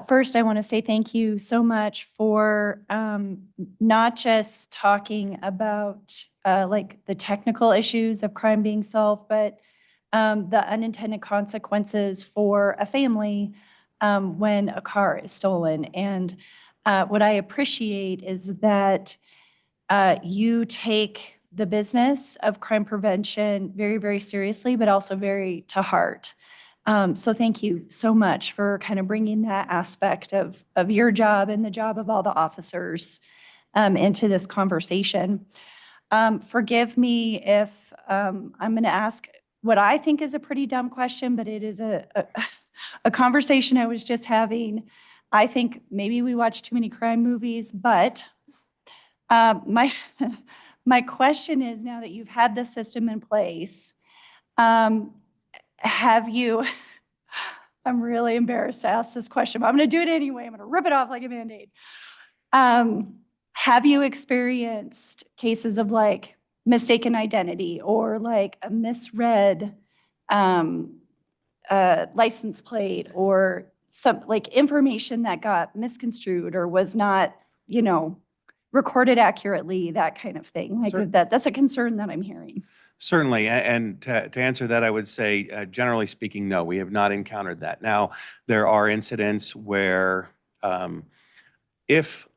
First, I want to say thank you so much for not just talking about like the technical issues of crime being solved, but the unintended consequences for a family when a car is stolen. And what I appreciate is that you take the business of crime prevention very, very seriously, but also very to heart. So thank you so much for kind of bringing that aspect of your job and the job of all the officers into this conversation. Forgive me if I'm going to ask what I think is a pretty dumb question, but it is a conversation I was just having. I think maybe we watch too many crime movies, but my question is, now that you've had the system in place, have you, I'm really embarrassed to ask this question, but I'm going to do it anyway. I'm going to rip it off like a Band-Aid. Have you experienced cases of like mistaken identity or like a misread license plate or some like information that got misconstrued or was not, you know, recorded accurately, that kind of thing? Like that's a concern that I'm hearing. Certainly, and to answer that, I would say, generally speaking, no, we have not encountered that. Now, there are incidents where if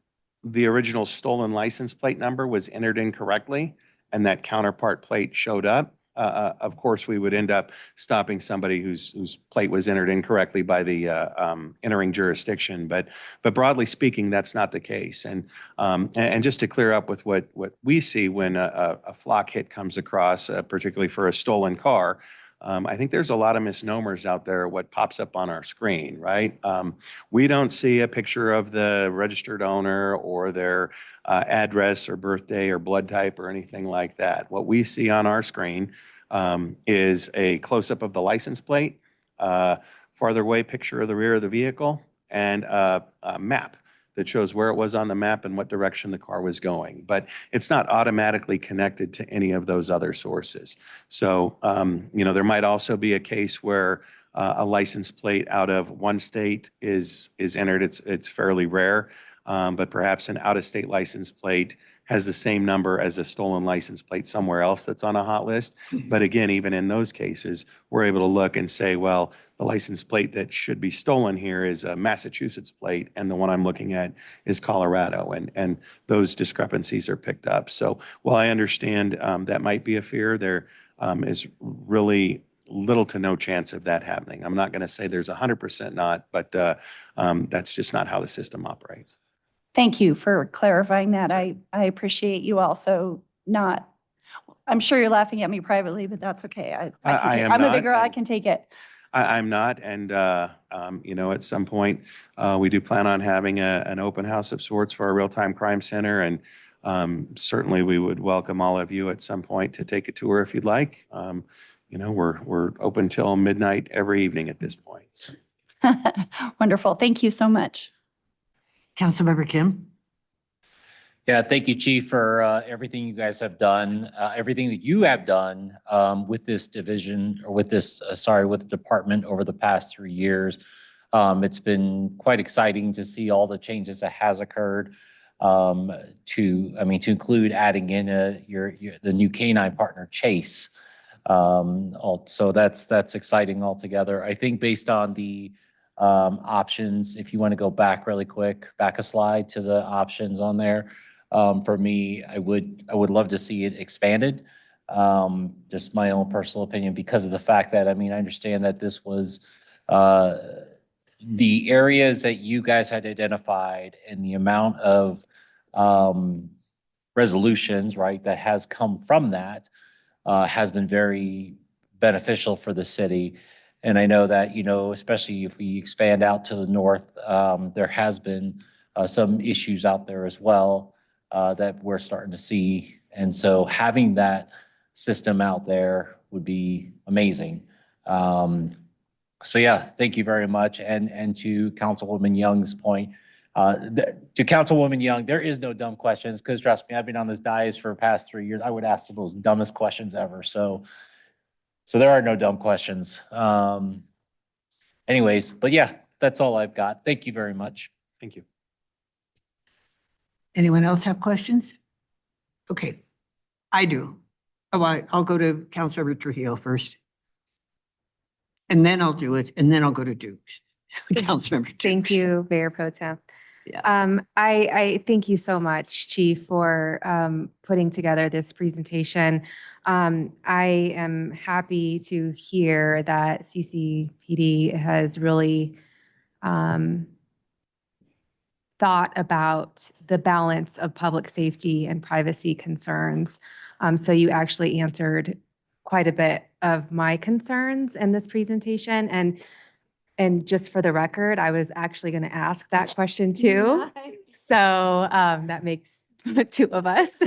the original stolen license plate number was entered incorrectly and that counterpart plate showed up, of course, we would end up stopping somebody whose plate was entered incorrectly by the entering jurisdiction. But broadly speaking, that's not the case. And just to clear up with what we see when a flock hit comes across, particularly for a stolen car, I think there's a lot of misnomers out there what pops up on our screen, right? We don't see a picture of the registered owner or their address or birthday or blood type or anything like that. What we see on our screen is a close-up of the license plate, farther away picture of the rear of the vehicle, and a map that shows where it was on the map and what direction the car was going. But it's not automatically connected to any of those other sources. So, there might also be a case where a license plate out of one state is entered. It's fairly rare, but perhaps an out-of-state license plate has the same number as a stolen license plate somewhere else that's on a hot list. But again, even in those cases, we're able to look and say, well, the license plate that should be stolen here is a Massachusetts plate, and the one I'm looking at is Colorado, and those discrepancies are picked up. So while I understand that might be a fear, there is really little to no chance of that happening. I'm not going to say there's 100% not, but that's just not how the system operates. Thank you for clarifying that. I appreciate you also not, I'm sure you're laughing at me privately, but that's okay. I am I'm a big not, girl, I and can take it. I'm not, and at some point, we do plan on having an open house of sorts for our real-time crime center, and certainly we would welcome all of you at some point to take a tour if you'd like. We're open till midnight every evening at this point. So. Wonderful. Thank you so much. Councilmember Kim? Yeah, thank you, Chief, for everything you guys have done, everything that you have done with this division, or with this, with the department over the past 3 years. It's been quite exciting to see all the changes that has occurred. To include adding in the new canine partner, Chase. So that's exciting altogether. I think based on the options, if you want to go back really quick, back a slide to the options on there. For me, I would love to see it expanded. Just my own personal opinion, because of the fact that, I understand that this was the areas that you guys had identified and the amount of resolutions, right, that has come from that has been very beneficial for the city. And I know that, especially if we expand out to the north, there has been some issues out there as well that we're starting to see. And so having that system out there would be amazing. So yeah, thank you very much. And to Councilwoman Young's point, to Councilwoman Young, there is no dumb questions, because trust me, I've been on this dais for the past 3 years. I would ask the most dumbest questions ever. So there are no dumb questions. Anyways, but yeah, that's all I've got. Thank you very much. Thank you. Anyone else have questions? Okay, I do. I'll go to Councilmember Trujillo first. And then I'll do it, and then I'll go to Dukes. Councilmember Dukes. Thank you, Mayor Pro Tem. Yeah. I thank you so much, Chief, for putting together this presentation. I am happy to hear that CCPD has really thought about the balance of public safety and privacy concerns. So you actually answered quite a bit of my concerns in this presentation. And just for the record, I was actually going to ask that question too. Nice. So that makes 2 of us.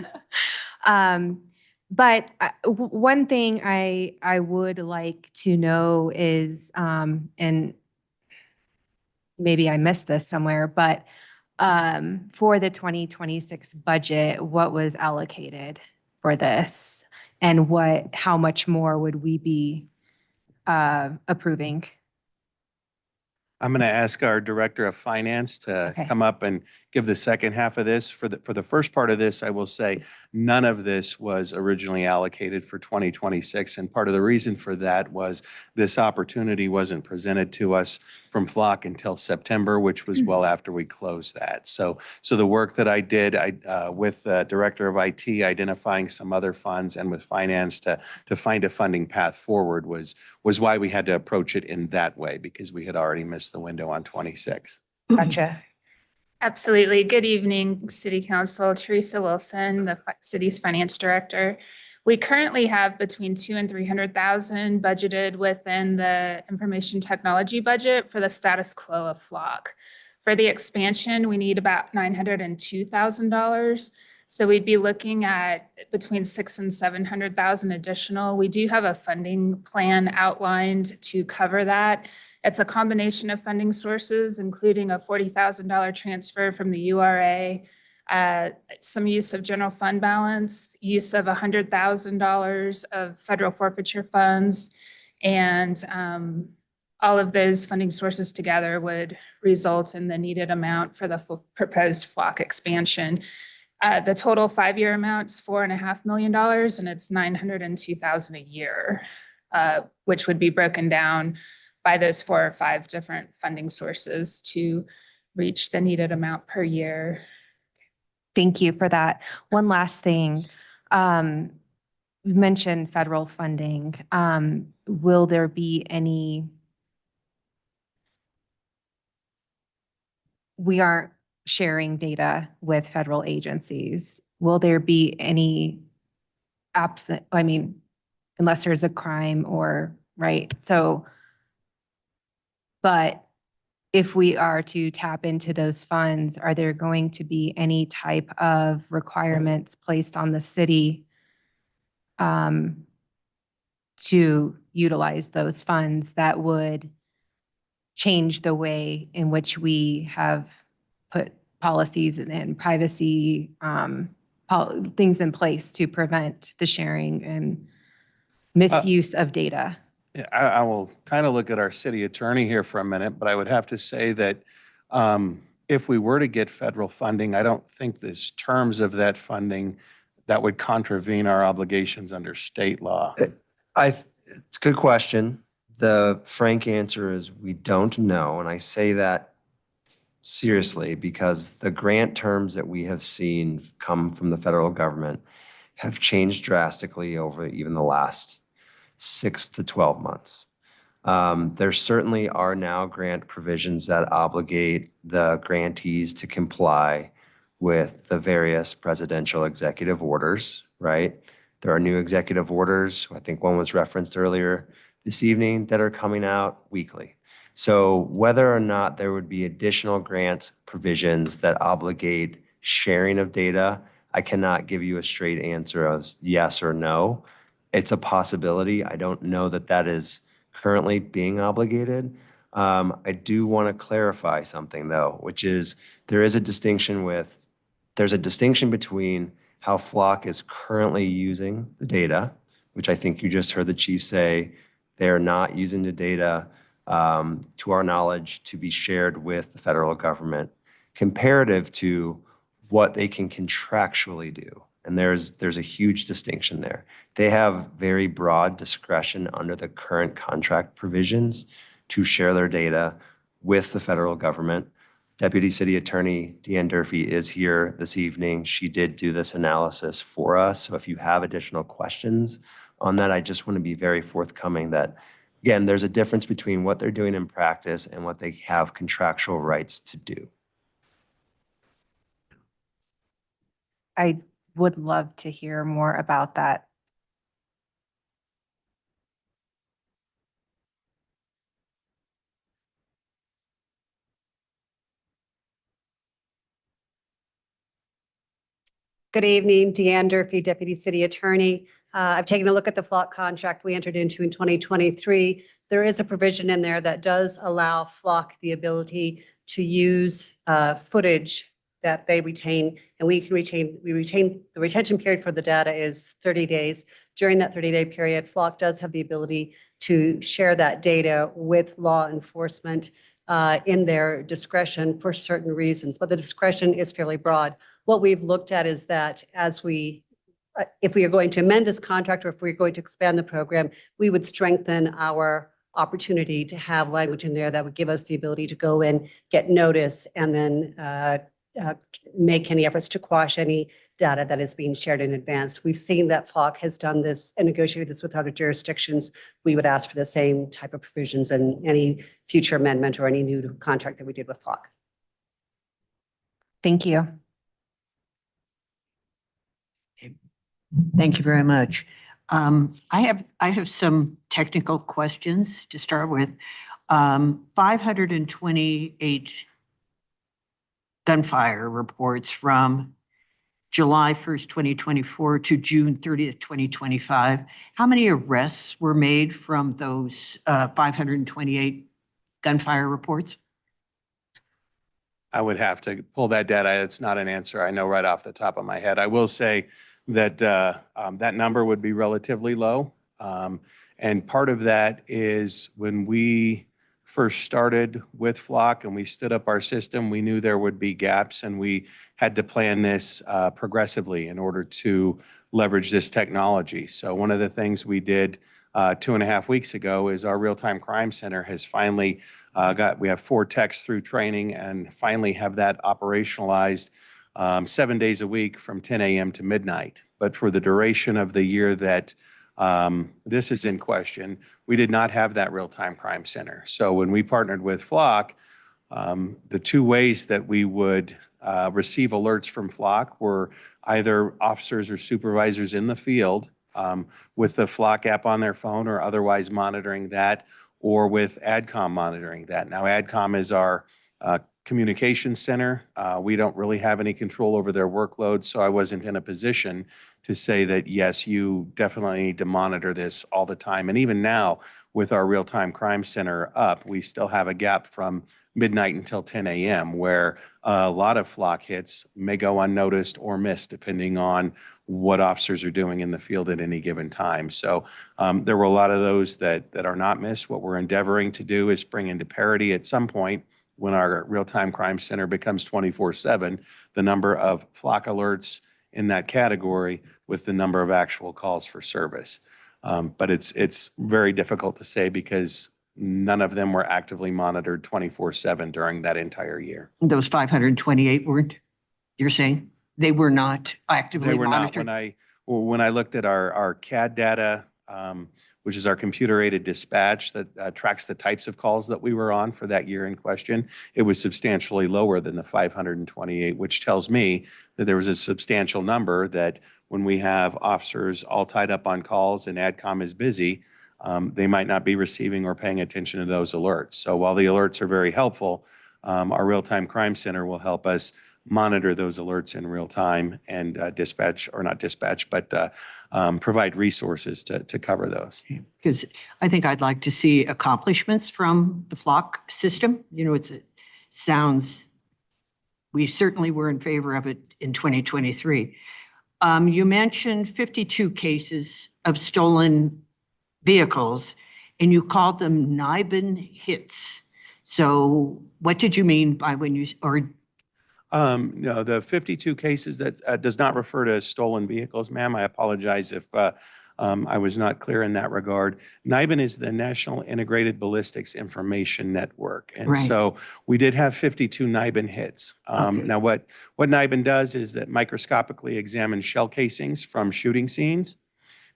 But one thing I would like to know is, and maybe I missed this somewhere, but for the 2026 budget, what was allocated for this? And how much more would we be approving? I'm going to ask our Director of Finance to come up and give the second half of this. For the first part of this, I will say none of this was originally allocated for 2026. And part of the reason for that was this opportunity wasn't presented to us from Flock until September, which was well after we closed that. So the work that I did with the Director of IT, identifying some other funds, and with Finance to find a funding path forward was why we had to approach it in that way, because we had already missed the window on 26. Gotcha. Absolutely. Good evening, City Council. Teresa Wilson, the city's finance director. We currently have between 200,000 and 300,000 budgeted within the information technology budget for the status quo of Flock. For the expansion, we need about $902,000. So we'd be looking at between 600,000 and 700,000 additional. We do have a funding plan outlined to cover that. It's a combination of funding sources, including a $40,000 transfer from the URA, some use of general fund balance, use of $100,000 of federal forfeiture funds, and all of those funding sources together would result in the needed amount for the proposed flock expansion. The total 5-year amount's $4.5 million, and it's $902,000 a year, which would be broken down by those 4 or 5 different funding sources to reach the needed amount per year. Thank you for that. One last thing. You mentioned federal funding. Will there be any? We aren't sharing data with federal agencies. Will there be any unless there's a crime or, right? So, but if we are to tap into those funds, are there going to be any type of requirements placed on the city to utilize those funds that would change the way in which we have put policies and privacy things in place to prevent the sharing and misuse of data? Yeah, I will kind of look at our city attorney here for a minute, but I would have to say that if we were to get federal funding, I don't think there's terms of that funding that would contravene our obligations under state law. It's a good question. The frank answer is we don't know, and I say that seriously because the grant terms that we have seen come from the federal government have changed drastically over even the last 6 to 12 months. There certainly are now grant provisions that obligate the grantees to comply with the various presidential executive orders, right? There are new executive orders, I think one was referenced earlier this evening, that are coming out weekly. So whether or not there would be additional grant provisions that obligate sharing of data, I cannot give you a straight answer of yes or no. It's a possibility. I don't know that that is currently being obligated. I do want to clarify something though, which is there's a distinction between how Flock is currently using the data, which I think you just heard the chief say, they're not using the data to our knowledge to be shared with the federal government, comparative to what they can contractually do. And there's a huge distinction there. They have very broad discretion under the current contract provisions to share their data with the federal government. Deputy City Attorney Deanne Durfee is here this evening. She did do this analysis for us. So if you have additional questions on that, I just want to be very forthcoming that, again, there's a difference between what they're doing in practice and what they have contractual rights to do. I would love to hear more about that. Good evening, Deanne Durfee, Deputy City Attorney. I've taken a look at the Flock contract we entered into in 2023. There is a provision in there that does allow Flock the ability to use footage that they retain, and we retain the retention period for the data is 30 days. During that 30-day period, Flock does have the ability to share that data with law enforcement in their discretion for certain reasons, but the discretion is fairly broad. What we've looked at is that if we are going to amend this contract or if we're going to expand the program, we would strengthen our opportunity to have language in there that would give us the ability to go in, get notice, and then make any efforts to quash any data that is being shared in advance. We've seen that Flock has done this and negotiated this with other jurisdictions. We would ask for the same type of provisions in any future amendment or any new contract that we did with Flock. Thank you. Thank you very much. I have some technical questions to start with. 528 gunfire reports from July 1st, 2024 to June 30th, 2025, how many arrests were made from those 528 gunfire reports? I would have to pull that data. It's not an answer I know right off the top of my head. I will say that that number would be relatively low. And part of that is when we first started with Flock and we stood up our system, we knew there would be gaps and we had to plan this progressively in order to leverage this technology. So one of the things we did 2.5 weeks ago is our real-time crime center has finally we have 4 techs through training and finally have that operationalized 7 days a week from 10 a.m. to midnight. But for the duration of the year that this is in question, we did not have that real-time crime center. So when we partnered with Flock, the 2 ways that we would receive alerts from Flock were either officers or supervisors in the field with the Flock app on their phone or otherwise monitoring that, or with AdCom monitoring that. Now, AdCom is our communications center. We don't really have any control over their workload, so I wasn't in a position to say that, yes, you definitely need to monitor this all the time. And even now, with our real-time crime center up, we still have a gap from midnight until 10 a.m. where a lot of Flock hits may go unnoticed or missed depending on what officers are doing in the field at any given time. So there were a lot of those that are not missed. What we're endeavoring to do is bring into parity at some point when our real-time crime center becomes 24/7, the number of Flock alerts in that category with the number of actual calls for service. But it's very difficult to say because none of them were actively monitored 24/7 during that entire year. Those 528 weren't, you're saying? They were not actively They were not. monitored? When I looked at our CAD data, which is our computer-aided dispatch that tracks the types of calls that we were on for that year in question, it was substantially lower than the 528, which tells me that there was a substantial number that when we have officers all tied up on calls and AdCom is busy, they might not be receiving or paying attention to those alerts. So while the alerts are very helpful, our real-time crime center will help us monitor those alerts in real time and dispatch, or not dispatch, but provide resources to cover those. Because I think I'd like to see accomplishments from the Flock system. You know, it sounds, we certainly were in favor of it in 2023. You mentioned 52 cases of stolen vehicles, and you called them NIBIN hits. So what did you mean by when you, or No, the 52 cases, that does not refer to stolen vehicles, ma'am. I apologize if I was not clear in that regard. NIBIN is the National Integrated Ballistics Information Network. And Right. so we did have 52 NIBIN hits. Now, what NIBIN does is that microscopically examines shell casings from shooting scenes.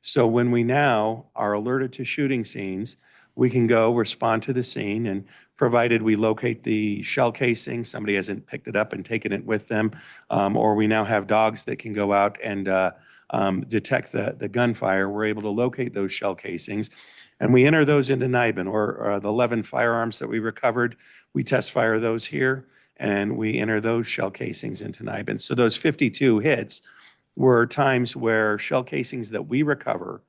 So when we now are alerted to shooting scenes, we can go respond to the scene, and provided we locate the shell casing, somebody hasn't picked it up and taken it with them, or we now have dogs that can go out and detect the gunfire, we're able to locate those shell casings, and we enter those into NIBIN, or the 11 firearms that we recovered, we test fire those here, and we enter those shell casings into NIBIN. So those 52 hits were times where shell casings that we recover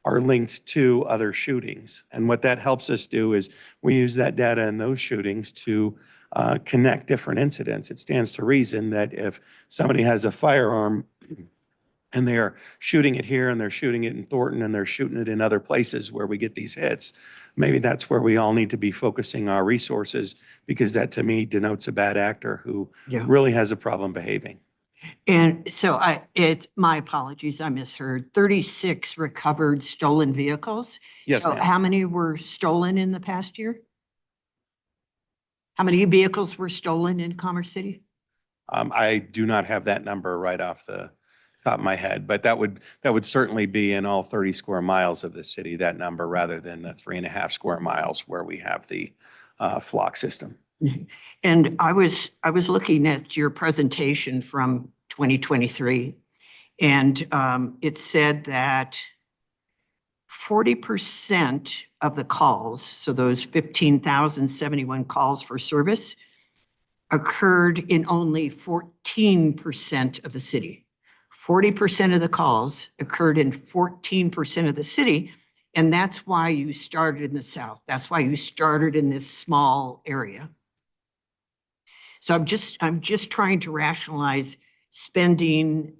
are linked to other shootings. And what that helps us do is we use that data in those shootings to connect different incidents. It stands to reason that if somebody has a firearm and they are shooting it here and they're shooting it in Thornton and they're shooting it in other places where we get these hits, maybe that's where we all need to be focusing our resources, because that to me denotes a bad actor who really has a problem behaving. and so my apologies, I misheard. 36 recovered stolen vehicles? Yes, So ma'am. how many were stolen in the past year? How many vehicles were stolen in Commerce City? I do not have that number right off the top of my head, but that would certainly be in all 30 square miles of the city, that number, rather than the 3.5 square miles where we have the Flock system. And I was looking at your presentation from 2023, and it said that 40% of the calls, so those 15,071 calls for service, occurred in only 14% of the city. 40% of the calls occurred in 14% of the city. And that's why you started in the south. That's why you started in this small area. So I'm just trying to rationalize spending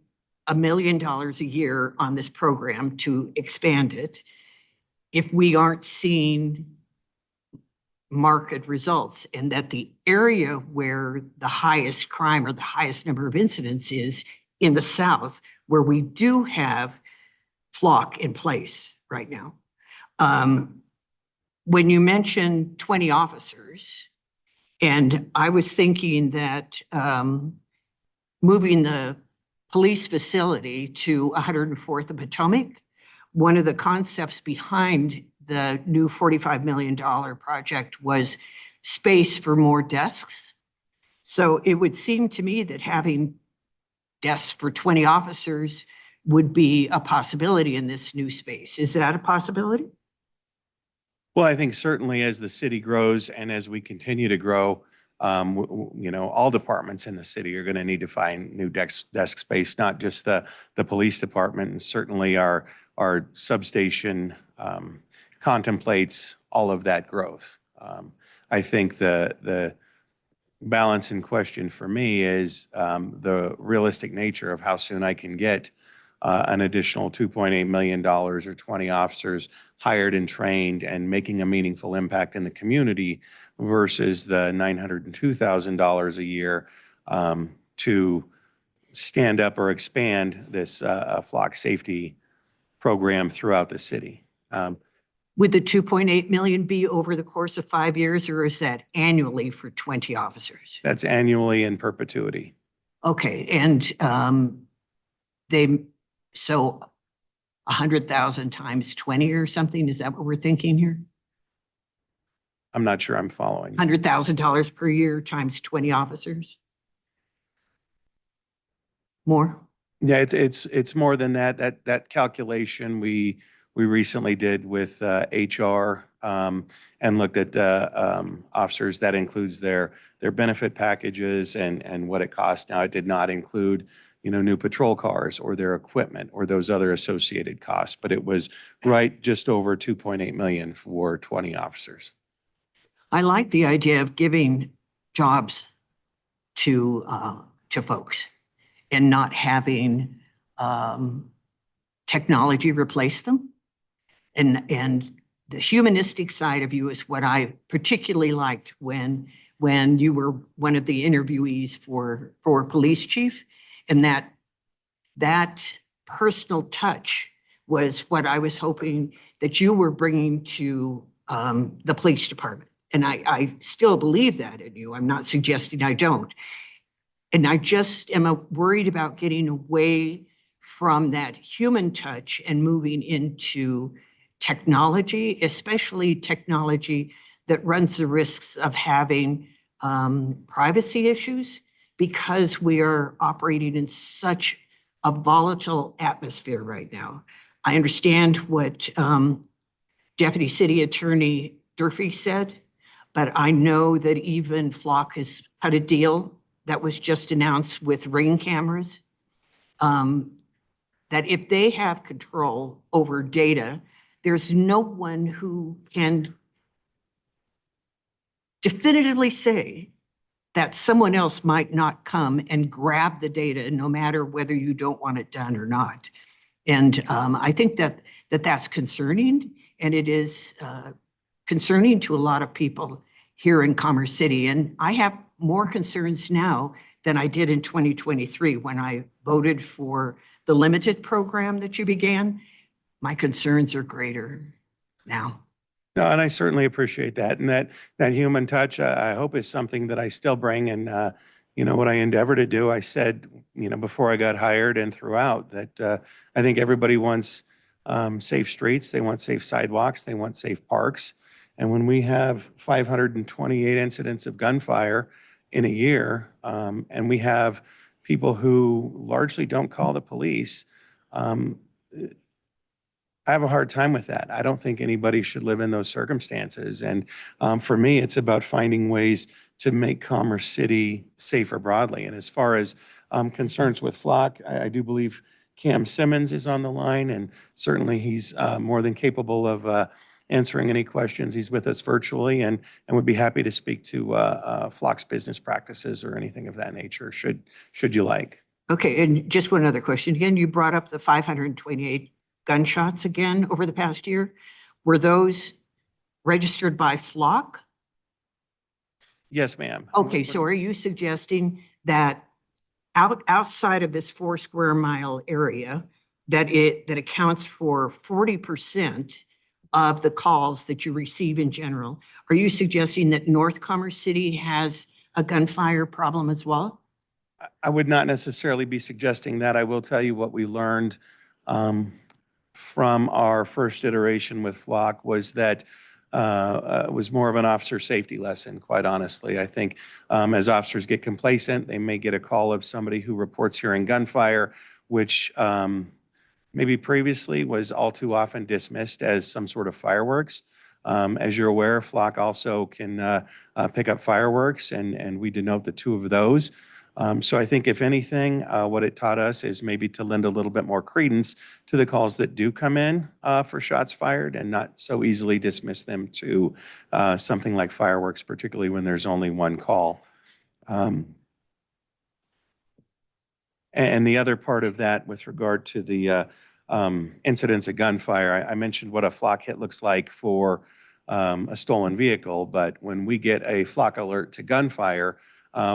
$1 million a year on this program to expand it if we aren't seeing market results, and that the area where the highest crime or the highest number of incidents is in the south, where we do have flock in place right now. When you mentioned 20 officers, and I was thinking that moving the police facility to 104th and Potomac, one of the concepts behind the new $45 million project was space for more desks. So it would seem to me that having desks for 20 officers would be a possibility in this new space. Is that a possibility? Well, I think certainly as the city grows and as we continue to grow, all departments in the city are going to need to find new desk space, not just the police department, and certainly our substation contemplates all of that growth. I think the balance in question for me is the realistic nature of how soon I can get an additional $2.8 million or 20 officers hired and trained and making a meaningful impact in the community versus the $902,000 a year to stand up or expand this flock safety program throughout the city. Would the 2.8 million be over the course of 5 years, or is that annually for 20 officers? That's annually in perpetuity. Okay, and so 100,000 times 20 or something, is that what we're thinking here? I'm not sure I'm following. $100,000 per year times 20 officers? More? Yeah, it's more than that. That calculation we recently did with HR and looked at officers. That includes their benefit packages and what it costs. Now, it did not include new patrol cars or their equipment or those other associated costs, but it was right just over 2.8 million for 20 officers. I like the idea of giving jobs to folks and not having technology replace them. And the humanistic side of you is what I particularly liked when you were one of the interviewees for police chief, and that personal touch was what I was hoping that you were bringing to the police department. And I still believe that in you. I'm not suggesting I don't. And I just am worried about getting away from that human touch and moving into technology, especially technology that runs the risks of having privacy issues, because we are operating in such a volatile atmosphere right now. I understand what Deputy City Attorney Durfee said, but I know that even Flock has cut a deal that was just announced with Ring cameras, that if they have control over data, there's no one who can definitively say that someone else might not come and grab the data, no matter whether you don't want it done or not. And I think that's concerning, and it is concerning to a lot of people here in Commerce City. And I have more concerns now than I did in 2023 when I voted for the limited program that you began. My concerns are greater now. No, and I certainly appreciate that. And that human touch, I hope, is something that I still bring. And, what I endeavor to do, I said, before I got hired and throughout, that I think everybody wants safe streets. They want safe sidewalks. They want safe parks. And when we have 528 incidents of gunfire in a year, and we have people who largely don't call the police, I have a hard time with that. I don't think anybody should live in those circumstances. And for me, it's about finding ways to make Commerce City safer broadly. And as far as concerns with Flock, I do believe Cam Simmons is on the line, and certainly he's more than capable of answering any questions. He's with us virtually and would be happy to speak to Flock's business practices or anything of that nature, should you like. Okay, and just one other question. Again, you brought up the 528 gunshots again over the past year. Were those registered by Flock? Yes, ma'am. Okay, so are you suggesting that outside of this 4 square mile area, that accounts for 40% of the calls that you receive in general? Are you suggesting that North Commerce City has a gunfire problem as well? I would not necessarily be suggesting that. I will tell you what we learned from our first iteration with Flock was that it was more of an officer safety lesson, quite honestly. I think as officers get complacent, they may get a call of somebody who reports hearing gunfire, which maybe previously was all too often dismissed as some sort of fireworks. As you're aware, Flock also can pick up fireworks, and we denote the 2 of those. So I think if anything, what it taught us is maybe to lend a little bit more credence to the calls that do come in for shots fired and not so easily dismiss them to something like fireworks, particularly when there's only one call. And the other part of that with regard to the incidents of gunfire, I mentioned what a Flock hit looks like for a stolen vehicle, but when we get a Flock alert to gunfire,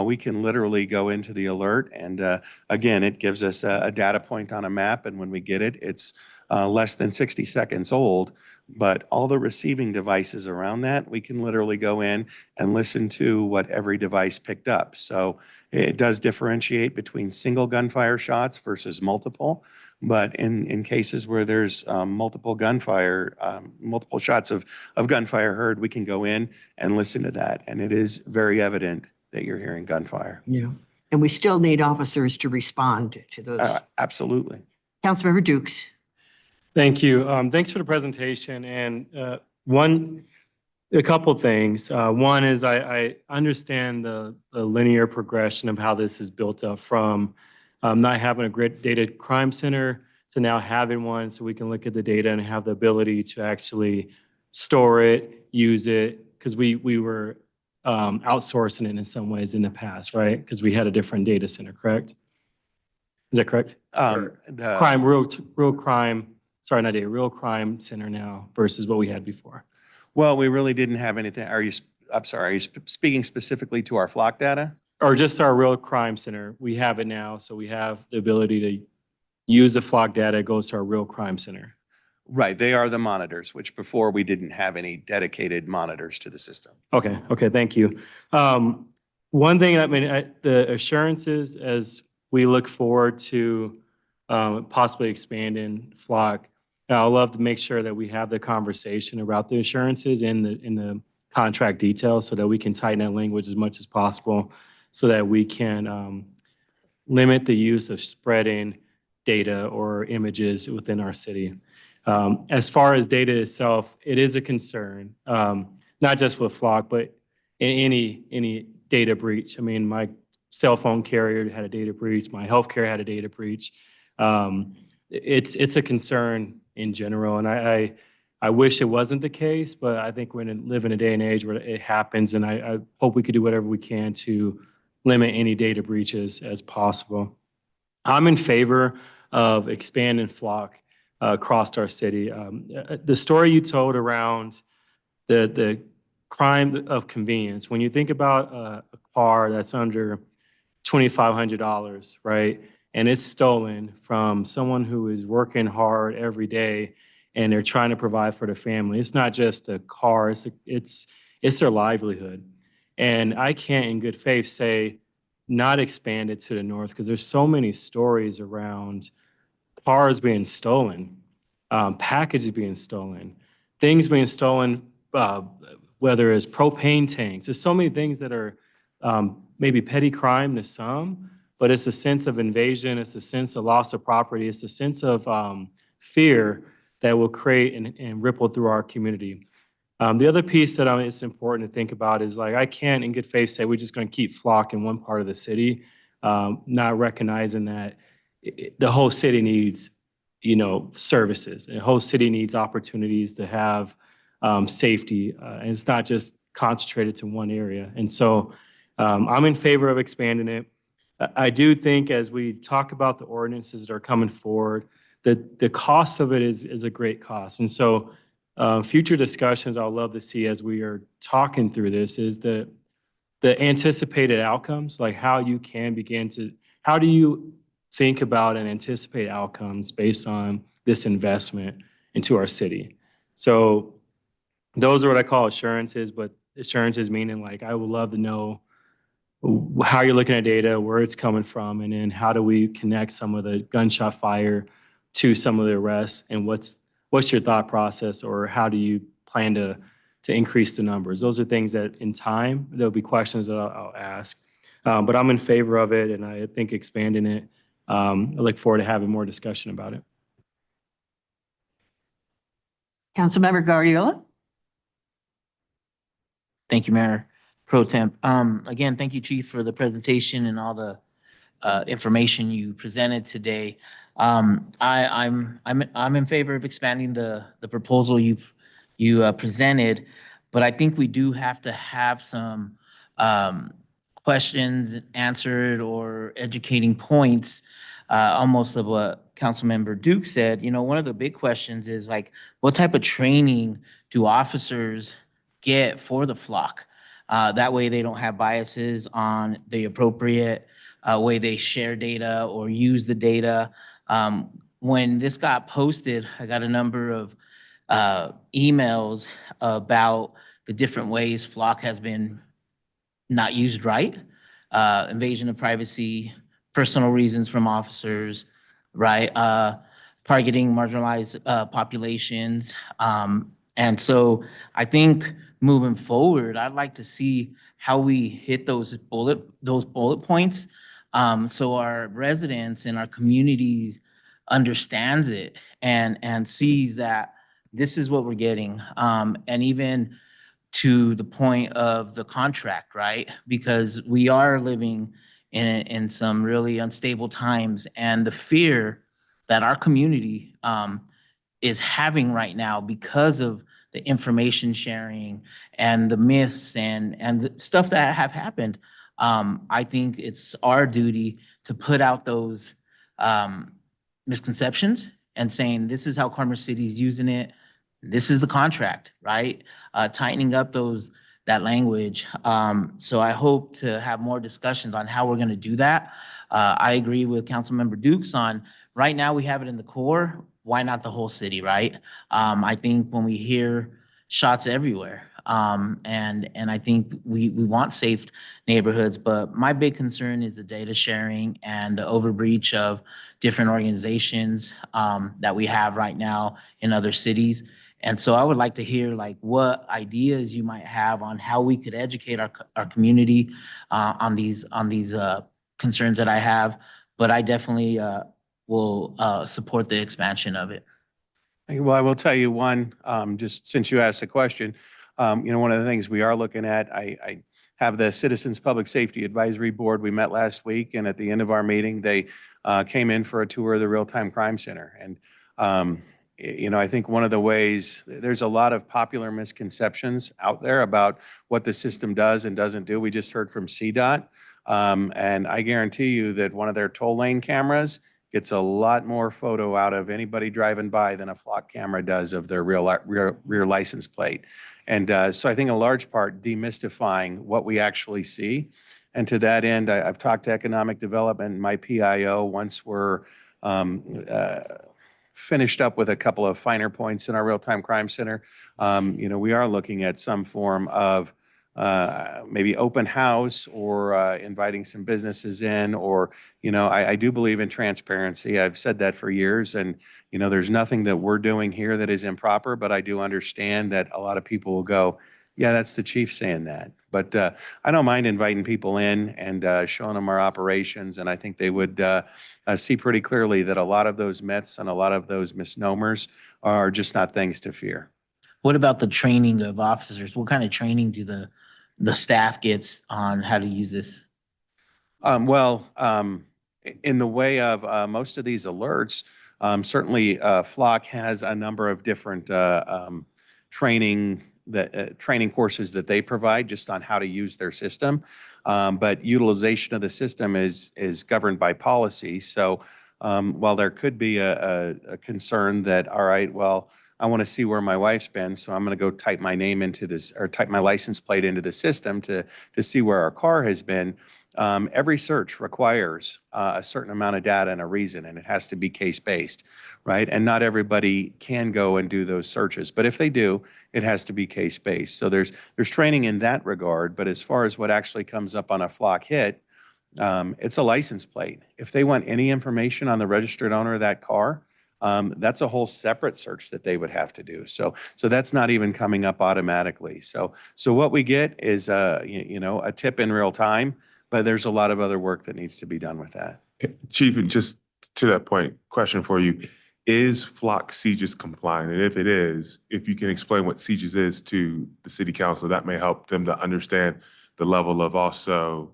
we can literally go into the alert, and again, it gives us a data point on a map, and when we get it, it's less than 60 seconds old, but all the receiving devices around that, we can literally go in and listen to what every device picked up. So it does differentiate between single gunfire shots versus multiple, but in cases where there's multiple gunfire, multiple shots of gunfire heard, we can go in and listen to that, and it is very evident that you're hearing gunfire. Yeah. And we still need officers to respond to those. Absolutely. Councilmember Dukes. Thank you. Thanks for the presentation. And a couple things. One is I understand the linear progression of how this is built up from not having a great data crime center to now having one, so we can look at the data and have the ability to actually store it, use it, because we were outsourcing it in some ways in the past, right? Because we had a different data center, correct? Is that correct? Crime, real crime, sorry, not data, real crime center now versus what we had before. Well, we really didn't have anything. I'm sorry, are you speaking specifically to our Flock data? Or just our real crime center. We have it now, so we have the ability to use the Flock data, it goes to our real crime center. Right, they are the monitors, which before we didn't have any dedicated monitors to the system. Okay, thank you. One thing, the assurances as we look forward to possibly expanding Flock, I'd love to make sure that we have the conversation about the assurances in the contract details so that we can tighten that language as much as possible so that we can limit the use of spreading data or images within our city. As far as data itself, it is a concern, not just with Flock, but in any data breach. I mean, my cell phone carrier had a data breach, my healthcare had a data breach. It's a concern in general, and I wish it wasn't the case, but I think we're live in a day and age where it happens, and I hope we could do whatever we can to limit any data breaches as possible. I'm in favor of expanding Flock across our city. The story you told around the crime of convenience, when you think about a car that's under $2,500, right? And it's stolen from someone who is working hard every day and they're trying to provide for their family. It's not just a car, it's their livelihood. And I can't in good faith say not expand it to the north because there's so many stories around cars being stolen, packages being stolen, things being stolen, whether it's propane tanks. There's so many things that are maybe petty crime to some, but it's a sense of invasion, it's a sense of loss of property, it's a sense of fear that will create and ripple through our community. The other piece that it's important to think about is like, I can't in good faith say we're just going to keep Flock in one part of the city, not recognizing that the whole city needs, services. The whole city needs opportunities to have safety. And it's not just concentrated to one area. And so I'm in favor of expanding it. I do think as we talk about the ordinances that are coming forward, that the cost of it is a great cost. And so future discussions I'll love to see as we are talking through this is the anticipated outcomes, like how you can begin to, how do you think about and anticipate outcomes based on this investment into our city? So those are what I call assurances, but assurances meaning like I would love to know how you're looking at data, where it's coming from, and then how do we connect some of the gunshot fire to some of the arrests, and what's your thought process, or how do you plan to increase the numbers? Those are things that in time, there'll be questions that I'll ask. But I'm in favor of it, and I think expanding it, I look forward to having more discussion about it. Councilmember Guardiola? Thank you, Mayor Pro Temp. Again, thank you, Chief, for the presentation and all the information you presented today. I'm in favor of expanding the proposal you presented, but I think we do have to have some questions answered or educating points, almost of what Councilmember Duke said. One of the big questions is like, what type of training do officers get for the flock? That way they don't have biases on the appropriate way they share data or use the data. When this got posted, I got a number of emails about the different ways flock has been not used right, invasion of privacy, personal reasons from officers, right? Targeting marginalized populations. And so I think moving forward, I'd like to see how we hit those bullet points, so our residents and our communities understands it and sees that this is what we're getting. And even to the point of the contract, right? Because we are living in some really unstable times, and the fear that our community is having right now because of the information sharing and the myths and the stuff that have happened. I think it's our duty to put out those misconceptions and saying, this is how Commerce City is using it. This is the contract, right? Tightening up that language. So I hope to have more discussions on how we're gonna do that. I agree with Councilmember Dukes on, right now we have it in the core, why not the whole city, right? I think when we hear shots everywhere, and I think we want safe neighborhoods, but my big concern is the data sharing and the overreach of different organizations that we have right now in other cities. And so I would like to hear like what ideas you might have on how we could educate our community on these concerns that I have, but I definitely will support the expansion of it. Well, I will tell you one, just since you asked the question, one of the things we are looking at, I have the Citizens Public Safety Advisory Board. We met last week, and at the end of our meeting, they came in for a tour of the Real-Time Crime Center. And, I think one of the ways, there's a lot of popular misconceptions out there about what the system does and doesn't do. We just heard from CDOT, and I guarantee you that one of their toll lane cameras gets a lot more photo out of anybody driving by than a flock camera does of their rear license plate. And so I think a large part demystifying what we actually see. And to that end, I've talked to economic development, my PIO, once we're finished up with a couple of finer points in our real-time crime center. We are looking at some form of maybe open house or inviting some businesses in, or, I do believe in transparency. I've said that for years, and, there's nothing that we're doing here that is improper, but I do understand that a lot of people will go, yeah, that's the chief saying that. But I don't mind inviting people in and showing them our operations, and I think they would see pretty clearly that a lot of those myths and a lot of those misnomers are just not things to fear. What about the training of officers? What kind of training do the staff gets on how to use this? in the way of most of these alerts, certainly Flock has a number of different training courses that they provide just on how to use their system. But utilization of the system is governed by policy. So while there could be a concern that, all right, well, I want to see where my wife's been, so I'm going to go type my name into this or type my license plate into the system to see where our car has been. Every search requires a certain amount of data and a reason, and it has to be case-based, right? And not everybody can go and do those searches, but if they do, it has to be case-based. So there's training in that regard, but as far as what actually comes up on a Flock hit, it's a license plate. If they want any information on the registered owner of that car, that's a whole separate search that they would have to do. So that's not even coming up automatically. So what we get is a tip in real time, but there's a lot of other work that needs to be done with that. Chief, and just to that point, question for you. Is Flock CGIS compliant? And if it is, if you can explain what CGIS is to the city council, that may help them to understand the level of also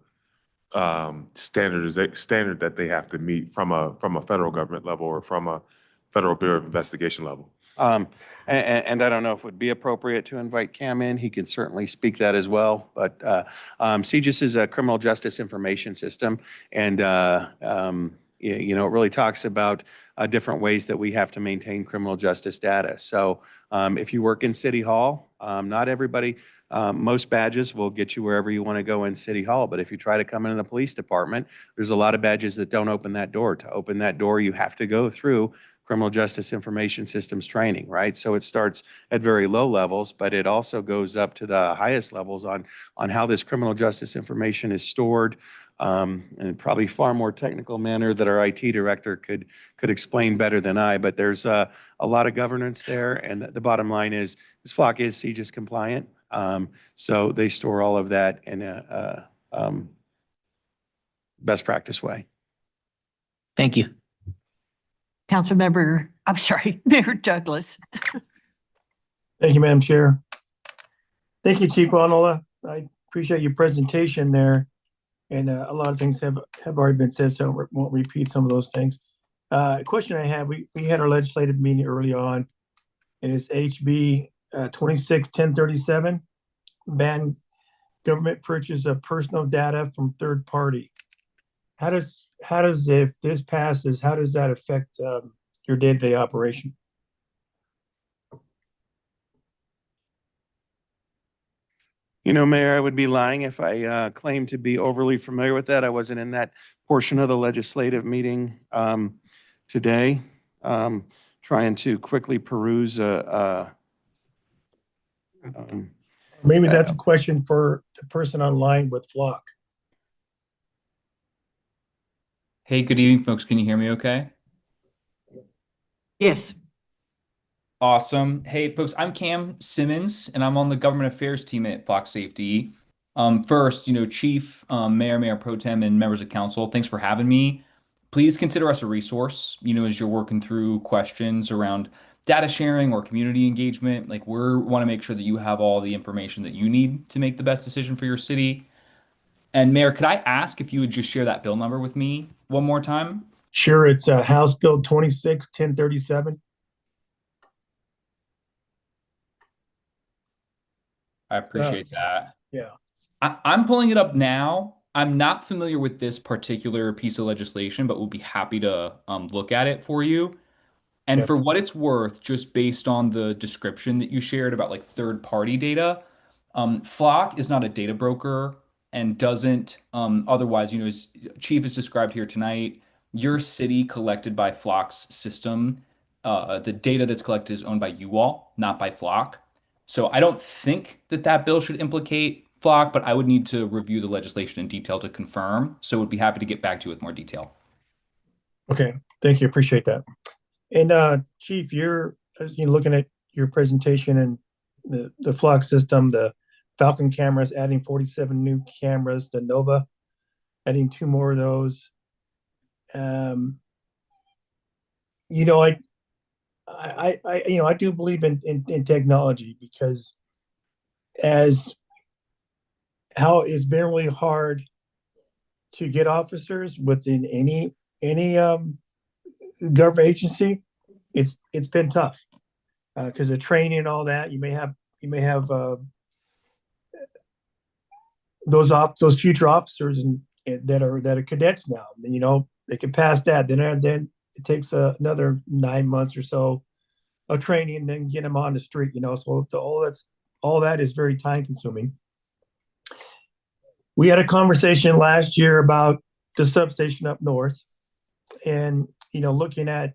standard that they have to meet from a federal government level or from a Federal Bureau of Investigation level. And I don't know if it would be appropriate to invite Cam in. He could certainly speak that as well. But CGIS is a criminal justice information system. And, it really talks about different ways that we have to maintain criminal justice data. So if you work in City Hall, not everybody, most badges will get you wherever you want to go in City Hall. But if you try to come into the police department, there's a lot of badges that don't open that door. To open that door, you have to go through criminal justice information systems training, right? So it starts at very low levels, but it also goes up to the highest levels on how this criminal justice information is stored, in probably far more technical manner that our IT director could explain better than I. But there's a lot of governance there, and the bottom line is Flock is CGIS compliant, so they store all of that in a best practice way. Thank you. Councilmember, I'm sorry, Mayor Douglas. Thank you, Madam Chair. Thank you, Chief Bonola. I appreciate your presentation there. And a lot of things have already been said, so I won't repeat some of those things. A question I have, we had our legislative meeting early on, and it's HB 26-1037, ban government purchase of personal data from third party. How does if this passes, how does that affect your day-to-day operation? Mayor, I would be lying if I claimed to be overly familiar with that. I wasn't in that portion of the legislative meeting today. Trying to quickly peruse. Maybe that's a question for the person online with Flock. Hey, good evening, folks. Can you hear me okay? Yes. Awesome. Hey, folks, I'm Cam Simmons, and I'm on the government affairs team at Flock Safety. First, Chief, Mayor Pro Tem, and members of council, thanks for having me. Please consider us a resource, as you're working through questions around data sharing or community engagement. Like, we want to make sure that you have all the information that you need to make the best decision for your city. And Mayor, could I ask if you would just share that bill number with me one more time? Sure, it's House Bill 26-1037. I appreciate that. Yeah. I'm pulling it up now. I'm not familiar with this particular piece of legislation, but would be happy to look at it for you. And for what it's worth, just based on the description that you shared about like third-party data, Flock is not a data broker and doesn't otherwise, as Chief has described here tonight, your city collected by Flock's system, the data that's collected is owned by you all, not by Flock. So I don't think that bill should implicate Flock, but I would need to review the legislation in detail to confirm. So would be happy to get back to you with more detail. Okay, thank you. Appreciate that. And Chief, you're looking at your presentation and the Flock system, the Falcon cameras, adding 47 new cameras, the Nova, adding 2 more of those. I do believe in technology, because as how it's been really hard to get officers within any any government agency, it's been tough because of training and all that. You may have those future officers and that are cadets now. You know, they can pass that. Then it takes another 9 months or so of training, and then get them on the street. You know, so all that is very time consuming. We had a conversation last year about the substation up north, and you know, looking at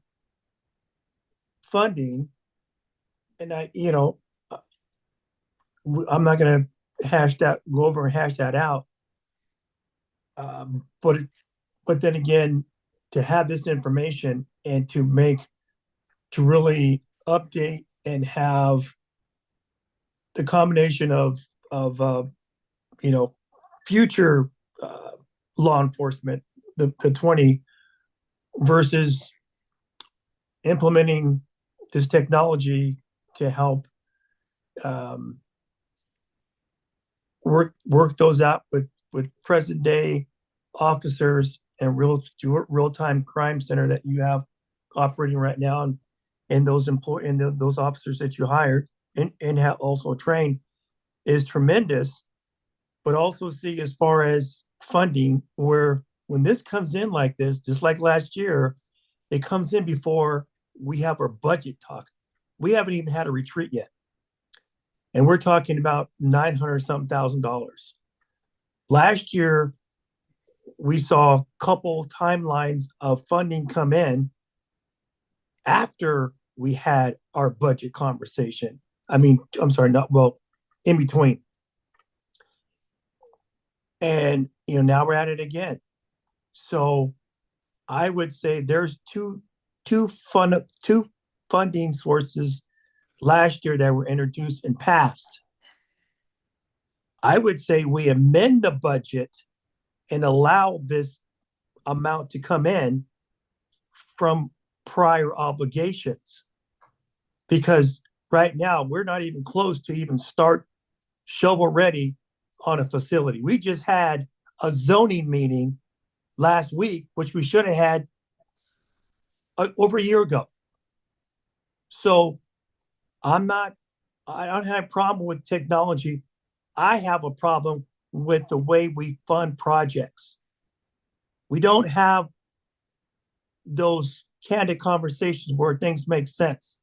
funding, and I'm not going to go over and hash that out. But then again, to have this information and to really update and have the combination of future law enforcement, the 20 versus implementing this technology to help work those out with present day officers and real-time crime center that you have operating right now, and those officers that you hired and have also trained is tremendous. But also see, as far as funding, where when this comes in like this, just like last year, it comes in before we have our budget talk. We haven't even had a retreat yet. And we're talking about $900-something thousand. Last year, we saw a couple timelines of funding come in after we had our budget conversation. I'm sorry, in between. And now we're at it again. So I would say there's two funding sources last year that were introduced and passed. I would say we amend the budget and allow this amount to come in from prior obligations. Because right now, we're not even close to even start shovel ready on a facility. We just had a zoning meeting last week, which we should have had over a year ago. So I don't have a problem with technology. I have a problem with the way we fund projects. We don't have those candid conversations where things make sense.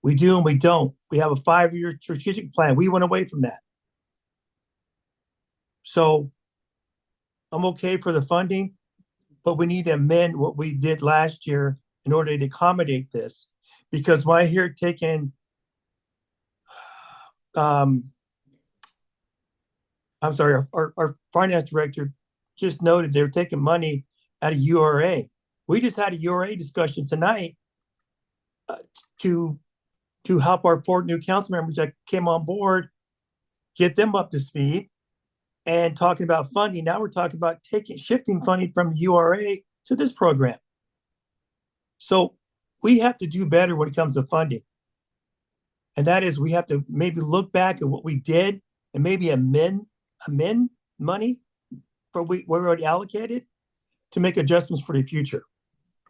We do and we don't. We have a 5-year strategic plan. We went away from that. So I'm okay for the funding, but we need to amend what we did last year in order to accommodate this. Because when I hear taking, I'm sorry, our finance director just noted they're taking money out of URA. We just had a URA discussion tonight to help our 4 new council members that came on board, get them up to speed, and talking about funding. Now we're talking about shifting funding from URA to this program. So we have to do better when it comes to funding. And that is, we have to maybe look back at what we did and maybe amend money for we already allocated to make adjustments for the future.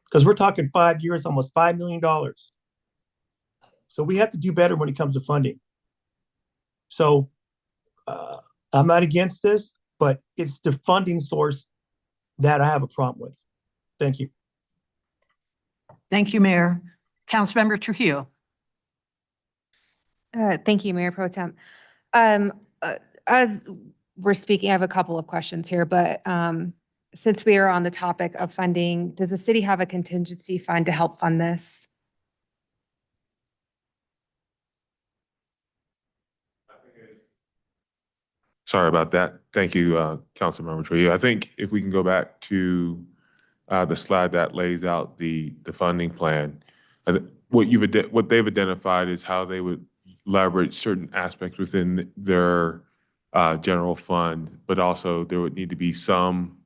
Because we're talking 5 years, almost $5 million. So we have to do better when it comes to funding. So I'm not against this, but it's the funding source that I have a problem with. Thank you. Thank you, Mayor. Councilmember Trujillo. Thank you, Mayor Pro Tem. As we're speaking, I have a couple of questions here, but since we are on the topic of funding, does the city have a contingency fund to help fund this? Sorry about that. Thank you, Councilmember Trujillo. I think if we can go back to the slide that lays out the funding plan, what they've identified is how they would leverage certain aspects within their general fund, but also there would need to be some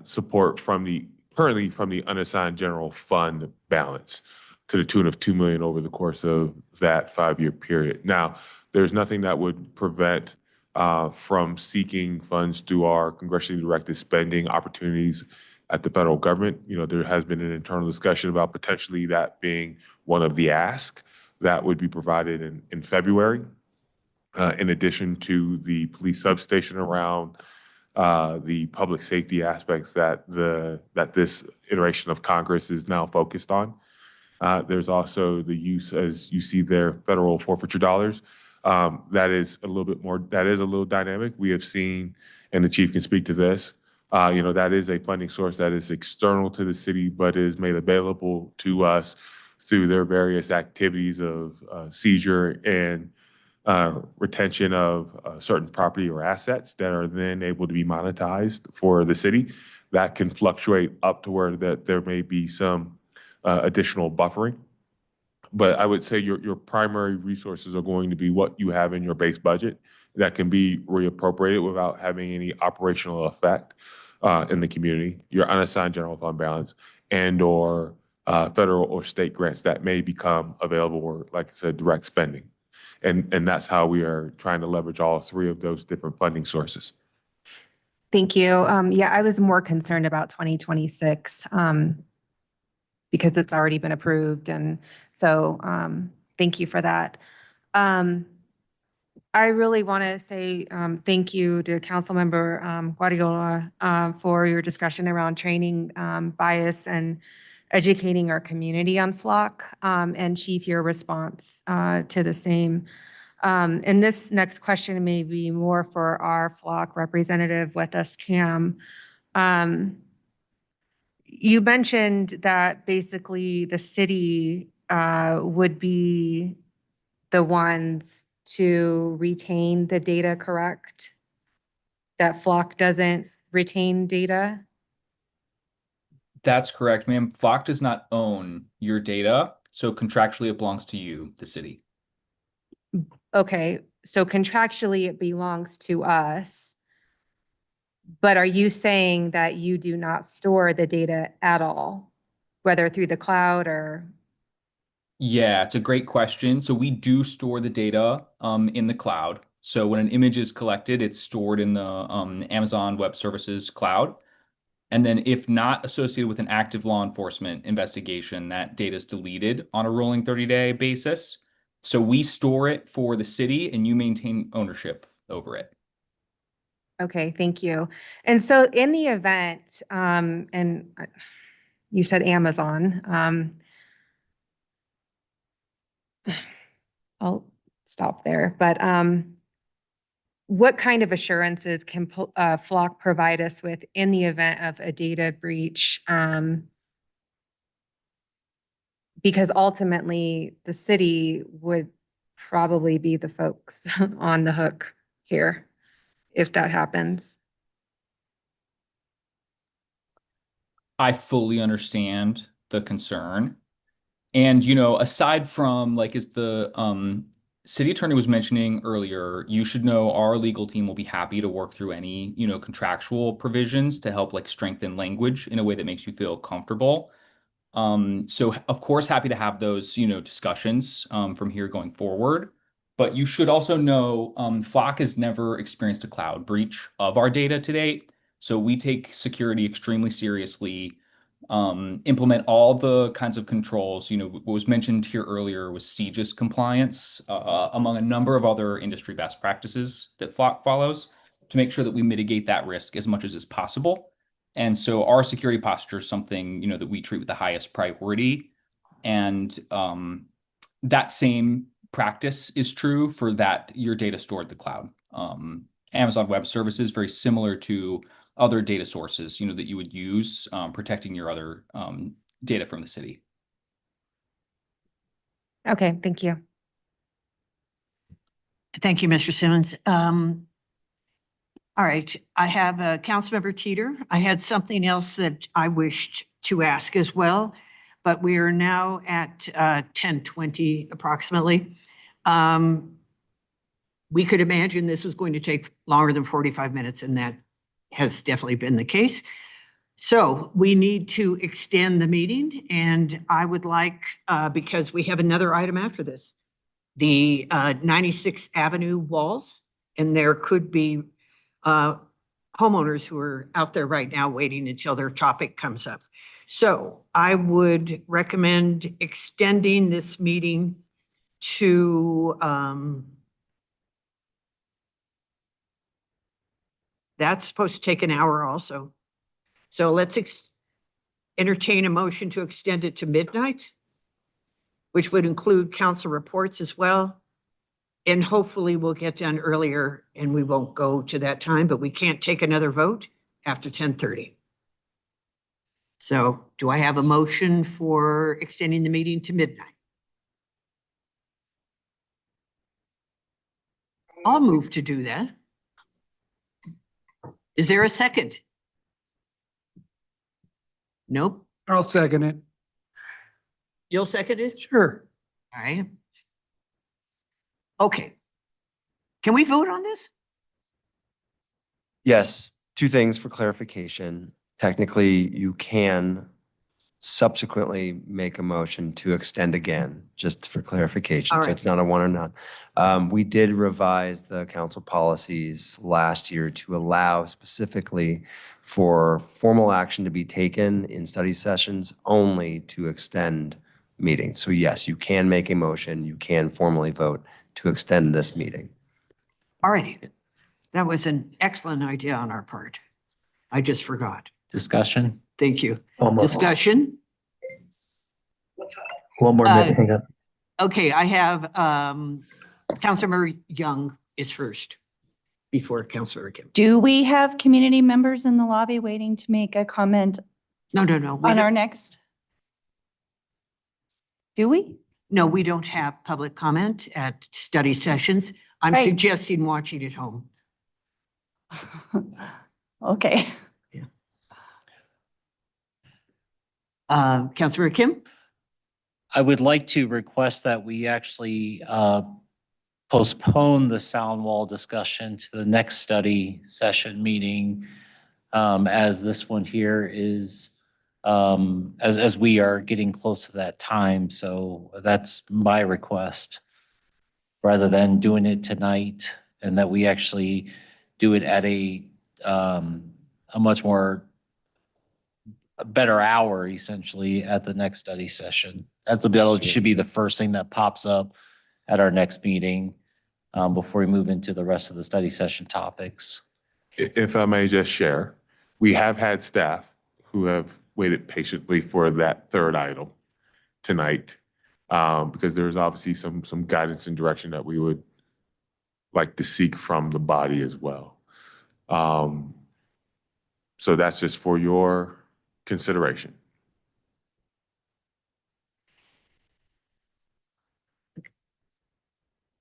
support currently from the unassigned general fund balance to the tune of $2 million over the course of that 5-year period. Now, there's nothing that would prevent from seeking funds through our congressionally directed spending opportunities at the federal government. There has been an internal discussion about potentially that being one of the asks that would be provided in February, in addition to the police substation around the public safety aspects that this iteration of Congress is now focused on. There's also the use, as you see there, federal forfeiture dollars. That is a little dynamic. We have seen, and the chief can speak to this, that is a funding source that is external to the city, but is made available to us through their various activities of seizure and retention of certain property or assets that are then able to be monetized for the city. That can fluctuate up to where that there may be some additional buffering. But I would say your primary resources are going to be what you have in your base budget that can be reappropriated without having any operational effect in the community, your unassigned general fund balance, and/or federal or state grants that may become available, or, like I said, direct spending. And that's how we are trying to leverage all three of those different funding sources. Thank you. Yeah, I was more concerned about 2026 because it's already been approved. And so thank you for that. I really want to say thank you to Councilmember Guardiola for your discussion around training bias and educating our community on flock, and Chief, your response to the same. And this next question may be more for our flock representative with us, Cam. You mentioned that basically the city would be the ones to retain the data, correct? That flock doesn't retain data? That's correct, ma'am. Flock does not own your data, so contractually it belongs to you, the city. Okay, so contractually it belongs to us. But are you saying that you do not store the data at all, whether through the cloud or? Yeah, it's a great question. So we do store the data in the cloud. So when an image is collected, it's stored in the Amazon Web Services cloud. And then if not associated with an active law enforcement investigation, that data is deleted on a rolling 30-day basis. So we store it for the city and you maintain ownership over it. Okay, thank you. And so in the event, and you said Amazon, I'll stop there, but what kind of assurances can Flock provide us with in the event of a data breach? Because ultimately, the city would probably be the folks on the hook here if that happens. I fully understand the concern. And, aside from, like, as the city attorney was mentioning earlier, you should know our legal team will be happy to work through any, contractual provisions to help, like, strengthen language in a way that makes you feel comfortable. So of course, happy to have those, discussions from here going forward. But you should also know Flock has never experienced a cloud breach of our data to date. So we take security extremely seriously, implement all the kinds of controls. What was mentioned here earlier was CGIS compliance, among a number of other industry best practices that Flock follows to make sure that we mitigate that risk as much as is possible. And so our security posture is something, that we treat with the highest priority. And that same practice is true for your data stored in the cloud. Amazon Web Services, very similar to other data sources, that you would use, protecting your other data from the city. Okay, thank you. Thank you, Mr. Simmons. All right, I have Councilmember Teeter. I had something else that I wished to ask as well, but we are now at 10:20 approximately. We could imagine this was going to take longer than 45 minutes, and that has definitely been the case. So we need to extend the meeting, and I would like, because we have another item after this, the 96th Avenue walls, and there could be homeowners who are out there right now waiting until their topic comes up. So I would recommend extending this meeting to, that's supposed to take an hour also. So let's entertain a motion to extend it to midnight, which would include council reports as well. And hopefully we'll get done earlier and we won't go to that time, but we can't take another vote after 10:30. So do I have a motion for extending the meeting to midnight? I'll move to do that. Is there a second? Nope. I'll second it. You'll second it? Sure. All right. Okay. Can we vote on this? Yes, two things for clarification. Technically, you can subsequently make a motion to extend again, just for clarification. All So right. it's not a one or none. We did revise the council policies last year to allow specifically for formal action to be taken in study sessions only to extend meetings. So yes, you can make a motion, you can formally vote to extend this meeting. All righty. That was an excellent idea on our part. I just forgot. Discussion? Thank you. Almost. Discussion? One more minute, hang on. Okay, I have, Councilmember Young is first before Councilor Kim. Do we have community members in the lobby waiting to make a comment No. we on our don't- next? Do we? No, we don't have public comment at study sessions. I'm Right. suggesting watching at home. Okay. Councilor Kim? I would like to request that we actually postpone the sound wall discussion to the next study session meeting, as this one here is, as we are getting close to that time. So that's my request, rather than doing it tonight, and that we actually do it at a much more, a better hour, essentially, at the next study session. That should be the first thing that pops up at our next meeting, before we move into the rest of the study session topics. If I may just share, we have had staff who have waited patiently for that third item tonight, because there's obviously some guidance and direction that we would like to seek from the body as well. So that's just for your consideration.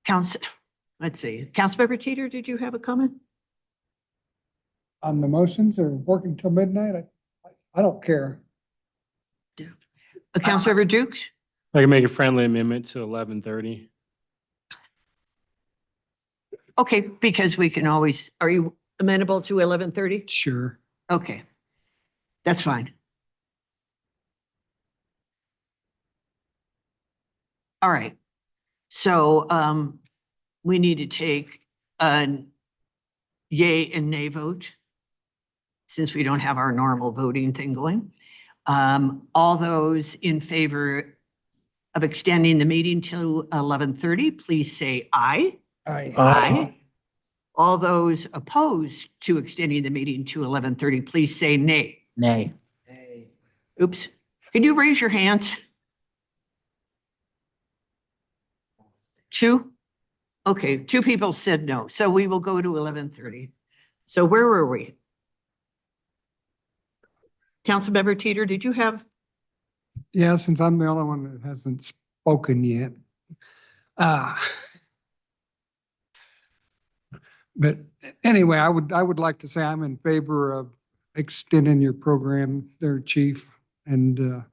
Let's see, Councilmember Teeter, did you have a comment? On the motions or working till midnight? I don't care. Councilmember Dukes? I can make a friendly amendment to 11:30. Okay, because we can always, are you amenable to 11:30? Sure. Okay, that's fine. All right, so we need to take a yay and nay vote since we don't have our normal voting thing going. All those in favor of extending the meeting till 11:30, please say aye. Aye. Aye. All those opposed to extending the meeting to 11:30, please say nay. Nay. Oops. Can you raise your hands? Two? Okay, two people said no, so we will go to 11:30. So where were we? Councilmember Teeter, did you have? Yeah, since I'm the only one that hasn't spoken yet. But anyway, I would like to say I'm in favor of extending your program there, Chief. And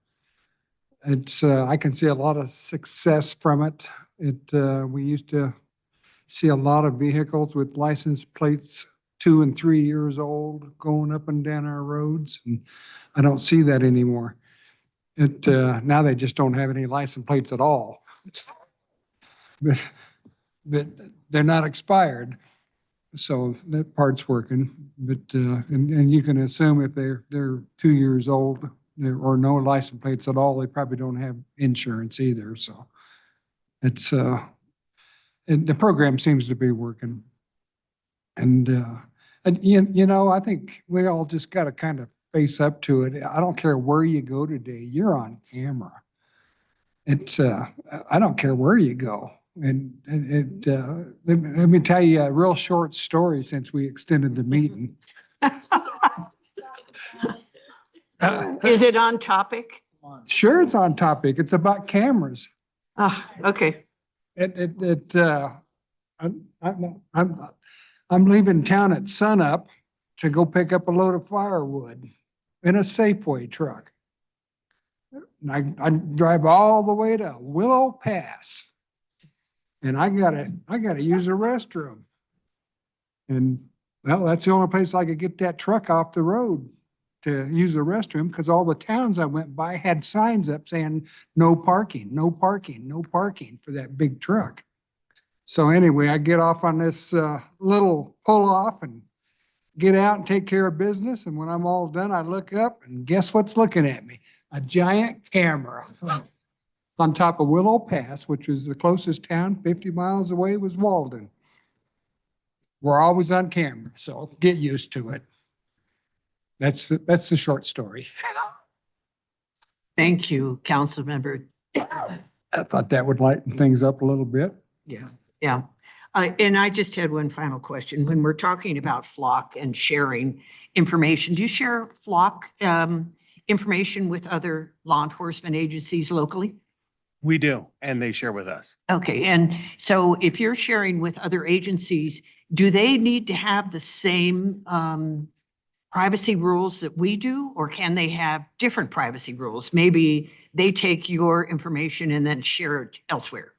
it's, I can see a lot of success from it. We used to see a lot of vehicles with license plates 2 and 3 years old going up and down our roads, and I don't see that anymore. Now they just don't have any license plates at all. But they're not expired. So that part's working, but, and you can assume if they're 2 years old or no license plates at all, they probably don't have insurance either. So it's, and the program seems to be working. And you know, I think we all just got to kind of face up to it. I don't care where you go today, you're on camera. It's, I don't care where you go. And let me tell you a real short story since we extended the meeting. Is it on topic? Sure, it's on topic. It's about cameras. Ah, okay. I'm leaving town at sunup to go pick up a load of firewood in a Safeway truck. And I drive all the way to Willow Pass. And I gotta use the restroom. And well, that's the only place I could get that truck off the road to use the restroom, because all the towns I went by had signs up saying no parking, no parking, no parking for that big truck. So anyway, I get off on this little pull off and get out and take care of business. And when I'm all done, I look up and guess what's looking at me? A giant camera on top of Willow Pass, which is the closest town, 50 miles away was Walden. We're always on camera, so get used to it. That's the short story. Thank you, Councilmember. I thought that would lighten things up a little bit. Yeah, yeah. And I just had one final question. When we're talking about Flock and sharing information, do you share Flock information with other law enforcement agencies locally? We do, and they share with us. Okay, and so if you're sharing with other agencies, do they need to have the same privacy rules that we do, or can they have different privacy rules? Maybe they take your information and then share it elsewhere.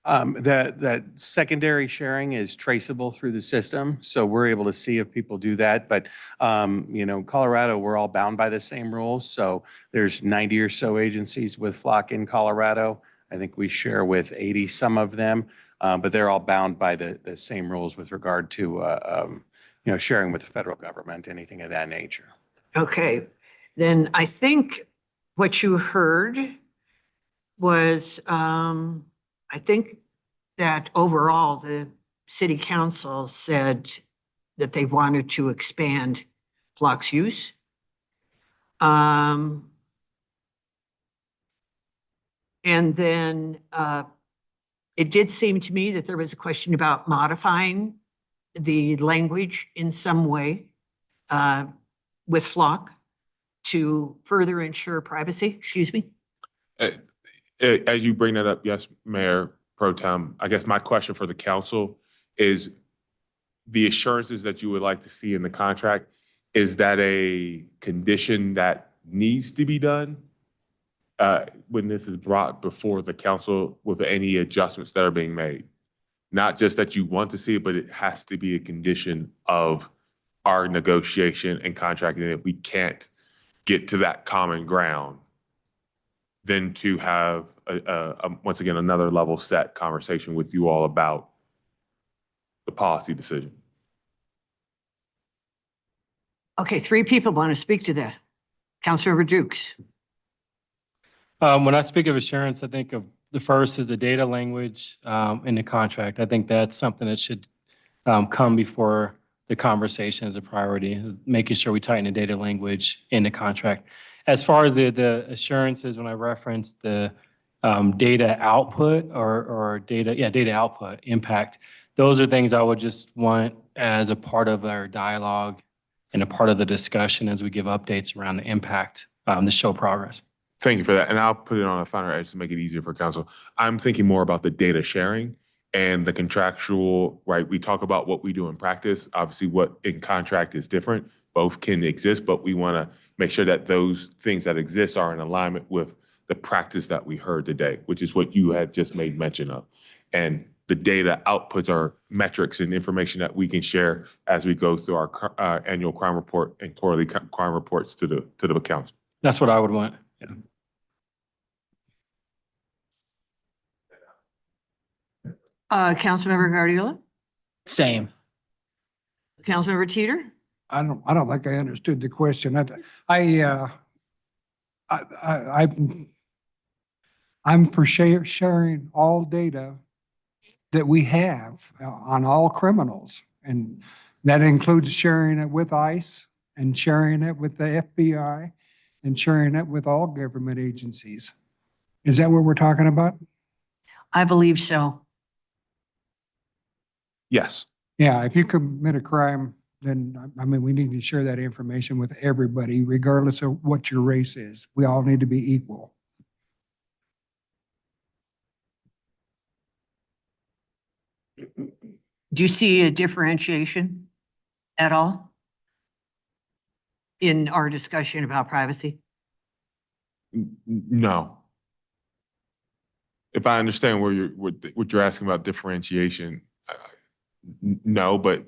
That secondary sharing is traceable through the system, so we're able to see if people do that. But you know, Colorado, we're all bound by the same rules. So there's 90 or so agencies with Flock in Colorado. I think we share with 80 some of them, but they're all bound by the same rules with regard to you know, sharing with the federal government, anything of that nature. Okay, then I think what you heard was, I think that overall the city council said that they wanted to expand Flock's use. And then it did seem to me that there was a question about modifying the language in some way with Flock to further ensure privacy. Excuse me. As you bring that up, yes, Mayor Pro Tem, I guess my question for the council is the assurances that you would like to see in the contract, is that a condition that needs to be done when this is brought before the council with any adjustments that are being made? Not just that you want to see it, but it has to be a condition of our negotiation and contracting. And if we can't get to that common ground, then to have once again another level set conversation with you all about the policy decision. Okay, 3 people want to speak to that. Councilmember Dukes. When I speak of assurance, I think of the first is the data language in the contract. I think that's something that should come before the conversation as a priority, making sure we tighten the data language in the contract. As far as the assurances, when I referenced the data output or data output impact, those are things I would just want as a part of our dialogue and a part of the discussion as we give updates around the impact to show progress. Thank you for that. And I'll put it on a finer edge to make it easier for council. I'm thinking more about the data sharing and the contractual, right? We talk about what we do in practice. Obviously, what in contract is different. Both can exist, but we want to make sure that those things that exist are in alignment with the practice that we heard today, which is what you had just made mention of. And the data outputs are metrics and information that we can share as we go through our annual crime report and quarterly crime reports to the council. That's what I would want. Yeah. Councilmember Guardiola? Same. Councilmember Teeter? I don't think I understood the question. I'm for sharing all data that we have on all criminals. And that includes sharing it with ICE and sharing it with the FBI and sharing it with all government agencies. Is that what we're talking about? I believe so. Yes. Yeah, if you commit a crime, then, I mean, we need to share that information with everybody, regardless of what your race is. We all need to be equal. Do you see a differentiation at all in our discussion about privacy? No. If I understand what you're asking about differentiation, no, but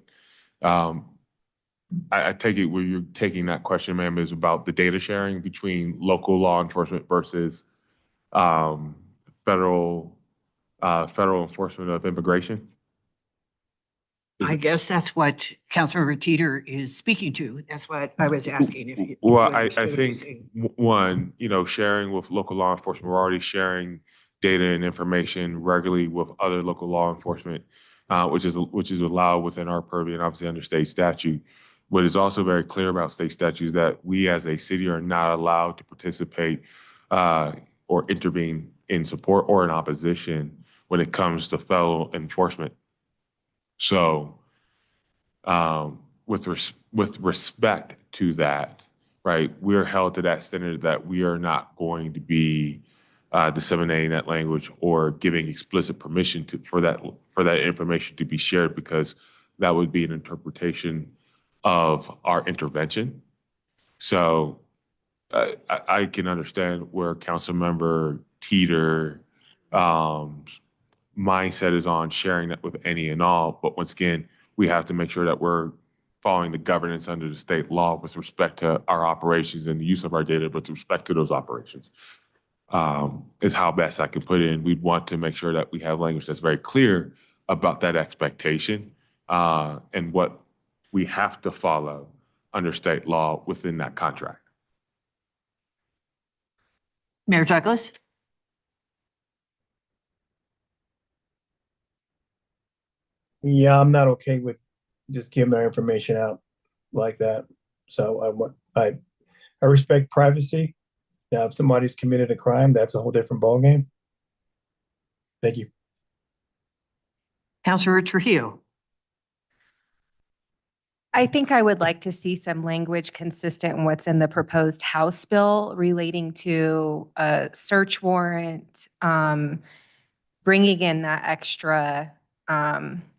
I take it where you're taking that question, ma'am, is about the data sharing between local law enforcement versus federal enforcement of immigration. I guess that's what Councilmember Teeter is speaking to. That's what I was asking if you. Well, I understood what he was think saying. one, sharing with local law enforcement, we're already sharing data and information regularly with other local law enforcement, which is allowed within our purview and obviously under state statute. What is also very clear about state statute is that we as a city are not allowed to participate or intervene in support or in opposition when it comes to federal enforcement. So, with respect to that, right, we're held to that standard that we are not going to be disseminating that language or giving explicit permission for that information to be shared, because that would be an interpretation of our intervention. So I can understand where Councilmember Teeter mindset is on sharing that with any and all, but once again, we have to make sure that we're following the governance under the state law with respect to our operations and the use of our data with respect to those operations. Is how best I can put it in. We'd want to make sure that we have language that's very clear about that expectation and what we have to follow under state law within that contract. Mayor Douglas? Yeah, I'm not okay with just giving our information out like that. So I respect privacy. Now, if somebody's committed a crime, that's a whole different ballgame. Thank you. Councilmember Trujillo? I think I would like to see some language consistent in what's in the proposed House bill relating to a search warrant, bringing in that extra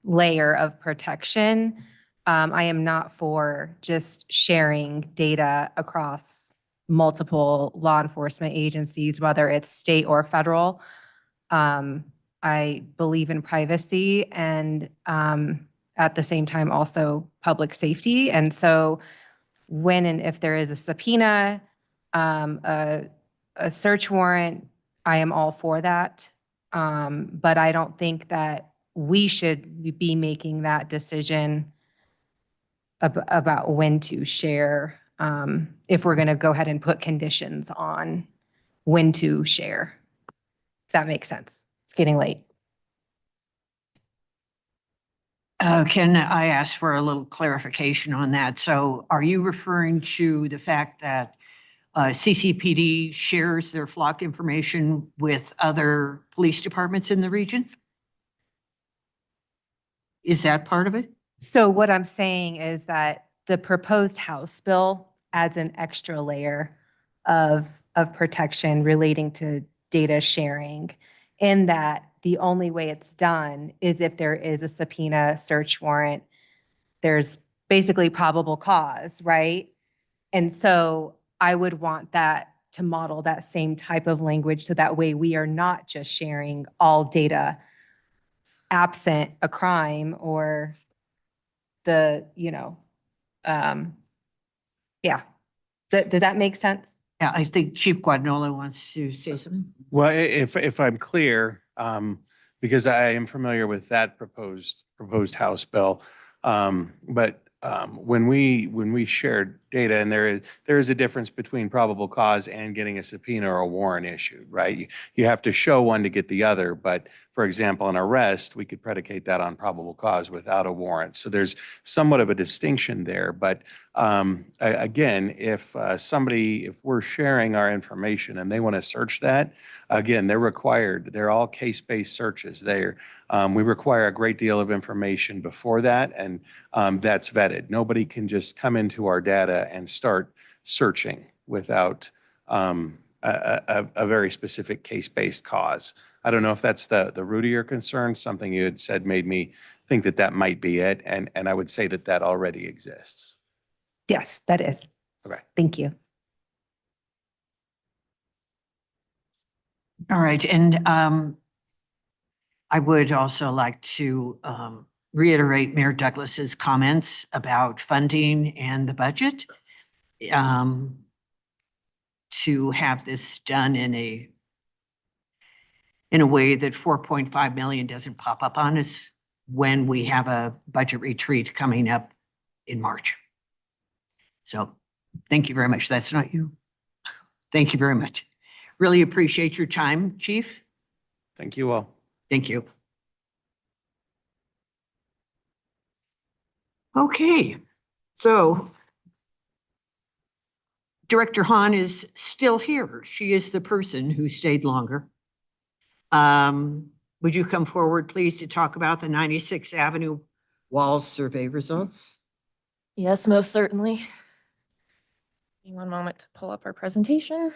layer of protection. I am not for just sharing data across multiple law enforcement agencies, whether it's state or federal. I believe in privacy and at the same time also public safety. And so when and if there is a subpoena, a search warrant, I am all for that. But I don't think that we should be making that decision about when to share, if we're going to go ahead and put conditions on when to share. If that makes sense. It's getting late. Can I ask for a little clarification on that? So are you referring to the fact that CCPD shares their flock information with other police departments in the region? Is that part of it? So what I'm saying is that the proposed House bill adds an extra layer of protection relating to data sharing, in that the only way it's done is if there is a subpoena, search warrant, there's basically probable cause, right? And so I would want that to model that same type of language, so that way we are not just sharing all data absent a crime or the, yeah. Does that make sense? Yeah, I think Chief Guadagnola wants to say something. Well, if I'm clear, because I am familiar with that proposed House bill, but when we shared data, and there is a difference between probable cause and getting a subpoena or a warrant issued, right? You have to show one to get the other, but for example, an arrest, we could predicate that on probable cause without a warrant. So there's somewhat of a distinction there. But again, if we're sharing our information and they want to search that, again, they're all case-based searches. We require a great deal of information before that, and that's vetted. Nobody can just come into our data and start searching without a very specific case-based cause. I don't know if that's the root of your concern. Something you had said made me think that that might be it, and I would say that that already exists. Yes, that is. Okay. Thank you. All right, and I would also like to reiterate Mayor Douglas's comments about funding and the budget. To have this done in a way that 4.5 million doesn't pop up on us when we have a budget retreat coming up in March. So thank you very much. That's not you. Thank you very much. Really appreciate your time, Chief. Thank you all. Thank you. Okay, so Director Hahn is still here. She is the person who stayed longer. Would you come forward, please, to talk about the 96th Avenue Walls survey results? Yes, most certainly. Give me one moment to pull up our presentation.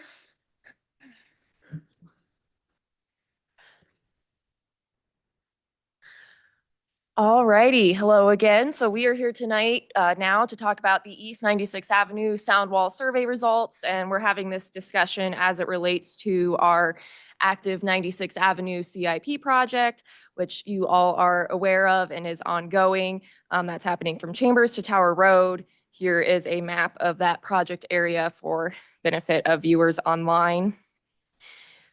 All righty, hello again. So we are here tonight now to talk about the East 96th Avenue Sound Wall survey results, and we're having this discussion as it relates to our active 96th Avenue CIP project, which you all are aware of and is ongoing. That's happening from Chambers to Tower Road. Here is a map of that project area for benefit of viewers online.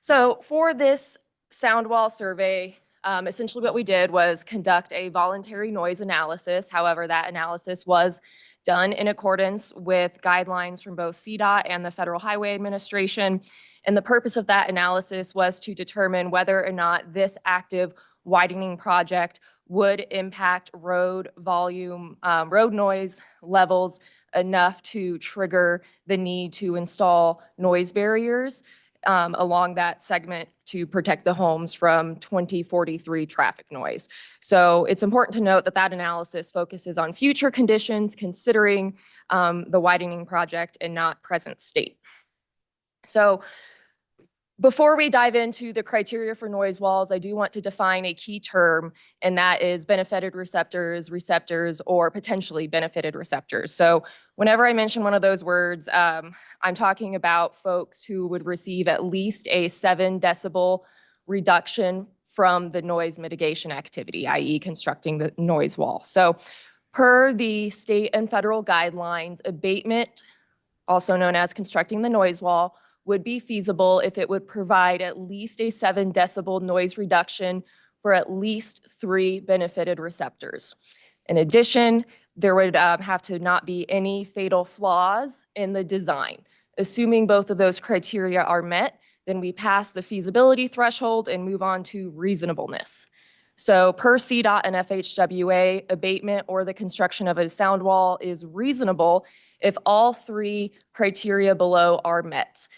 So for this sound wall survey, essentially what we did was conduct a voluntary noise analysis. However, that analysis was done in accordance with guidelines from both CDOT and the Federal Highway Administration. And the purpose of that analysis was to determine whether or not this active widening project would impact road volume, road noise levels enough to trigger the need to install noise barriers along that segment to protect the homes from 2043 traffic noise. So it's important to note that that analysis focuses on future conditions considering the widening project and not present state. So before we dive into the criteria for noise walls, I do want to define a key term, and that is benefited receptors, or potentially benefited receptors. So whenever I mention one of those words, I'm talking about folks who would receive at least a 7 decibel reduction from the noise mitigation activity, i.e. constructing the noise wall. So per the state and federal guidelines, abatement, also known as constructing the noise wall, would be feasible if it would provide at least a 7 decibel noise reduction for at least 3 benefited receptors. In addition, there would have to not be any fatal flaws in the design. Assuming both of those criteria are met, then we pass the feasibility threshold and move on to reasonableness. So per CDOT and FHWA, abatement or the construction of a sound wall is reasonable if all 3 criteria below are met.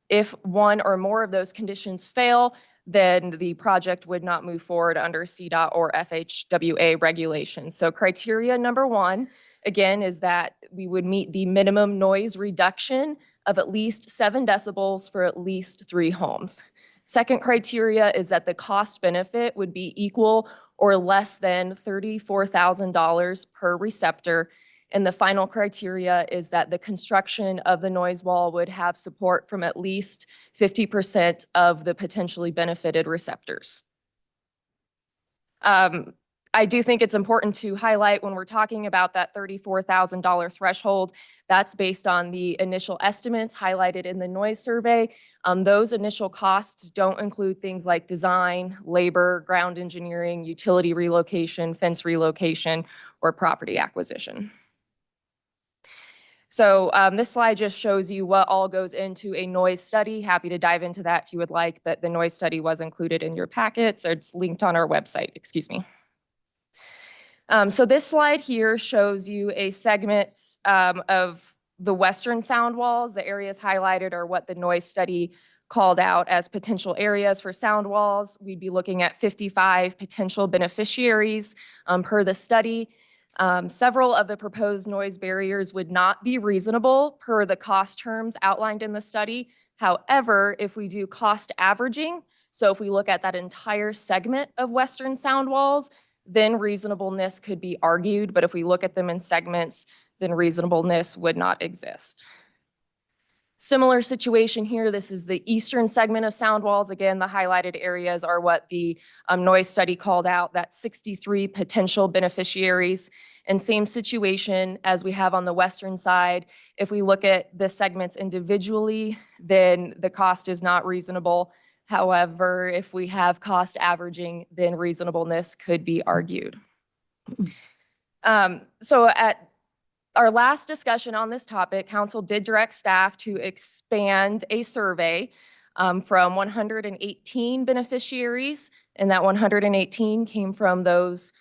If one or more of those conditions fail, then the project would not move forward under CDOT or FHWA regulations. So criteria number 1, again, is that we would meet the minimum noise reduction of at least 7 decibels for at least 3 homes. Second criteria is that the cost benefit would be equal or less than $34,000 per receptor. And the final criteria is that the construction of the noise wall would have support from at least 50% of the potentially benefited receptors. I do think it's important to highlight when we're talking about that $34,000 threshold, that's based on the initial estimates highlighted in the noise survey. Those initial costs don't include things like design, labor, ground engineering, utility relocation, fence relocation, or property acquisition. So this slide just shows you what all goes into a noise study. Happy to dive into that if you would like, but the noise study was included in your packets, or it's linked on our website, excuse me. So this slide here shows you a segment of the western sound walls. The areas highlighted are what the noise study called out as potential areas for sound walls. We'd be looking at 55 potential beneficiaries per the study. Several of the proposed noise barriers would not be reasonable per the cost terms outlined in the study. However, if we do cost averaging, so if we look at that entire segment of western sound walls, then reasonableness could be argued. But if we look at them in segments, then reasonableness would not exist. Similar situation here. This is the eastern segment of sound walls. Again, the highlighted areas are what the noise study called out, that 63 potential beneficiaries. And same situation as we have on the western side. If we look at the segments individually, then the cost is not reasonable. However, if we have cost averaging, then reasonableness could be argued. So at our last discussion on this topic, council did direct staff to expand a survey from 118 beneficiaries, and that 118 came from those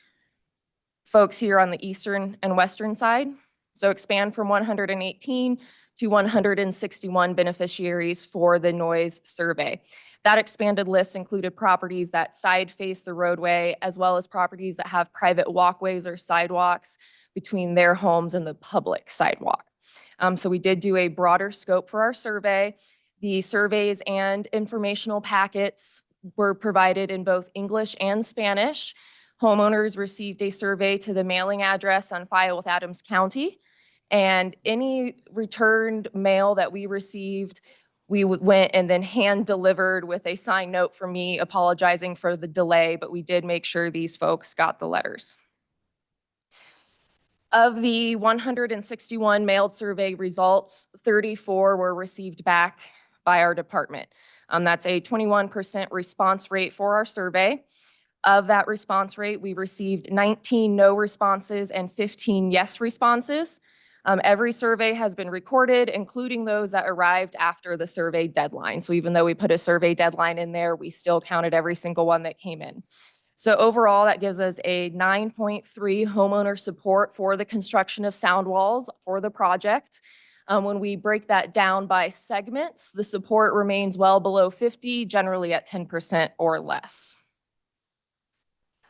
folks here on the eastern and western side. So expand from 118 to 161 beneficiaries for the noise survey. That expanded list included properties that side face the roadway, as well as properties that have private walkways or sidewalks between their homes and the public sidewalk. So we did do a broader scope for our survey. The surveys and informational packets were provided in both English and Spanish. Homeowners received a survey to the mailing address on file with Adams County. And any returned mail that we received, we went and then hand delivered with a signed note from me apologizing for the delay, but we did make sure these folks got the letters. Of the 161 mailed survey results, 34 were received back by our department. That's a 21% response rate for our survey. Of that response rate, we received 19 no responses and 15 yes responses. Every survey has been recorded, including those that arrived after the survey deadline. So even though we put a survey deadline in there, we still counted every single one that came in. So overall, that gives us a 9.3 homeowner support for the construction of sound walls for the project. When we break that down by segments, the support remains well below 50, generally at 10% or less.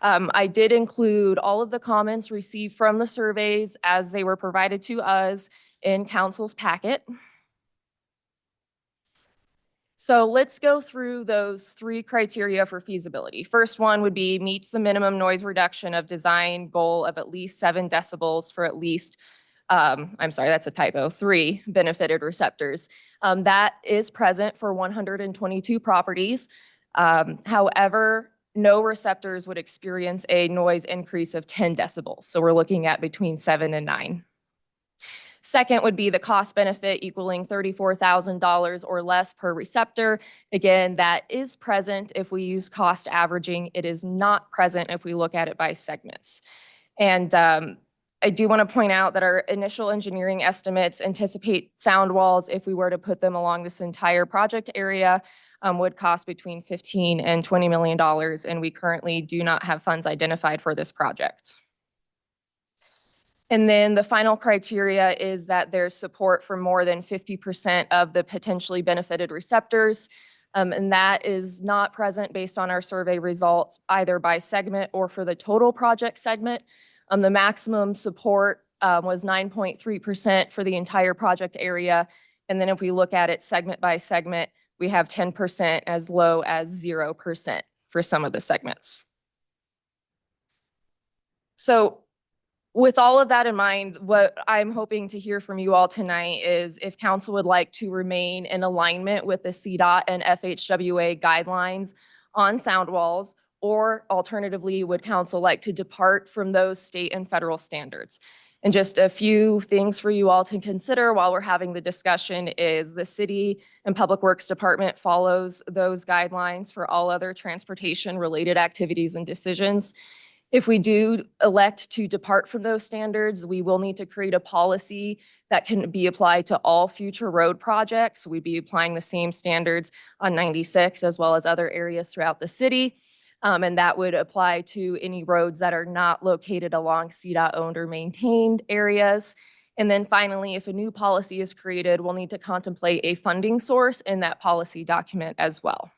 I did include all of the comments received from the surveys as they were provided to us in council's packet. So let's go through those three criteria for feasibility. First one would be meets the minimum noise reduction of design goal of at least 7 decibels for at least, I'm sorry, that's a typo, 3 benefited receptors. That is present for 122 properties. However, no receptors would experience a noise increase of 10 decibels. So we're looking at between 7 and 9. Second would be the cost benefit equaling $34,000 or less per receptor. Again, that is present if we use cost averaging. It is not present if we look at it by segments. And I do want to point out that our initial engineering estimates anticipate sound walls, if we were to put them along this entire project area, would cost between $15 and $20 million, and we currently do not have funds identified for this project. And then the final criteria is that there's support for more than 50% of the potentially benefited receptors, and that is not present based on our survey results, either by segment or for the total project segment. The maximum support was 9.3% for the entire project area, and then if we look at it segment by segment, we have 10% as low as 0% for some of the segments. So with all of that in mind, what I'm hoping to hear from you all tonight is if council would like to remain in alignment with the CDOT and FHWA guidelines on sound walls, or alternatively, would council like to depart from those state and federal standards? And just a few things for you all to consider while we're having the discussion is the City and Public Works Department follows those guidelines for all other transportation related activities and decisions. If we do elect to depart from those standards, we will need to create a policy that can be applied to all future road projects. We'd be applying the same standards on 96 as well as other areas throughout the city. And that would apply to any roads that are not located along CDOT owned or maintained areas. And then finally, if a new policy is created, we'll need to contemplate a funding source in that policy document as well.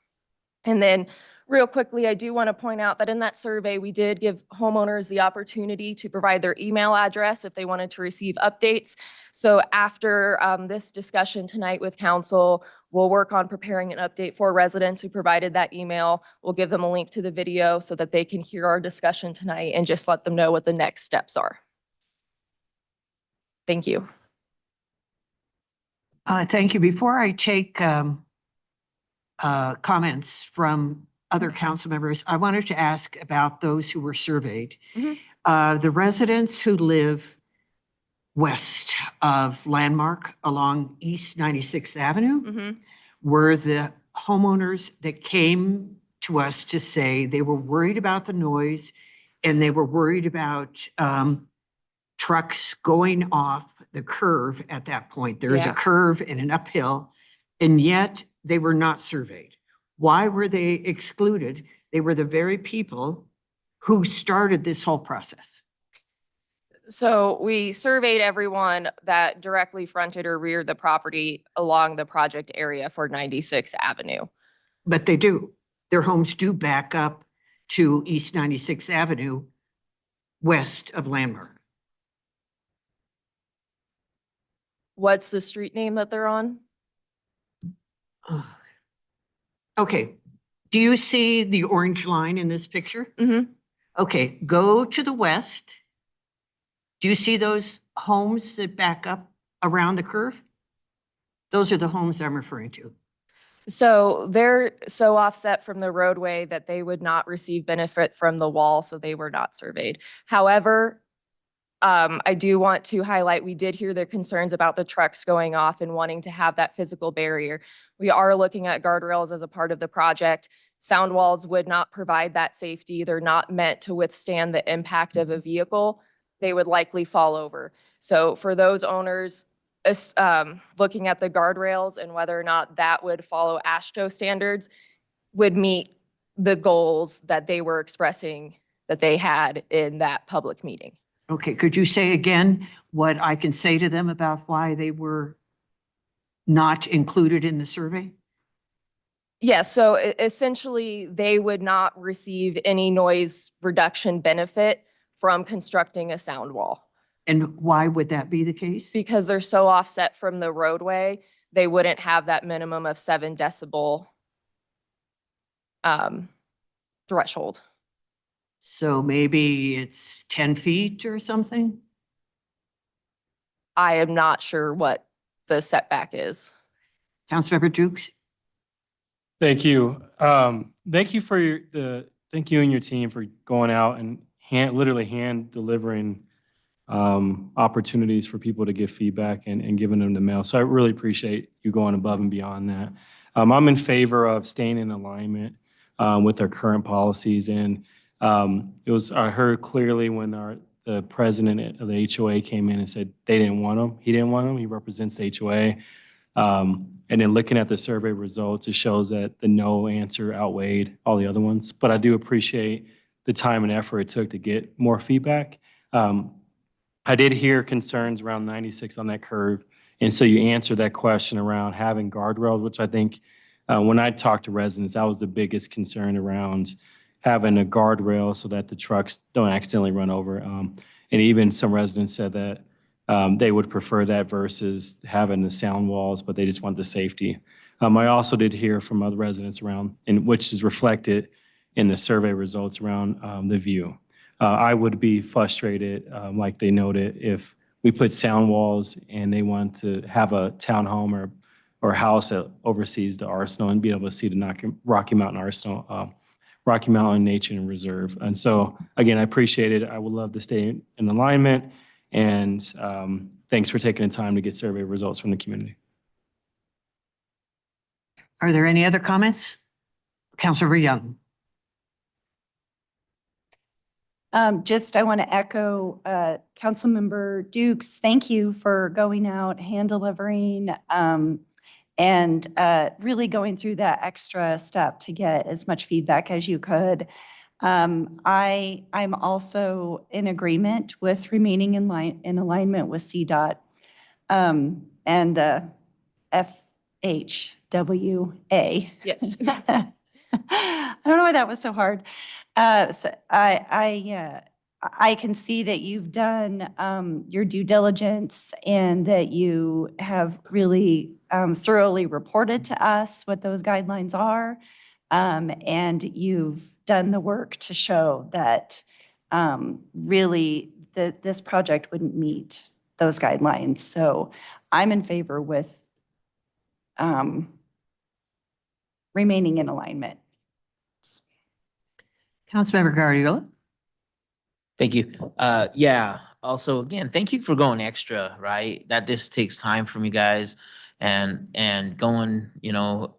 And then real quickly, I do want to point out that in that survey, we did give homeowners the opportunity to provide their email address if they wanted to receive updates. So after this discussion tonight with council, we'll work on preparing an update for residents who provided that email. We'll give them a link to the video so that they can hear our discussion tonight and just let them know what the next steps are. Thank you. Thank you. Before I take comments from other council members, I wanted to ask about those who were surveyed. The residents who live west of Landmark along East 96th Avenue were the homeowners that came to us to say they were worried about the noise and they were worried about trucks going off the curve at that point. There is a curve and an uphill, and yet they were not surveyed. Why were they excluded? They were the very people who started this whole process. So we surveyed everyone that directly fronted or reared the property along the project area for 96th Avenue. But they do. Their homes do back up to East 96th Avenue west of Landmark. What's the street name that they're on? Okay. Do you see the orange line in this picture? Okay, go to the west. Do you see those homes that back up around the curve? Those are the homes I'm referring to. So they're so offset from the roadway that they would not receive benefit from the wall, so they were not surveyed. However, I do want to highlight, we did hear their concerns about the trucks going off and wanting to have that physical barrier. We are looking at guardrails as a part of the project. Sound walls would not provide that safety. They're not meant to withstand the impact of a vehicle. They would likely fall over. So for those owners, looking at the guardrails and whether or not that would follow AASHTO standards would meet the goals that they were expressing that they had in that public meeting. Okay, could you say again what I can say to them about why they were not included in the survey? Yes, so essentially they would not receive any noise reduction benefit from constructing a sound wall. And why would that be the case? Because they're so offset from the roadway, they wouldn't have that minimum of 7 decibel threshold. So maybe it's 10 feet or something? I am not sure what the setback is. Councilmember Dukes? Thank you. Thank you for thank you and your team for going out and literally hand delivering opportunities for people to give feedback and giving them the mail. So I really appreciate you going above and beyond that. I'm in favor of staying in alignment with our current policies. And I heard clearly when the president of the HOA came in and said they didn't want him. He didn't want him. He represents the HOA. And then looking at the survey results, it shows that the no answer outweighed all the other ones. But I do appreciate the time and effort it took to get more feedback. I did hear concerns around 96 on that curve. And so you answered that question around having guardrails, which I think when I talked to residents, that was the biggest concern around having a guardrail so that the trucks don't accidentally run over. And even some residents said that they would prefer that versus having the sound walls, but they just want the safety. I also did hear from other residents around, and which is reflected in the survey results around the view. I would be frustrated, like they noted, if we put sound walls and they want to have a townhome or a house that oversees the arsenal and be able to see the Rocky Mountain Arsenal, Rocky Mountain Nature and Reserve. And so, again, I appreciate it. I would love to stay in alignment. And thanks for taking the time to get survey results from the community. Are there any other comments? Councilmember Young. Just, I want to echo Councilmember Dukes. Thank you for going out, hand delivering, and really going through that extra step to get as much feedback as you could. I'm also in agreement with remaining in alignment with CDOT and the FHWA. Yes. I don't know why that was so hard. So I can see that you've done your due diligence and that you have really thoroughly reported to us what those guidelines are. And you've done the work to show that really this project wouldn't meet those guidelines. So I'm in favor with remaining in alignment. Councilmember Guardiola? Thank you. Yeah, also, again, thank you for going extra, right? That this takes time from you guys and going, to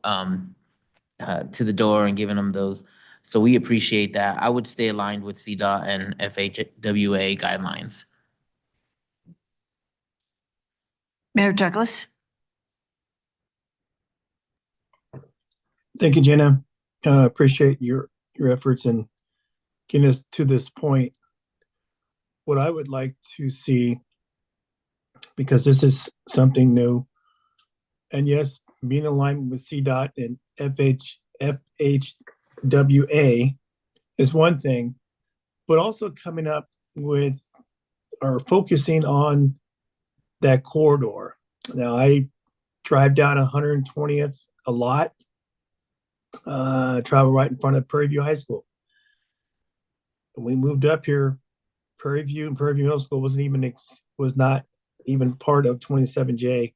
the door and giving them those. So we appreciate that. I would stay aligned with CDOT and FHWA guidelines. Mayor Douglas? Thank you, Jenna. Appreciate your efforts in getting us to this point. What I would like to see, because this is something new, and yes, being in alignment with CDOT and FHWA is one thing, but also coming up with or focusing on that corridor. Now, I drive down 120th a lot, travel right in front of Prairie View High School. When we moved up here, Prairie View and Prairie View Middle School was not even part of 27J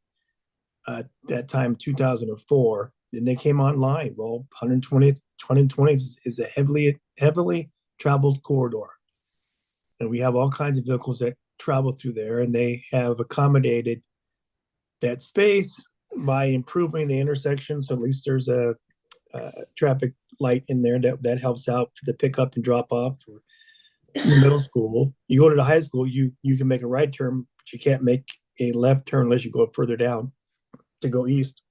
that time, 2004. And they came online. Well, 120 is a heavily traveled corridor. And we have all kinds of vehicles that travel through there, and they have accommodated that space by improving the intersection. So at least there's a traffic light in there that helps out for the pickup and drop off for the middle school. You go to the high school, you can make a right turn, but you can't make a left turn unless you go further down to go east.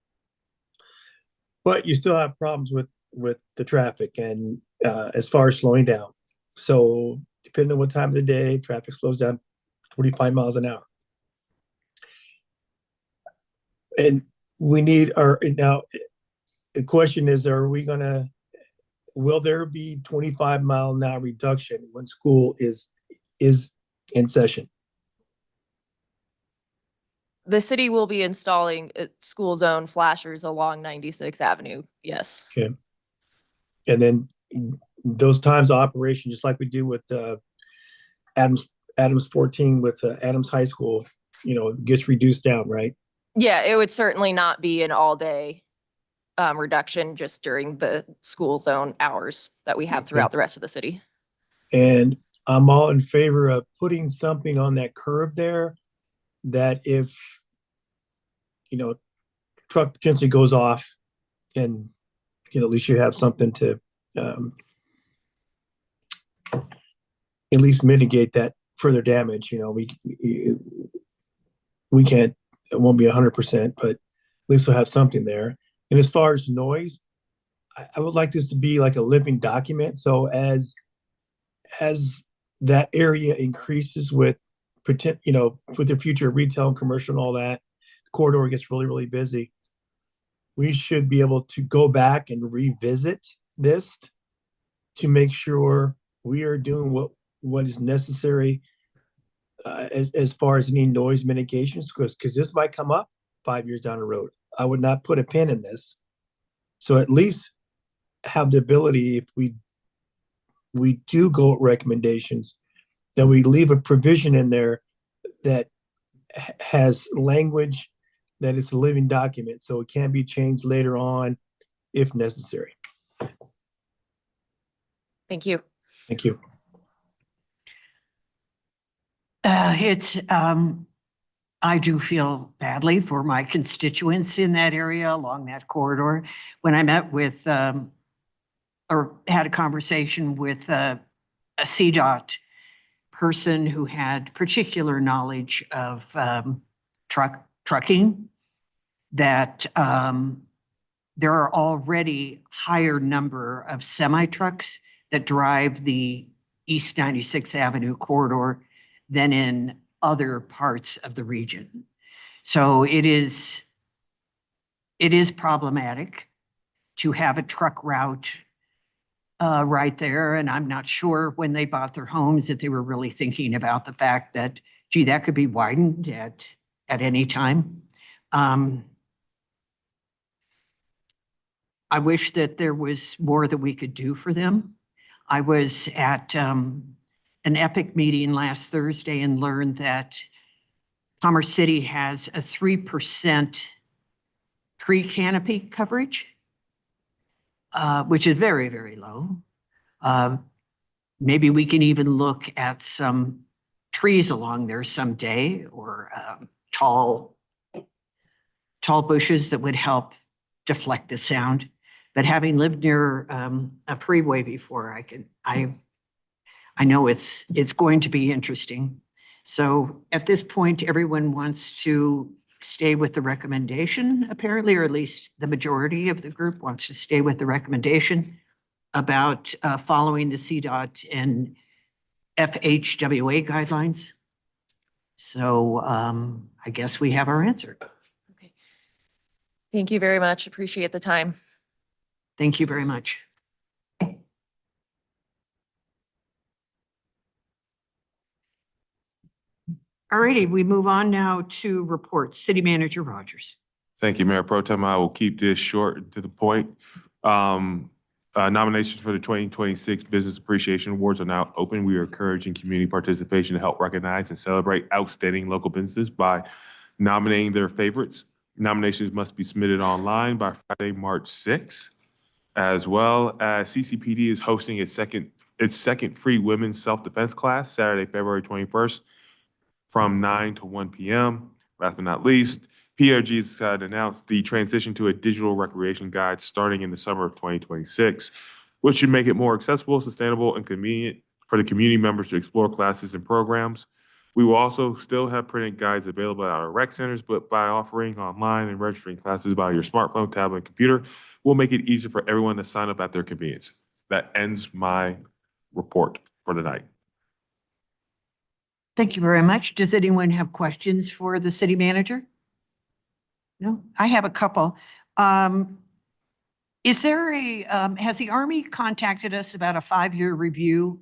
But you still have problems with the traffic and as far as slowing down. So depending on what time of the day, traffic slows down 45 miles an hour. And we need now the question is, will there be 25-mile-an-hour reduction when school is in session? The city will be installing school zone flashers along 96th Avenue. Yes. Okay. And then those times of operation, just like we do with Adams 14 with Adams High School, gets reduced down, right? Yeah, it would certainly not be an all-day reduction just during the school zone hours that we have throughout the rest of the city. And I'm all in favor of putting something on that curb there that if, truck potentially goes off and, at least you have something to at least mitigate that further damage. We can't, it won't be 100%, but at least we'll have something there. And as far as noise, I would like this to be like a living document. So as that area increases with the future of retail and commercial and all that, the corridor gets really, really busy. We should be able to go back and revisit this to make sure we are doing what is necessary as far as any noise mitigations, because this might come up 5 years down the road. I would not put a pin in this. So at least have the ability, if we do go with recommendations, that we leave a provision in there that has language that is a living document, so it can be changed later on if necessary. Thank you. Thank you. I do feel badly for my constituents in that area along that corridor. When I met with, or had a conversation with a CDOT person who had particular knowledge of trucking, that there are already higher number of semi-trucks that drive the East 96th Avenue corridor than in other parts of the region. So it is problematic to have a truck route right there. And I'm not sure when they bought their homes that they were really thinking about the fact that, gee, that could be widened at any time. I wish that there was more that we could do for them. I was at an EPIC meeting last Thursday and learned that Commerce City has a 3% tree canopy coverage, which is very, very low. Maybe we can even look at some trees along there someday, or tall bushes that would help deflect the sound. But having lived near a freeway before, I know it's going to be interesting. So at this point, everyone wants to stay with the recommendation, apparently, or at least the majority of the group wants to stay with the recommendation about following the CDOT and FHWA guidelines. So I guess we have our answer. Okay. Thank you very much. Appreciate the time. Thank you very much. All righty, we move on now to reports. City Manager Rogers. Thank you, Mayor Pro Tem. I will keep this short and to the point. Nominations for the 2026 Business Appreciation Awards are now open. We are encouraging community participation to help recognize and celebrate outstanding local businesses by nominating their favorites. Nominations must be submitted online by Friday, March 6th, as well as CCPD is hosting its second free women's self-defense class Saturday, February 21st from 9 to 1 p.m. Last but not least, PRG has announced the transition to a digital recreation guide starting in the summer of 2026, which should make it more accessible, sustainable, and convenient for the community members to explore classes and programs. We will also still have printed guides available at our rec centers, but by offering online and registering classes by your smartphone, tablet, and computer, we'll make it easier for everyone to sign up at their convenience. That ends my report for tonight. Thank you very much. Does anyone have questions for the city manager? No, I have a couple. Is there has the Army contacted us about a 5-year review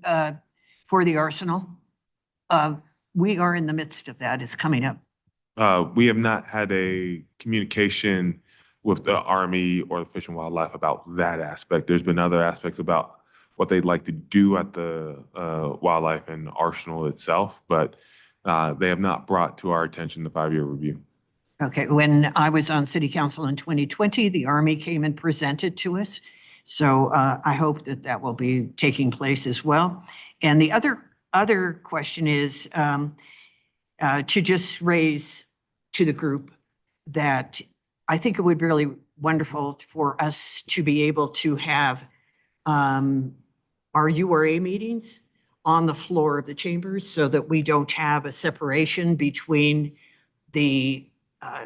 for the arsenal? We are in the midst of that. It's coming up. We have not had a communication with the Army or the Fish and Wildlife about that aspect. There's been other aspects about what they'd like to do at the wildlife and arsenal itself, but they have not brought to our attention the 5-year review. Okay, when I was on city council in 2020, the Army came and presented to us. So I hope that that will be taking place as well. And the other question is to just raise to the group that I think it would be really wonderful for us to be able to have our URA meetings on the floor of the chambers so that we don't have a separation between the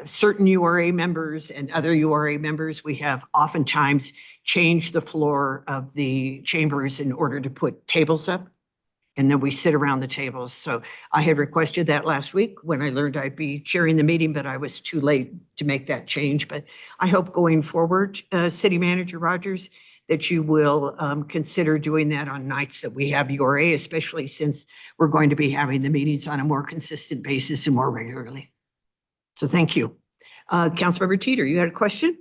certain URA members and other URA members. We have oftentimes changed the floor of the chambers in order to put tables up, and then we sit around the tables. So I had requested that last week when I learned I'd be chairing the meeting, but I was too late to make that change. But I hope going forward, City Manager Rogers, that you will consider doing that on nights that we have URA, especially since we're going to be having the meetings on a more consistent basis and more regularly. So thank you. Councilmember Teeter, you had a question?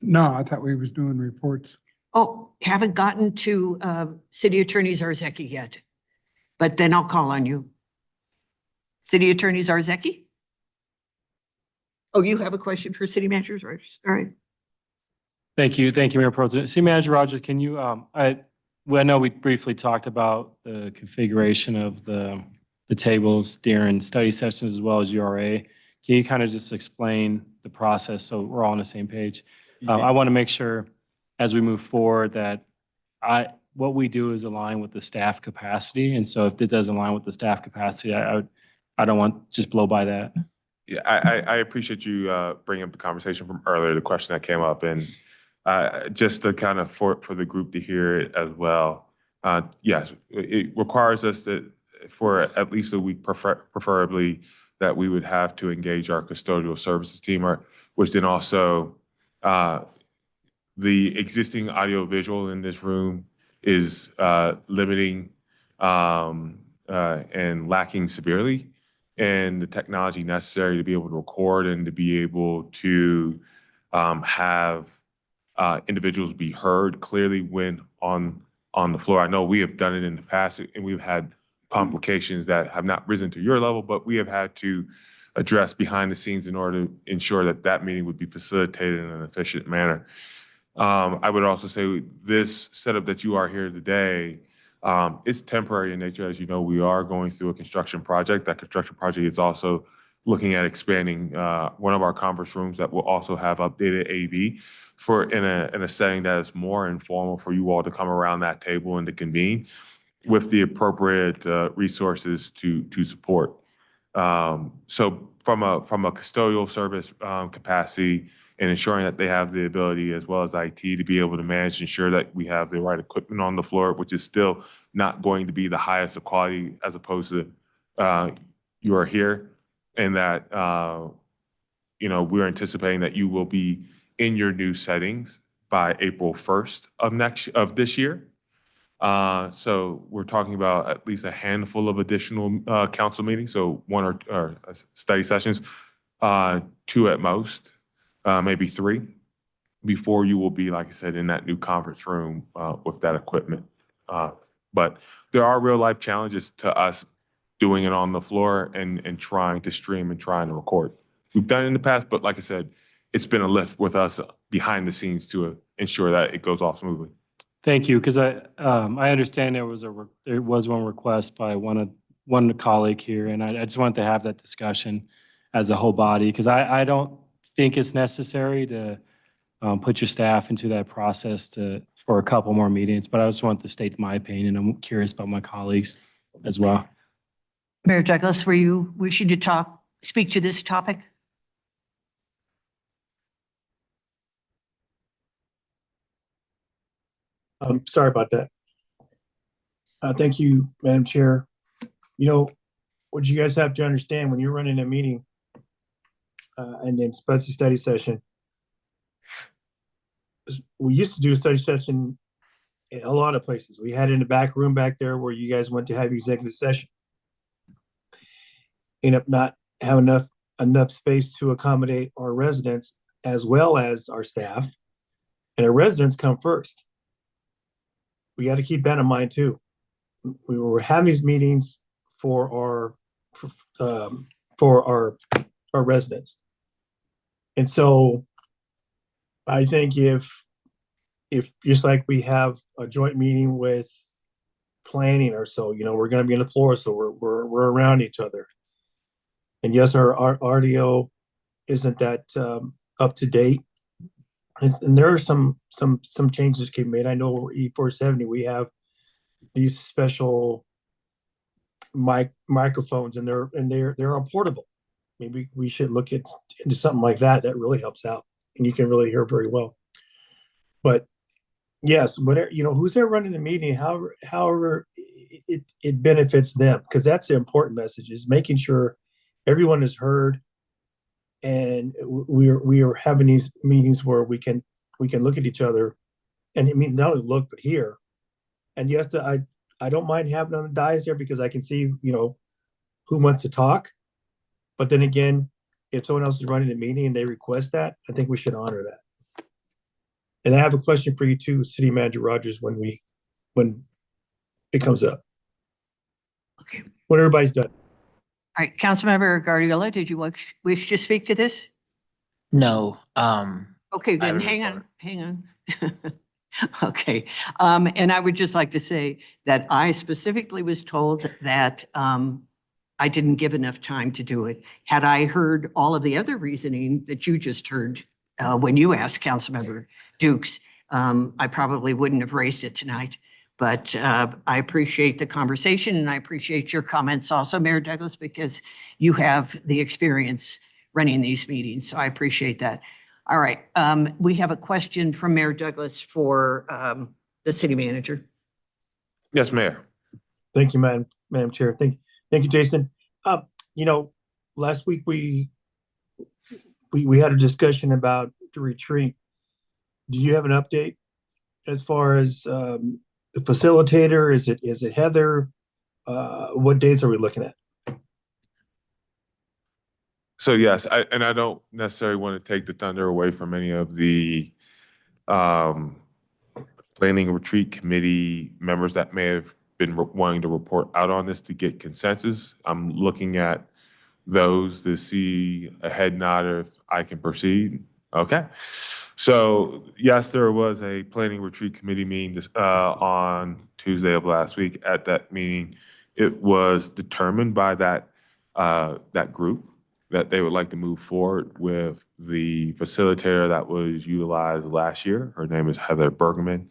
No, I thought we was doing reports. Oh, haven't gotten to City Attorney Zarzeki yet, but then I'll call on you. City Attorney Zarzeki? Oh, you have a question for City Manager Rogers? All right. Thank you, Mayor Pro Tem. City Manager Rogers, can you, I know we briefly talked about the configuration of the tables during study sessions as well as URA. Can you kind of just explain the process so we're all on the same page? I want to make sure as we move forward that what we do is align with the staff capacity. And so if it doesn't align with the staff capacity, I don't want just blow by that. Yeah, I appreciate you bringing up the conversation from earlier, the question that came up, and just to kind of for the group to hear it as well. Yes, it requires us that for at least a week, preferably, that we would have to engage our custodial services team, which then also the existing audiovisual in this room is limiting and lacking severely, and the technology necessary to be able to record and to be able to have individuals be heard clearly when on the floor. I know we have done it in the past, and we've had complications that have not risen to your level, but we have had to address behind the scenes in order to ensure that that meeting would be facilitated in an efficient manner. I would also say this setup that you are here today is temporary in nature. As you know, we are going through a construction project. That construction project is also looking at expanding one of our conference rooms that will also have updated AV in a setting that is more informal for you all to come around that table and to convene with the appropriate resources to support. So from a custodial service capacity and ensuring that they have the ability as well as IT to be able to manage, ensure that we have the right equipment on the floor, which is still not going to be the highest of quality as opposed to you are here, and that we're anticipating that you will be in your new settings by April 1st of this year. So we're talking about at least a handful of additional council meetings, so one or study sessions, 2 at most, maybe 3, before you will be, like I said, in that new conference room with that equipment. But there are real life challenges to us doing it on the floor and trying to stream and trying to record. We've done it in the past, but like I said, it's been a lift with us behind the scenes to ensure that it goes off smoothly. Thank you, because I understand there was one request by one colleague here, and I just wanted to have that discussion as a whole body, because I don't think it's necessary to put your staff into that process for a couple more meetings, but I just want to state my opinion. I'm curious about my colleagues as well. Mayor Douglas, were you wishing to speak to this topic? Sorry about that. Thank you, Madam Chair. What you guys have to understand when you're running a meeting and then especially study session, we used to do a study session in a lot of places. We had it in the back room back there where you guys went to have executive session. End up not having enough space to accommodate our residents as well as our staff, and our residents come first. We got to keep that in mind too. We were having these meetings for our residents, and so I think if just like we have a joint meeting with planning or so, we're going to be on the floor, so we're around each other. And yes, our audio isn't that up to date, and there are some changes can be made. I know E470 we have these special microphones, and they're all portable. Maybe we should look into something like that. That really helps out, and you can really hear very well. But yes, whatever, who's there running the meeting, however it benefits them, because that's the important message, is making sure everyone is heard, and we are having these meetings where we can look at each other, and I mean not only look but hear. And yes, I don't mind having on the dais there because I can see who wants to talk. But then again, if someone else is running a meeting and they request that, I think we should honor that. And I have a question for you too, City Manager Rogers, when it comes up. Okay. When everybody's done. All right, Councilmember Guardiola, did you wish to speak to this? No. Okay, then hang on. Okay. And I would just like to say that I specifically was told that I didn't give enough time to do it. Had I heard all of the other reasoning that you just heard when you asked Councilmember Dukes, I probably wouldn't have raised it tonight. But I appreciate the conversation and I appreciate your comments also, Mayor Douglas, because you have the experience running these meetings. So I appreciate that. All right. We have a question from Mayor Douglas for the city manager. Yes, Mayor. Thank you, Madam Chair. Thank you, Jason. You know, last week we had a discussion about the retreat. Do you have an update as far as the facilitator? Is it Heather? What dates are we looking at? So yes, I don't necessarily want to take the thunder away from any of the planning retreat committee members that may have been wanting to report out on this to get consensus. I'm looking at those to see a head nod if I can proceed. Okay. So yes, there was a planning retreat committee meeting this, on Tuesday of last week. At that meeting, it was determined by that group that they would like to move forward with the facilitator that was utilized last year. Her name is Heather Bergman.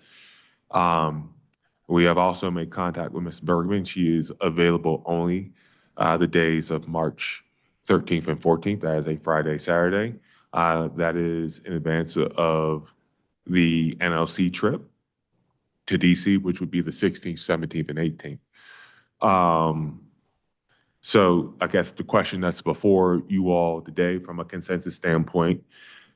We have also made contact with Ms. Bergman. She is available only the days of March 13th and 14th. That is a Friday, Saturday. That is in advance of the NLC trip to DC, which would be the 16th, 17th, and 18th. So I guess the question that's before you all today from a consensus standpoint,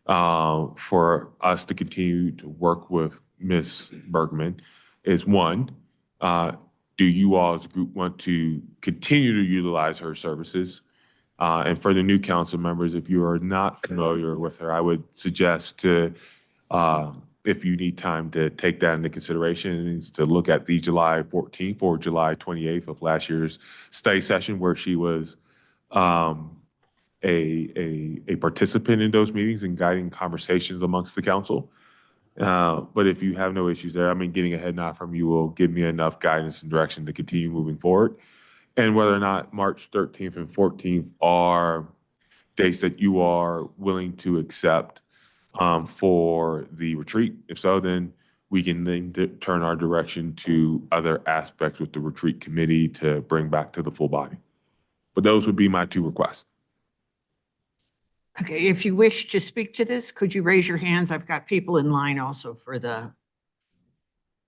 for us to continue to work with Ms. Bergman is one, do you all as a group want to continue to utilize her services? And for the new council members, if you are not familiar with her, I would suggest to, if you need time to take that into consideration, is to look at the July 14th or July 28th of last year's study session where she was a participant in those meetings and guiding conversations amongst the council. But if you have no issues there, I mean, getting a head nod from you will give me enough guidance and direction to continue moving forward. And whether or not March 13th and 14th are dates that you are willing to accept for the retreat. If so, then we can then turn our direction to other aspects with the retreat committee to bring back to the full body. But those would be my two requests. Okay, if you wish to speak to this, could you raise your hands? I've got people in line also for the.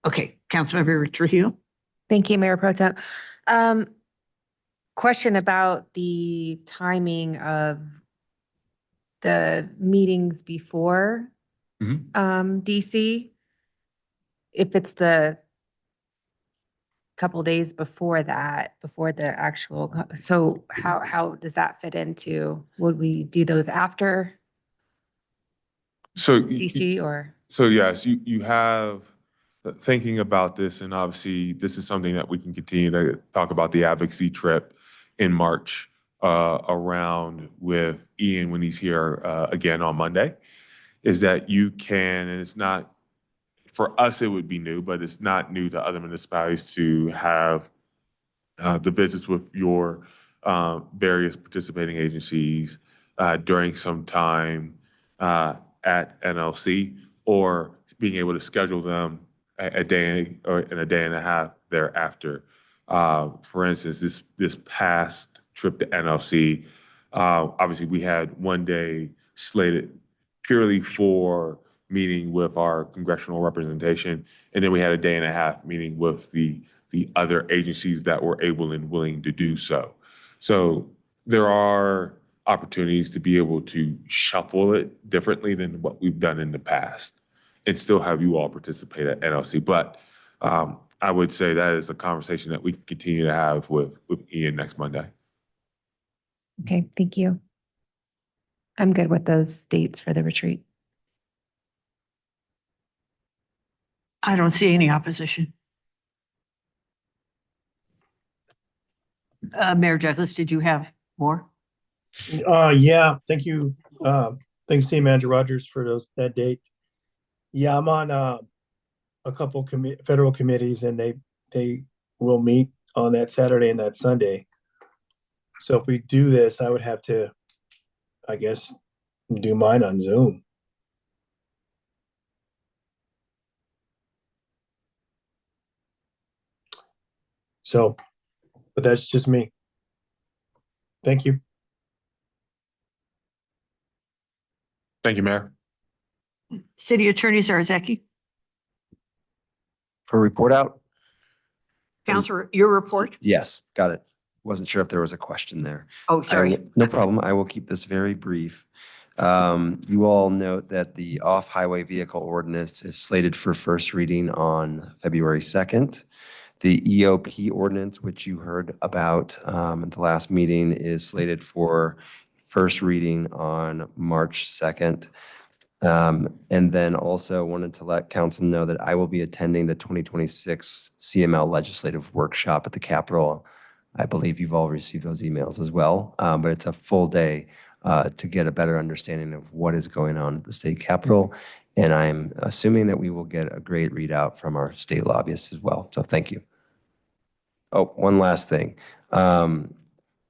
Okay, Councilmember Trujillo. Thank you, Mayor Pro Tem. Question about the timing of the meetings before DC. If it's the couple days before that, before the actual, so how does that fit into, would we do those after So DC or? So yes, you have thinking about this, and obviously this is something that we can continue to talk about the advocacy trip in March around with Ian when he's here again on Monday, is that you can, and it's not, for us it would be new, but it's not new to other municipalities to have the visits with your various participating agencies during some time at NLC, or being able to schedule them a day or in a day and a half thereafter. For instance, this past trip to NLC, obviously we had one day slated purely for meeting with our congressional representation, and then we had a day and a half meeting with the other agencies that were able and willing to do so. So there are opportunities to be able to shuffle it differently than what we've done in the past and still have you all participate at NLC. But I would say that is a conversation that we can continue to have with Ian next Monday. Okay, thank you. I'm good with those dates for the retreat. I don't see any opposition. Mayor Douglas, did you have more? Yeah, thank you. Thanks, City Manager Rogers, for that date. Yeah, I'm on a couple federal committees, and they will meet on that Saturday and that Sunday. So if we do this, I would have to, I guess, do mine on Zoom. So, but that's just me. Thank you. Thank you, Mayor. City Attorney Zarzaki. For report out? Counselor, your report? Yes, got it. Wasn't sure if there was a question there. Oh, sorry. No problem. I will keep this very brief. You all note that the off-highway vehicle ordinance is slated for first reading on February 2nd. The EOP ordinance, which you heard about at the last meeting, is slated for first reading on March 2nd. And then also wanted to let council know that I will be attending the 2026 CML Legislative Workshop at the Capitol. I believe you've all received those emails as well, but it's a full day to get a better understanding of what is going on at the state capitol. And I'm assuming that we will get a great readout from our state lobbyists as well. So thank you. Oh, one last thing.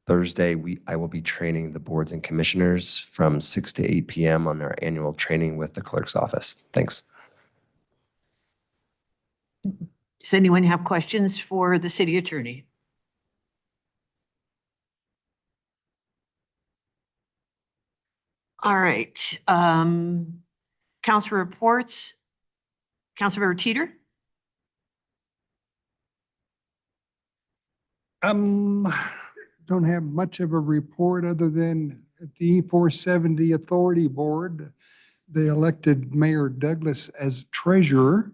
Thursday, I will be training the boards and commissioners from 6 to 8 p.m. on our annual training with the clerk's office. Thanks. Does anyone have questions for the city attorney? All right. Council reports. Councilmember Teeter? Don't have much of a report other than at the E470 Authority Board, they elected Mayor Douglas as treasurer.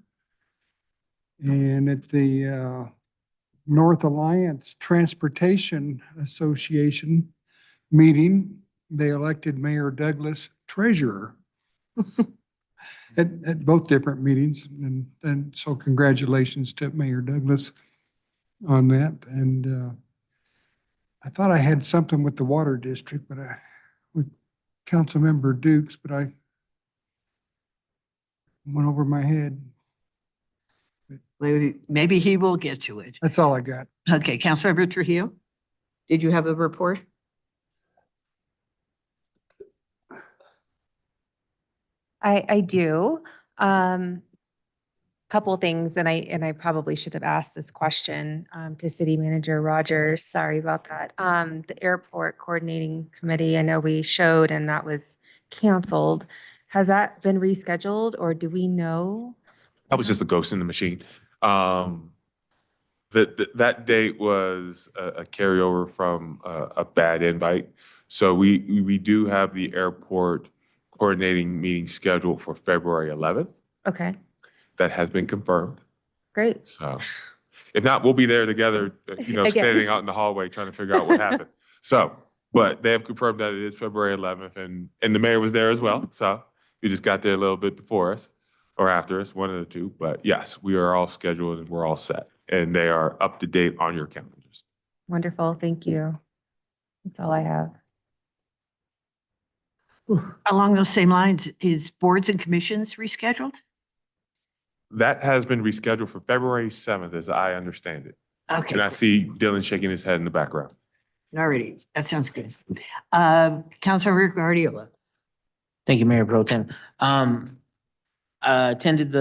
And at the North Alliance Transportation Association meeting, they elected Mayor Douglas treasurer at both different meetings. And so congratulations to Mayor Douglas on that. And I thought I had something with the water district, but with Councilmember Dukes, but I went over my head. Maybe he will get to it. That's all I got. Okay, Councilmember Trujillo, did you have a report? I do. Couple things, and I probably should have asked this question to City Manager Rogers. Sorry about that. The Airport Coordinating Committee, I know we showed and that was canceled. Has that been rescheduled or do we know? That was just a ghost in the machine. That date was a carryover from a bad invite. So we do have the airport coordinating meeting scheduled for February 11th. Okay, That has been confirmed. great. So if not, we'll be there together, Again. standing out in the hallway trying to figure out what happened. So, but they have confirmed that it is February 11th and the mayor was there as well. So you just got there a little bit before us or after us, one of the two. But yes, we are all scheduled and we're all set and they are up to date on your calendars. Wonderful, thank you. That's all I have. Along those same lines, is boards and commissions rescheduled? That has been rescheduled for February 7th, as I understand it. Okay. And I see Dylan shaking his head in the background. All righty, that sounds good. Councilmember Guardiola. Thank you, Mayor Pro Tem. Attended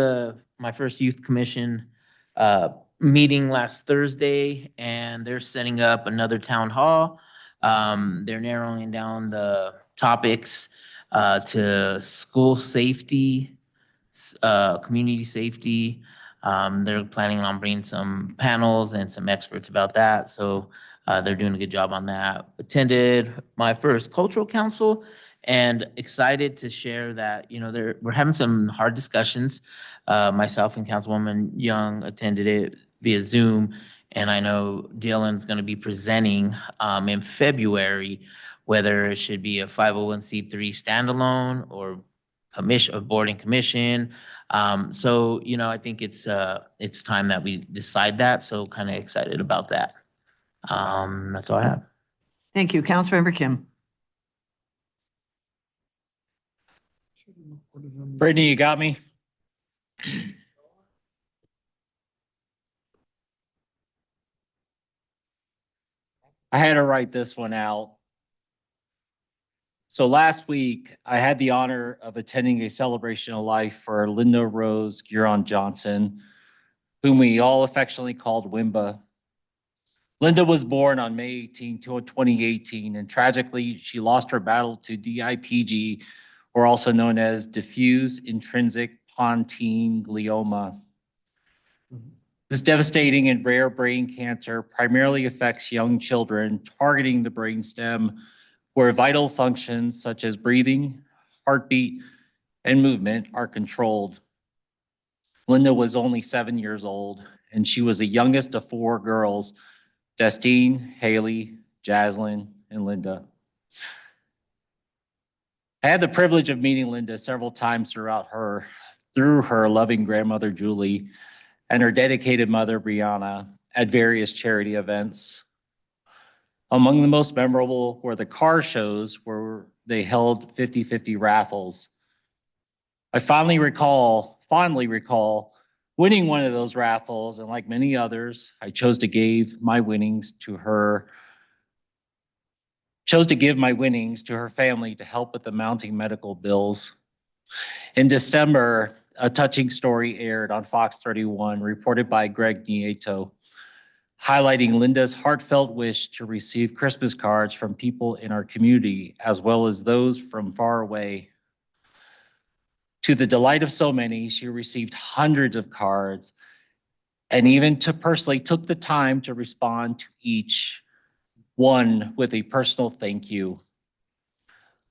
my first youth commission meeting last Thursday, and they're setting up another town hall. They're narrowing down the topics to school safety, community safety. They're planning on bringing some panels and some experts about that. So they're doing a good job on that. Attended my first cultural council and excited to share that, we're having some hard discussions. Myself and Councilwoman Young attended it via Zoom. And I know Dylan's going to be presenting in February, whether it should be a 501c3 standalone or a board and commission. So, I think it's time that we decide that. So kind of excited about that. That's all I have. Thank you. Councilmember Kim. Brittany, you got me? I had to write this one out. So last week, I had the honor of attending a celebration of life for Linda Rose Guron Johnson, whom we all affectionately called Wimba. Linda was born on May 18, 2018, and tragically, she lost her battle to DIPG, or also known as diffuse intrinsic pontine glioma. This devastating and rare brain cancer primarily affects young children, targeting the brainstem, where vital functions such as breathing, heartbeat, and movement are controlled. Linda was only 7 years old, and she was the youngest of 4 girls, Destine, Haley, Jaslyn, and Linda. I had the privilege of meeting Linda several times through her loving grandmother, Julie, and her dedicated mother, Brianna, at various charity events. Among the most memorable were the car shows where they held 50-50 raffles. I fondly recall winning one of those raffles, and like many others, I chose to give my winnings to her family to help with the mounting medical bills. In December, a touching story aired on Fox 31, reported by Greg Nieto, highlighting Linda's heartfelt wish to receive Christmas cards from people in our community, as well as those from far away. To the delight of so many, she received hundreds of cards and even personally took the time to respond to each one with a personal thank you.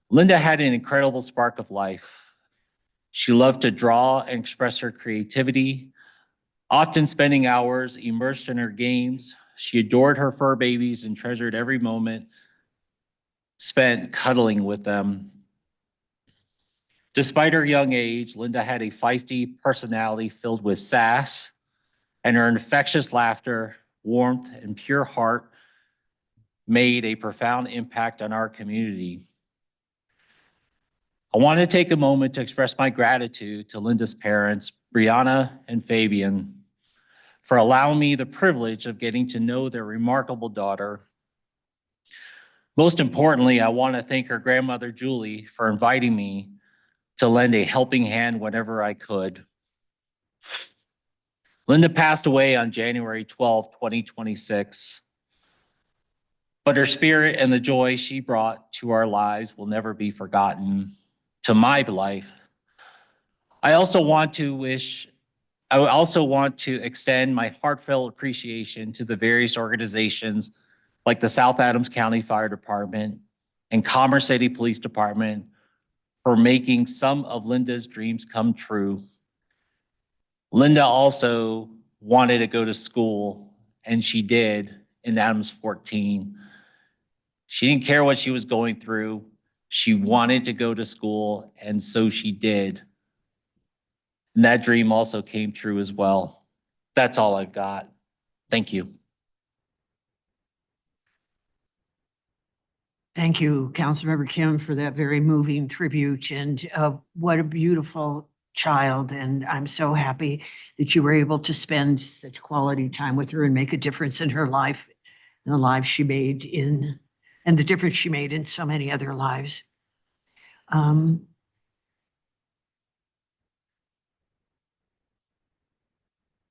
Linda had an incredible spark of life. She loved to draw and express her creativity, often spending hours immersed in her games. She adored her fur babies and treasured every moment spent cuddling with them. Despite her young age, Linda had a feisty personality filled with sass, and her infectious laughter, warmth, and pure heart made a profound impact on our community. I want to take a moment to express my gratitude to Linda's parents, Brianna and Fabian, for allowing me the privilege of getting to know their remarkable daughter. Most importantly, I want to thank her grandmother, Julie, for inviting me to lend a helping hand whenever I could. Linda passed away on January 12, 2026, but her spirit and the joy she brought to our lives will never be forgotten, to my life. I also want to extend my heartfelt appreciation to the various organizations like the South Adams County Fire Department and Commerce City Police Department for making some of Linda's dreams come true. Linda also wanted to go to school, and she did in Adams 14. She didn't care what she was going through. She wanted to go to school, and so she did. And that dream also came true as well. That's all I've got. Thank you. Thank you, Councilmember Kim, for that very moving tribute, and what a beautiful child. And I'm so happy that you were able to spend such quality time with her and make a difference in her life and the lives she made and the difference she made in so many other lives.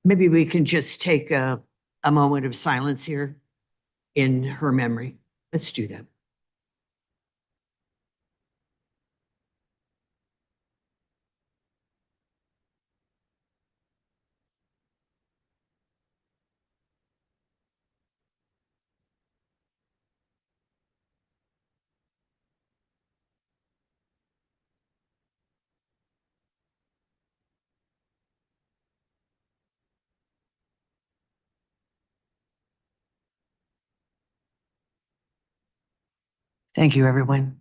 Maybe we can just take a moment of silence here in her memory. Let's do that. Thank you, everyone.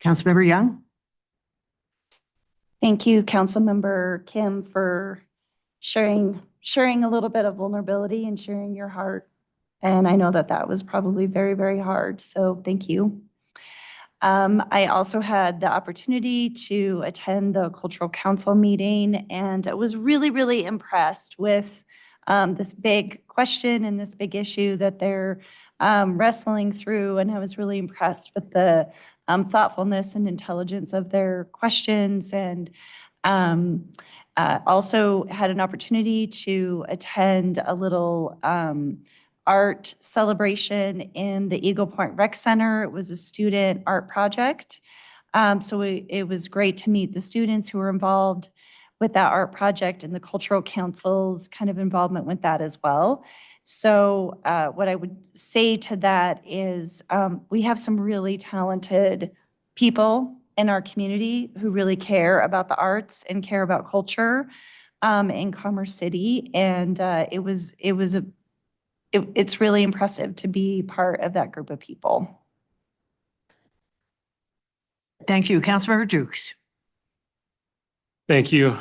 Councilmember Young? Thank you, Councilmember Kim, for sharing a little bit of vulnerability and sharing your heart. And I know that that was probably very, very hard. So thank you. I also had the opportunity to attend the Cultural Council meeting, and I was really, really impressed with this big question and this big issue that they're wrestling through. And I was really impressed with the thoughtfulness and intelligence of their questions. And Also had an opportunity to attend a little art celebration in the Eagle Point Rec Center. It was a student art project. It was great to meet the students who were involved with that art project and the cultural council's kind of involvement with that as well. So what I would say to that is we have some really talented people in our community who really care about the arts and care about culture in Commerce City. And it's really impressive to be part of that group of people. Thank you. Councilmember Dukes. Thank you.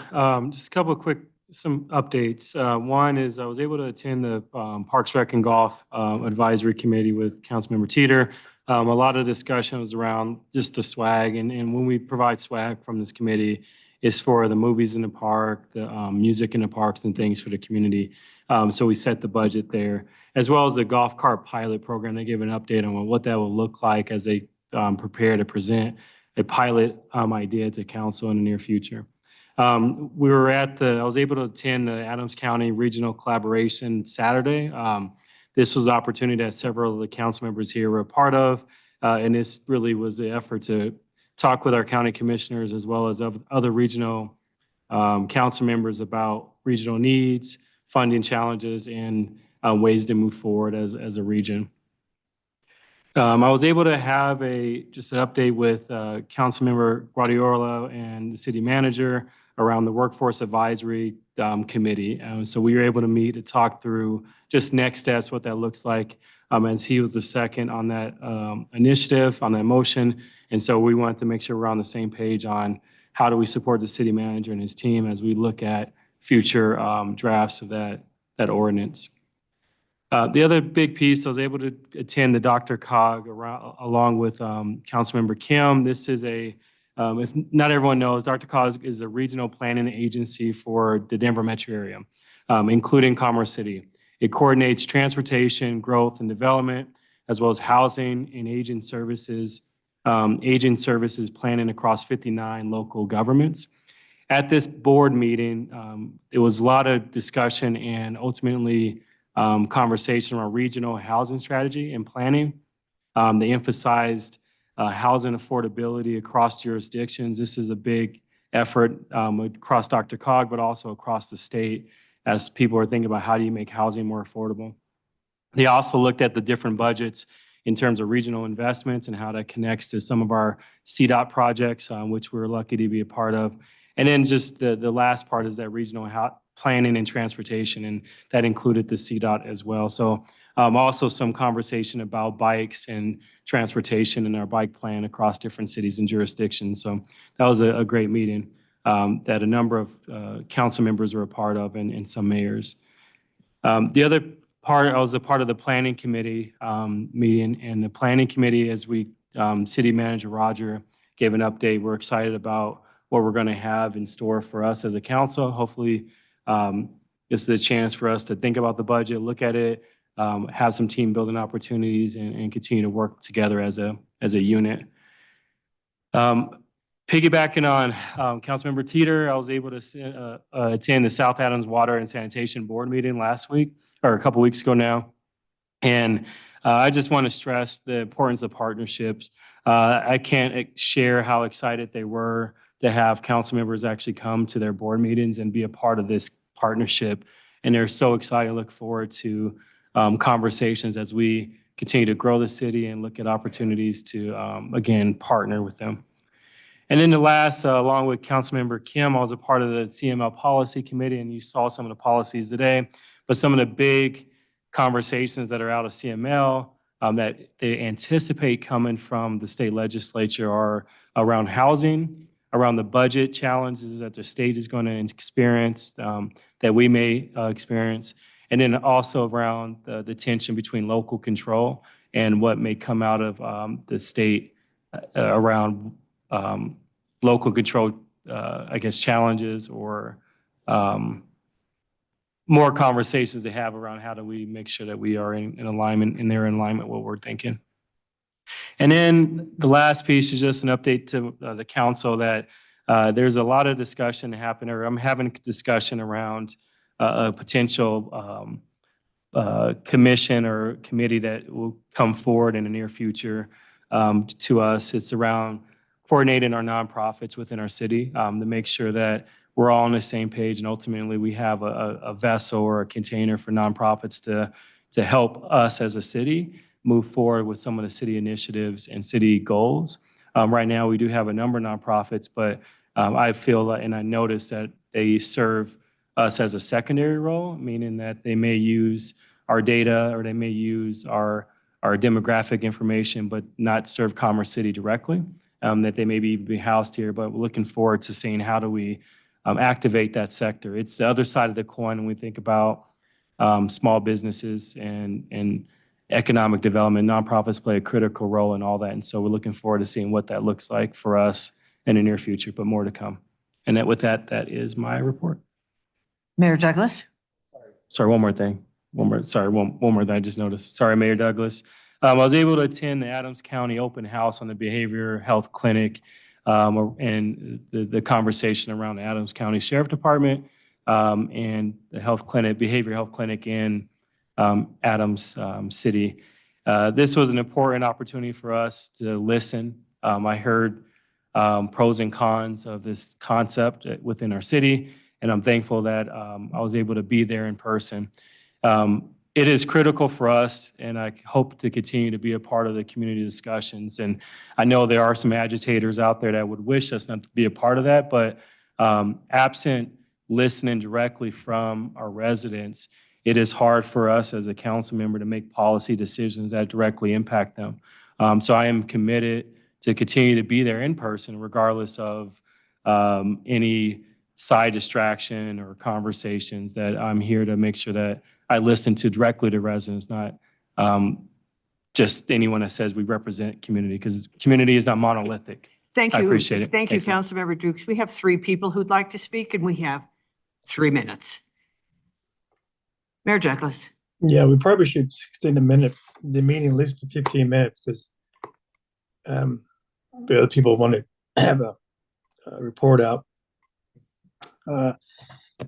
Just a couple of quick, some updates. One is I was able to attend the Parks Rec and Golf Advisory Committee with Councilmember Teeter. A lot of discussion was around just the swag, and when we provide swag from this committee, it's for the movies in the park, the music in the parks and things for the community. So we set the budget there, as well as the golf cart pilot program. They gave an update on what that will look like as they prepare to present a pilot idea to council in the near future. I was able to attend the Adams County Regional Collaboration Saturday. This was an opportunity that several of the council members here were a part of, and this really was the effort to talk with our county commissioners as well as other regional council members about regional needs, funding challenges, and ways to move forward as a region. I was able to have just an update with Councilmember Guardiola and the city manager around the Workforce Advisory Committee. So we were able to meet to talk through just next steps, what that looks like, as he was the second on that initiative, on that motion. And so we wanted to make sure we're on the same page on how do we support the city manager and his team as we look at future drafts of that ordinance. The other big piece, I was able to attend the Dr. Cog along with Councilmember Kim. This is if not everyone knows, Dr. Cog is a regional planning agency for the Denver metro area, including Commerce City. It coordinates transportation, growth, and development, as well as housing and aging services planning across 59 local governments. At this board meeting, there was a lot of discussion and ultimately conversation around regional housing strategy and planning. They emphasized housing affordability across jurisdictions. This is a big effort across Dr. Cog, but also across the state as people are thinking about how do you make housing more affordable. They also looked at the different budgets in terms of regional investments and how that connects to some of our CDOT projects, which we're lucky to be a part of. And then just the last part is that regional planning and transportation, and that included the CDOT as well. So also some conversation about bikes and transportation and our bike plan across different cities and jurisdictions. So that was a great meeting that a number of council members were a part of and some mayors. The other part, I was a part of the planning committee meeting, and the planning committee, as city manager Roger gave an update, we're excited about what we're going to have in store for us as a council. Hopefully, this is a chance for us to think about the budget, look at it, have some team building opportunities, and continue to work together as a unit. Piggybacking on Councilmember Teeter, I was able to attend the South Adams Water and Sanitation Board meeting last week, or a couple weeks ago now. And I just want to stress the importance of partnerships. I can't share how excited they were to have council members actually come to their board meetings and be a part of this partnership. And they're so excited. I look forward to conversations as we continue to grow the city and look at opportunities to, again, partner with them. And then the last, along with Councilmember Kim, I was a part of the CML Policy Committee, and you saw some of the policies today. But some of the big conversations that are out of CML that they anticipate coming from the state legislature are around housing, around the budget challenges that the state is going to experience, that we may experience, and then also around the tension between local control and what may come out of the state around local control, challenges or more conversations to have around how do we make sure that we are in alignment, and they're in alignment with what we're thinking. And then the last piece is just an update to the council that There's a lot of discussion happening, or I'm having a discussion around a potential commission or committee that will come forward in the near future to us. It's around coordinating our nonprofits within our city to make sure that we're all on the same page, and ultimately we have a vessel or a container for nonprofits to help us as a city move forward with some of the city initiatives and city goals. Right now, we do have a number of nonprofits, but I feel like, and I noticed that they serve us as a secondary role, meaning that they may use our data or they may use our demographic information, but not serve Commerce City directly, that they may be housed here. But we're looking forward to seeing how do we activate that sector. It's the other side of the coin when we think about small businesses and economic development. Nonprofits play a critical role in all that. And so we're looking forward to seeing what that looks like for us in the near future, but more to come. And with that, that is my report. Mayor Douglas? Sorry, one more thing. One more thing I just noticed. Sorry, Mayor Douglas. I was able to attend the Adams County open house on the behavioral health clinic and the conversation around the Adams County Sheriff Department and the behavioral health clinic in Adams City. This was an important opportunity for us to listen. I heard pros and cons of this concept within our city, and I'm thankful that I was able to be there in person. It is critical for us, and I hope to continue to be a part of the community discussions. And I know there are some agitators out there that would wish us not to be a part of that, but absent listening directly from our residents, it is hard for us as a council member to make policy decisions that directly impact them. So I am committed to continue to be there in person, regardless of any side distraction or conversations, that I'm here to make sure that I listen to directly to residents, not just anyone that says we represent community, because community is not monolithic. Thank you. I appreciate it. Thank you, Councilmember Dukes. We have 3 people who'd like to speak, and we have 3 minutes. Mayor Douglas. Yeah, we probably should extend the meeting at least for 15 minutes because the other people want to have a report out.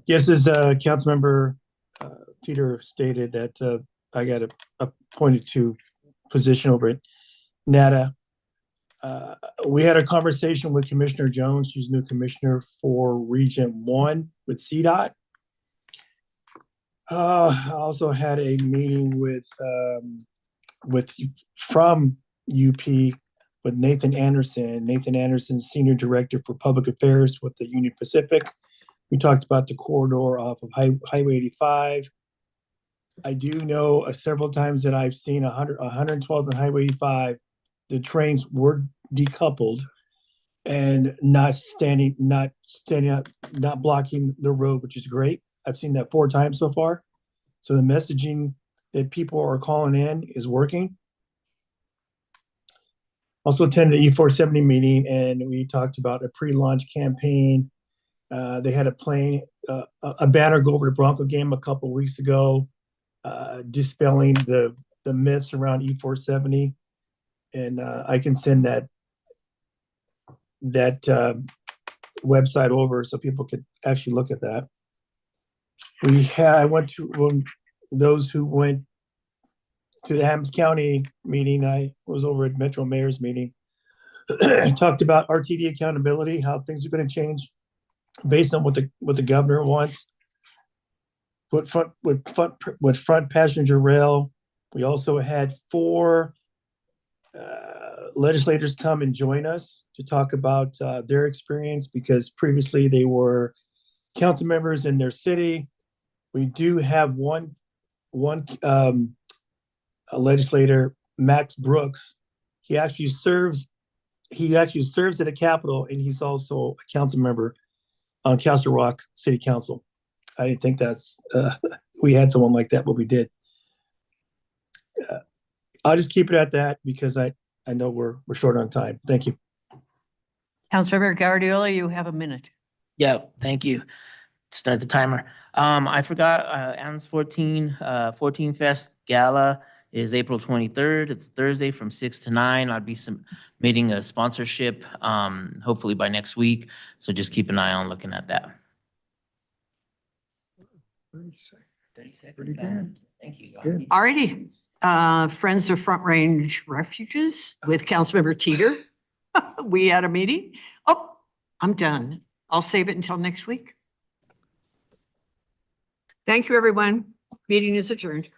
Yes, as Councilmember Peter stated that I got appointed to position over at NADA. We had a conversation with Commissioner Jones. She's new commissioner for Region 1 with CDOT. I also had a meeting from UP with Nathan Anderson. Nathan Anderson, Senior Director for Public Affairs with the Union Pacific. We talked about the corridor off of Highway 85. I do know several times that I've seen 112 on Highway 85, the trains were decoupled and not blocking the road, which is great. I've seen that 4 times so far. So the messaging that people are calling in is working. Also attended the E470 meeting, and we talked about a pre-launch campaign. They had a banner go over the Bronco game a couple of weeks ago, dispelling the myths around E470. And I can send that website over so people could actually look at that. I went to those who went to the Adams County meeting. I was over at Metro Mayor's meeting. Talked about RTD accountability, how things are going to change based on what the governor wants. With front passenger rail. We also had 4 legislators come and join us to talk about their experience, because previously they were council members in their city. We do have one legislator, Max Brooks. He actually serves at the Capitol, and he's also a council member on Castle Rock City Council. I didn't think we had someone like that, but we did. I'll just keep it at that because I know we're short on time. Thank you. Councilmember Guardiola, you have a minute. Yeah, thank you. Start the timer. I forgot Adams 14 Fest Gala is April 23rd. It's Thursday from 6 to 9. I'll be submitting a sponsorship, hopefully by next week. So just keep an eye on looking at that. 30 seconds. Pretty good. Thank you. Good. All righty. Friends of Front Range Refuges with Councilmember Teeter. We had a meeting. Oh, I'm done. I'll save it until next week. Thank you, everyone. Meeting is adjourned.